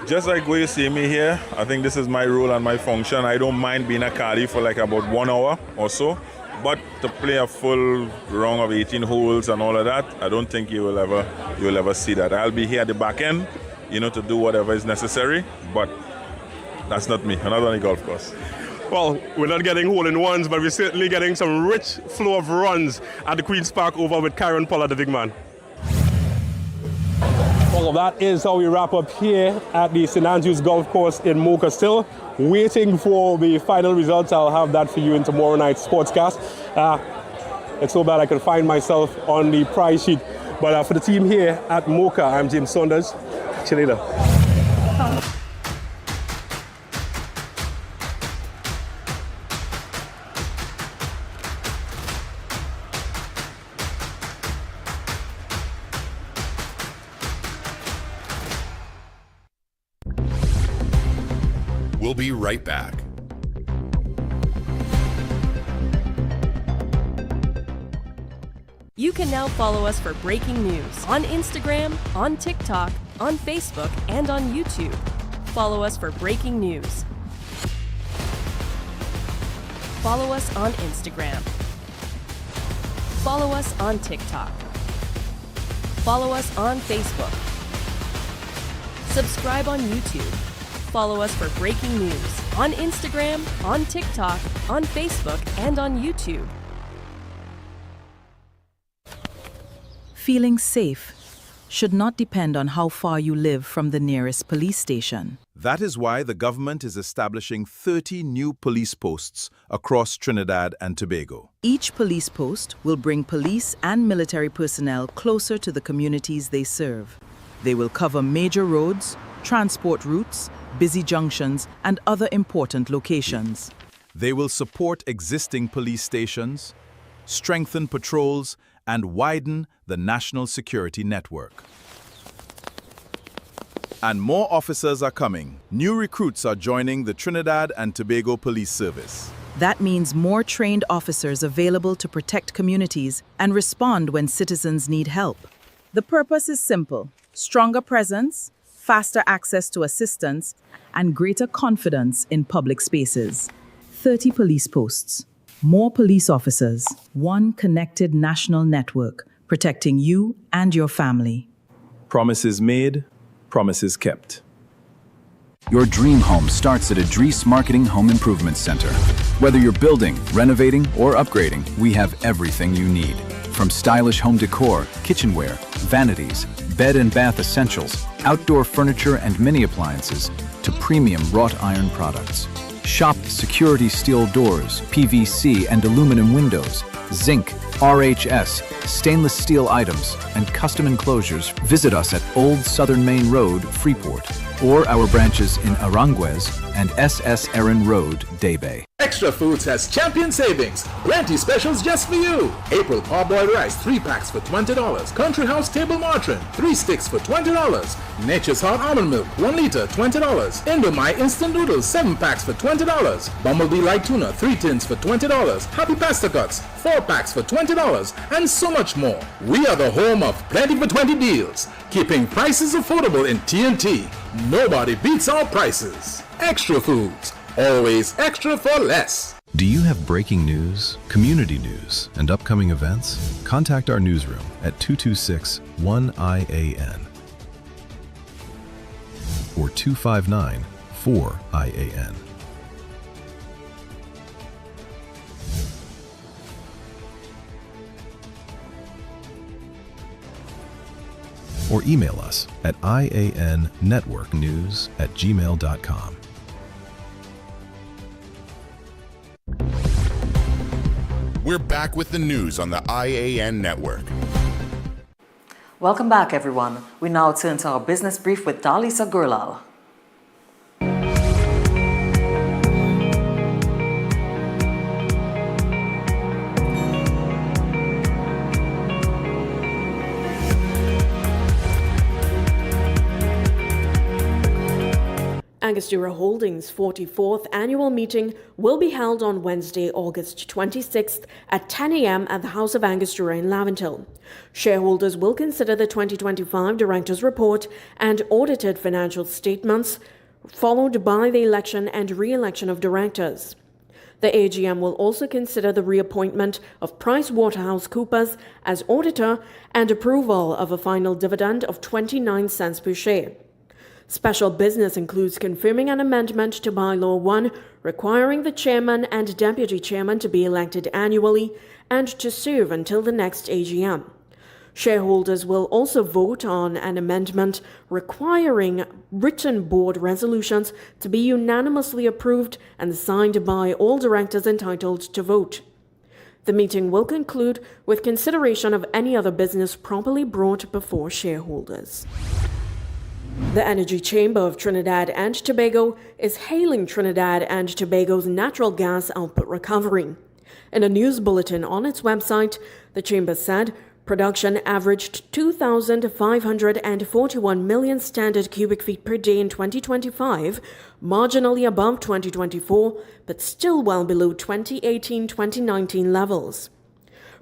Just like where you see me here, I think this is my role and my function. I don't mind being a caddy for like about 1 hour or so. But to play a full round of 18 holes and all of that, I don't think you will ever see that. I'll be here at the back end, to do whatever is necessary. But that's not me. I'm not on the golf course.
Well, we're not getting hole-in-ones, but we're certainly getting some rich flow of runs at the Queen's Park Oval with Kyron Pollard, the big man. Well, that is how we wrap up here at the St. Andrews Golf Course in Mocha. Still waiting for the final results. I'll have that for you in tomorrow night's sportscast. It's so bad I can find myself on the prize sheet. But for the team here at Mocha, I'm James Saunders. Catch you later.
We'll be right back.
You can now follow us for breaking news on Instagram, on TikTok, on Facebook, and on YouTube. Follow us for breaking news. Follow us on Instagram. Follow us on TikTok. Follow us on Facebook. Subscribe on YouTube. Follow us for breaking news on Instagram, on TikTok, on Facebook, and on YouTube.
Feeling safe should not depend on how far you live from the nearest police station.
That is why the government is establishing 30 new police posts across Trinidad and Tobago.
Each police post will bring police and military personnel closer to the communities they serve. They will cover major roads, transport routes, busy junctions, and other important locations.
They will support existing police stations, strengthen patrols, and widen the national security network. And more officers are coming. New recruits are joining the Trinidad and Tobago Police Service.
That means more trained officers available to protect communities and respond when citizens need help. The purpose is simple: stronger presence, faster access to assistance, and greater confidence in public spaces. 30 police posts, more police officers, one connected national network protecting you and your family.
Promises made, promises kept.
Your dream home starts at ADVERTISE Marketing Home Improvement Center. Whether you're building, renovating, or upgrading, we have everything you need. From stylish home decor, kitchenware, vanities, bed and bath essentials, outdoor furniture and mini appliances, to premium wrought iron products. Shop security steel doors, PVC and aluminum windows, zinc, RHS, stainless steel items, and custom enclosures. Visit us at Old Southern Main Road, Freeport, or our branches in Aranguez and SS Erin Road, Daybay.
Extra Foods has champion savings. Plenty specials just for you. April parboiled rice 3 packs for $20. Country House table margarine 3 sticks for $20. Nature's Hot almond milk 1 liter $20. Indomie instant noodles 7 packs for $20. Bumblebee light tuna 3 tins for $20. Happy pasta cuts 4 packs for $20, and so much more. We are the home of plenty for 20 deals, keeping prices affordable in TNT. Nobody beats our prices. Extra Foods, always extra for less.
Do you have breaking news, community news, and upcoming events? Contact our newsroom at 226-1-I.A.N. or 259-4-I.A.N. or email us at iannetworknews@gmail.com.
We're back with the news on the I.A.N. network.
Welcome back, everyone. We now turn to our business brief with Dalisa Gurlal.
Angostura Holdings' 44th annual meeting will be held on Wednesday, August 26th at 10 a.m. at the House of Angostura in Laventille. Shareholders will consider the 2025 Directors' Report and audited financial statements, followed by the election and re-election of directors. The AGM will also consider the reappointment of PricewaterhouseCoopers as auditor and approval of a final dividend of 29 cents per share. Special business includes confirming an amendment to Bylaw 1 requiring the chairman and deputy chairman to be elected annually and to serve until the next AGM. Shareholders will also vote on an amendment requiring written board resolutions to be unanimously approved and signed by all directors entitled to vote. The meeting will conclude with consideration of any other business properly brought before shareholders. The Energy Chamber of Trinidad and Tobago is hailing Trinidad and Tobago's natural gas output recovery. In a news bulletin on its website, the Chamber said production averaged 2,541 million standard cubic feet per day in 2025, marginally above 2024, but still well below 2018-2019 levels.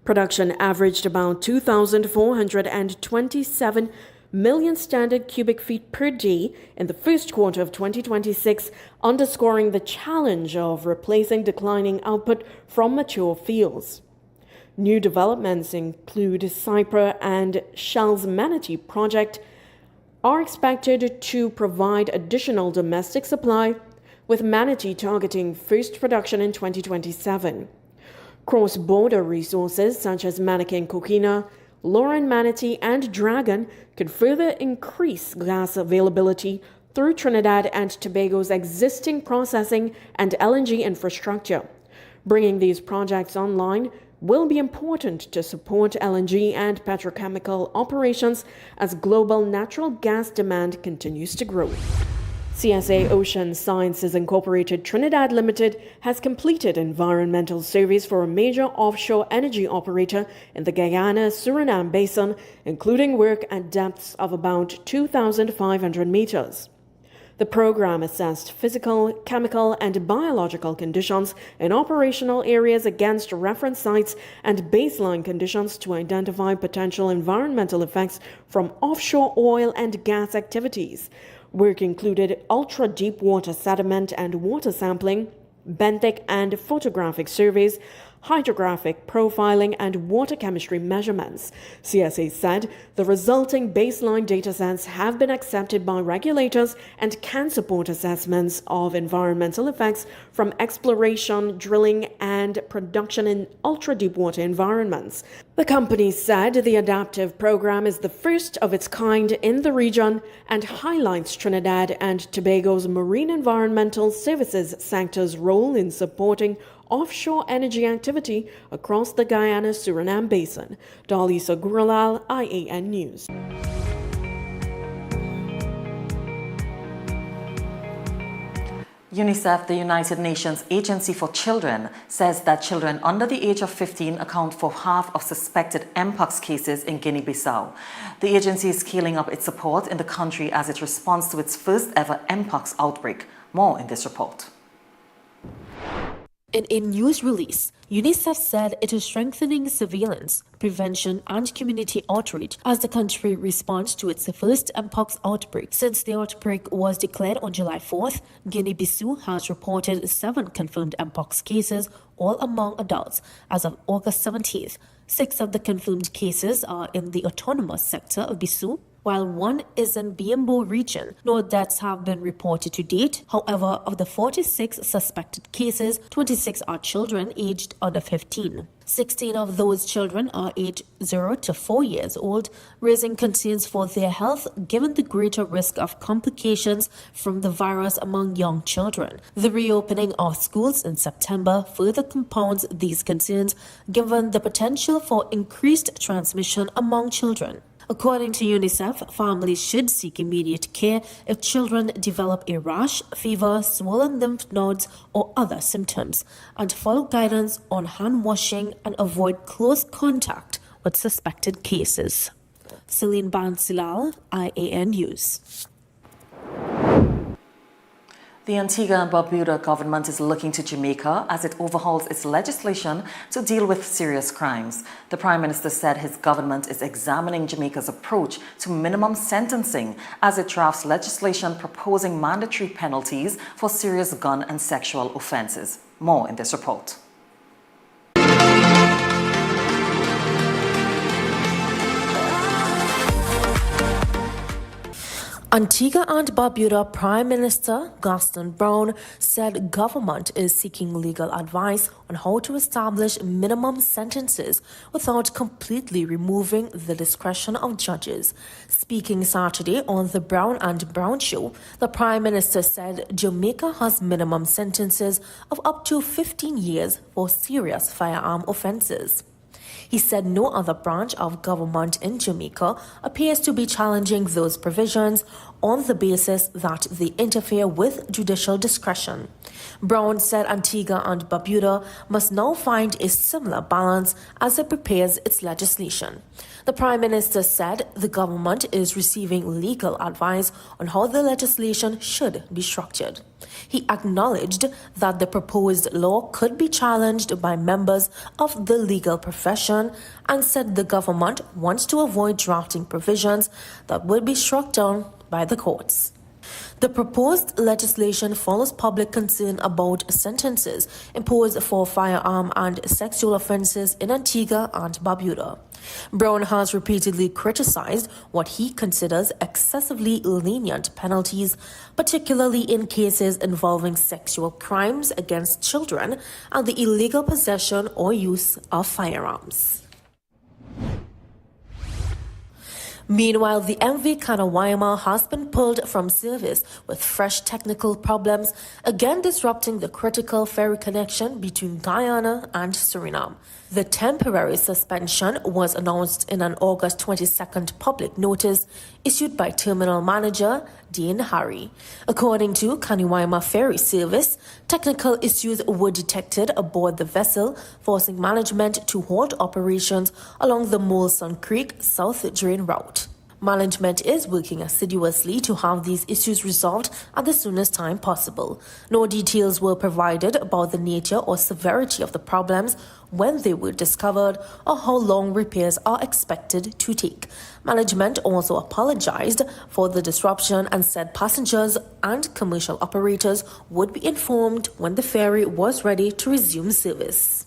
Production averaged about 2,427 million standard cubic feet per day in the first quarter of 2026, underscoring the challenge of replacing declining output from mature fields. New developments include Cypher and Shell's Manatee project are expected to provide additional domestic supply, with Manatee targeting first production in 2027. Cross-border resources such as Manikin Coquina, Lauren Manatee and Dragon could further increase gas availability through Trinidad and Tobago's existing processing and LNG infrastructure. Bringing these projects online will be important to support LNG and petrochemical operations as global natural gas demand continues to grow. CSA Ocean Sciences Incorporated Trinidad Limited has completed environmental surveys for a major offshore energy operator in the Guyana-Suriname Basin, including work at depths of about 2,500 meters. The program assessed physical, chemical, and biological conditions in operational areas against reference sites and baseline conditions to identify potential environmental effects from offshore oil and gas activities. Work included ultra-deep water sediment and water sampling, benthic and photographic surveys, hydrographic profiling, and water chemistry measurements. CSA said the resulting baseline datasets have been accepted by regulators and can support assessments of environmental effects from exploration, drilling, and production in ultra-deep water environments. The company said the adaptive program is the first of its kind in the region and highlights Trinidad and Tobago's marine environmental services sector's role in supporting offshore energy activity across the Guyana-Suriname Basin. Dalisa Guralal, I.A.N. News.
UNICEF, the United Nations Agency for Children, says that children under the age of 15 account for half of suspected Mpox cases in Guinea-Bissau. The agency is scaling up its support in the country as it responds to its first ever Mpox outbreak. More in this report.
In a news release, UNICEF said it is strengthening surveillance, prevention, and community outreach as the country responds to its first Mpox outbreak. Since the outbreak was declared on July 4th, Guinea-Bissau has reported 7 confirmed Mpox cases, all among adults. As of August 17th, 6 of the confirmed cases are in the autonomous sector of Bissau, while 1 is in Biembo region. No deaths have been reported to date. However, of the 46 suspected cases, 26 are children aged under 15. 16 of those children are aged 0 to 4 years old, raising concerns for their health given the greater risk of complications from the virus among young children. The reopening of schools in September further compounds these concerns given the potential for increased transmission among children. According to UNICEF, families should seek immediate care if children develop a rash, fever, swollen lymph nodes, or other symptoms, and follow guidance on hand washing and avoid close contact with suspected cases. Celine Bansilal, I.A.N. News.
The Antigua and Barbuda government is looking to Jamaica as it overhauls its legislation to deal with serious crimes. The Prime Minister said his government is examining Jamaica's approach to minimum sentencing as it drafts legislation proposing mandatory penalties for serious gun and sexual offenses. More in this report.
Antigua and Barbuda Prime Minister Gaston Brown said government is seeking legal advice on how to establish minimum sentences without completely removing the discretion of judges. Speaking Saturday on the Brown and Brown Show, the Prime Minister said Jamaica has minimum sentences of up to 15 years for serious firearm offenses. He said no other branch of government in Jamaica appears to be challenging those provisions on the basis that they interfere with judicial discretion. Brown said Antigua and Barbuda must now find a similar balance as it prepares its legislation. The Prime Minister said the government is receiving legal advice on how the legislation should be structured. He acknowledged that the proposed law could be challenged by members of the legal profession and said the government wants to avoid drafting provisions that would be struck down by the courts. The proposed legislation follows public concern about sentences imposed for firearm and sexual offenses in Antigua and Barbuda. Brown has repeatedly criticized what he considers excessively lenient penalties, particularly in cases involving sexual crimes against children and the illegal possession or use of firearms. Meanwhile, the MV Kanawayama has been pulled from service with fresh technical problems, again disrupting the critical ferry connection between Guyana and Suriname. The temporary suspension was announced in an August 22nd public notice issued by Terminal Manager Dean Harry. According to Kanawayama Ferry Service, technical issues were detected aboard the vessel, forcing management to halt operations along the Molson Creek South Drain route. Management is working assiduously to have these issues resolved at the soonest time possible. No details were provided about the nature or severity of the problems, when they were discovered, or how long repairs are expected to take. Management also apologized for the disruption and said passengers and commercial operators would be informed when the ferry was ready to resume service.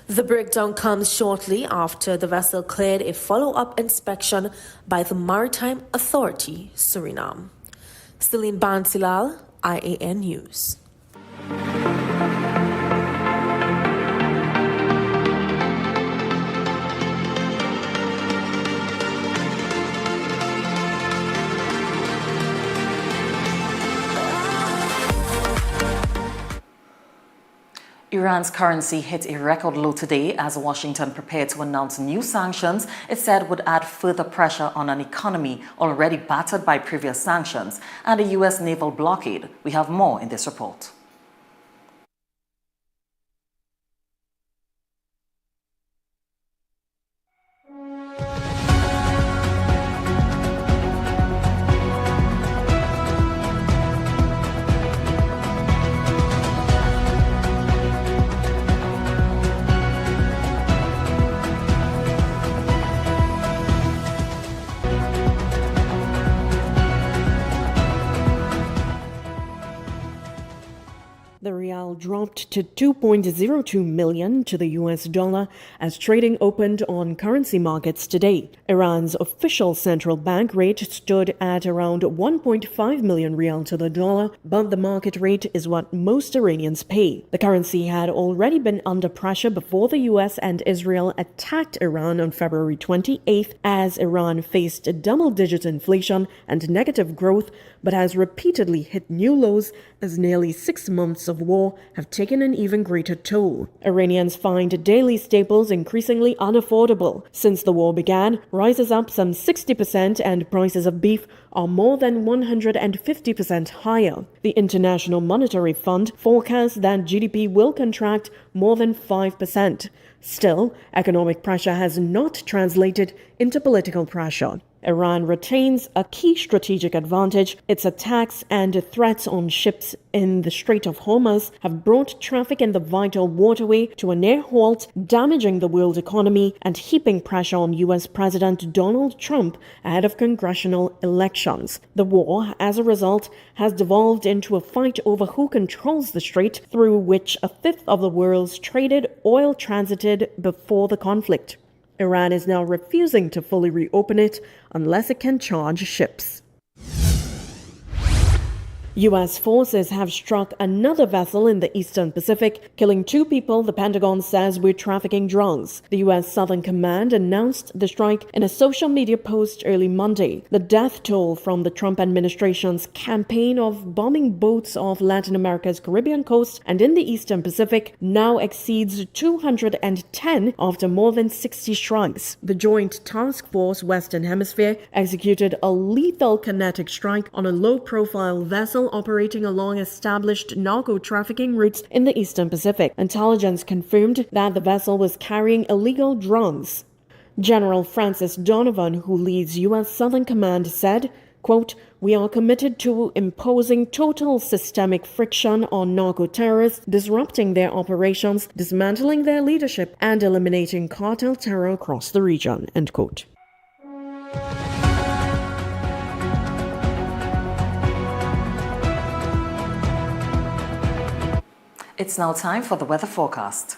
The breakdown comes shortly after the vessel cleared a follow-up inspection by the Maritime Authority, Suriname. Celine Bansilal, I.A.N. News.
Iran's currency hit a record low today as Washington prepared to announce new sanctions it said would add further pressure on an economy already battered by previous sanctions and a U.S. naval blockade. We have more in this report.
The rial dropped to 2.02 million to the US dollar as trading opened on currency markets today. Iran's official central bank rate stood at around 1.5 million rial to the dollar, but the market rate is what most Iranians pay. The currency had already been under pressure before the US and Israel attacked Iran on February 28th as Iran faced double-digit inflation and negative growth, but has repeatedly hit new lows as nearly 6 months of war have taken an even greater toll. Iranians find daily staples increasingly unaffordable. Since the war began, rises up some 60% and prices of beef are more than 150% higher. The International Monetary Fund forecasts that GDP will contract more than 5%. Still, economic pressure has not translated into political pressure. Iran retains a key strategic advantage. Its attacks and threats on ships in the Strait of Hormuz have brought traffic in the vital waterway to a near halt, damaging the world economy and heaping pressure on U.S. President Donald Trump ahead of congressional elections. The war, as a result, has devolved into a fight over who controls the strait, through which a fifth of the world's traded oil transited before the conflict. Iran is now refusing to fully reopen it unless it can charge ships. U.S. forces have struck another vessel in the Eastern Pacific, killing 2 people the Pentagon says were trafficking drugs. The U.S. Southern Command announced the strike in a social media post early Monday. The death toll from the Trump administration's campaign of bombing boats off Latin America's Caribbean coast and in the Eastern Pacific now exceeds 210 after more than 60 strikes. The Joint Task Force Western Hemisphere executed a lethal kinetic strike on a low-profile vessel operating along established narco-trafficking routes in the Eastern Pacific. Intelligence confirmed that the vessel was carrying illegal drugs. General Francis Donovan, who leads U.S. Southern Command, said, quote, "We are committed to imposing total systemic friction on narco-terrorists, disrupting their operations, dismantling their leadership, and eliminating cartel terror across the region," end quote.
It's now time for the weather forecast.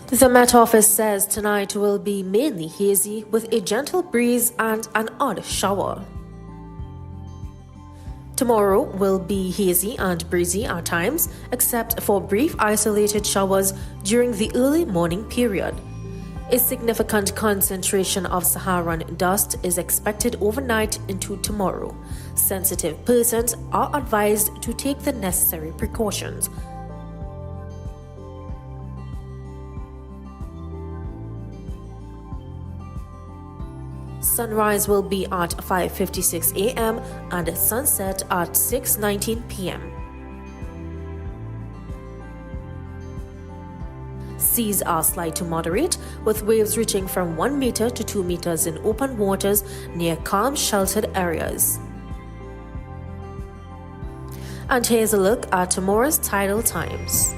The Met Office says tonight will be mainly hazy with a gentle breeze and an odd shower. Tomorrow will be hazy and breezy at times, except for brief isolated showers during the early morning period. A significant concentration of Saharan dust is expected overnight into tomorrow. Sensitive persons are advised to take the necessary precautions. Sunrise will be at 5:56 a.m. and sunset at 6:19 p.m. Seas are slight to moderate, with waves reaching from 1 meter to 2 meters in open waters near calm, sheltered areas. And here's a look at tomorrow's tidal times.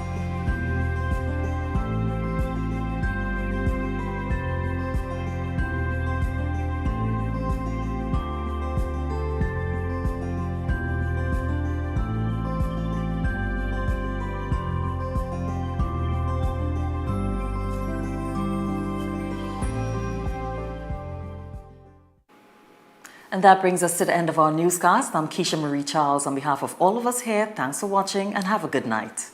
And that brings us to the end of our newscast. I'm Keisha Marie Charles. On behalf of all of us here, thanks for watching and have a good night.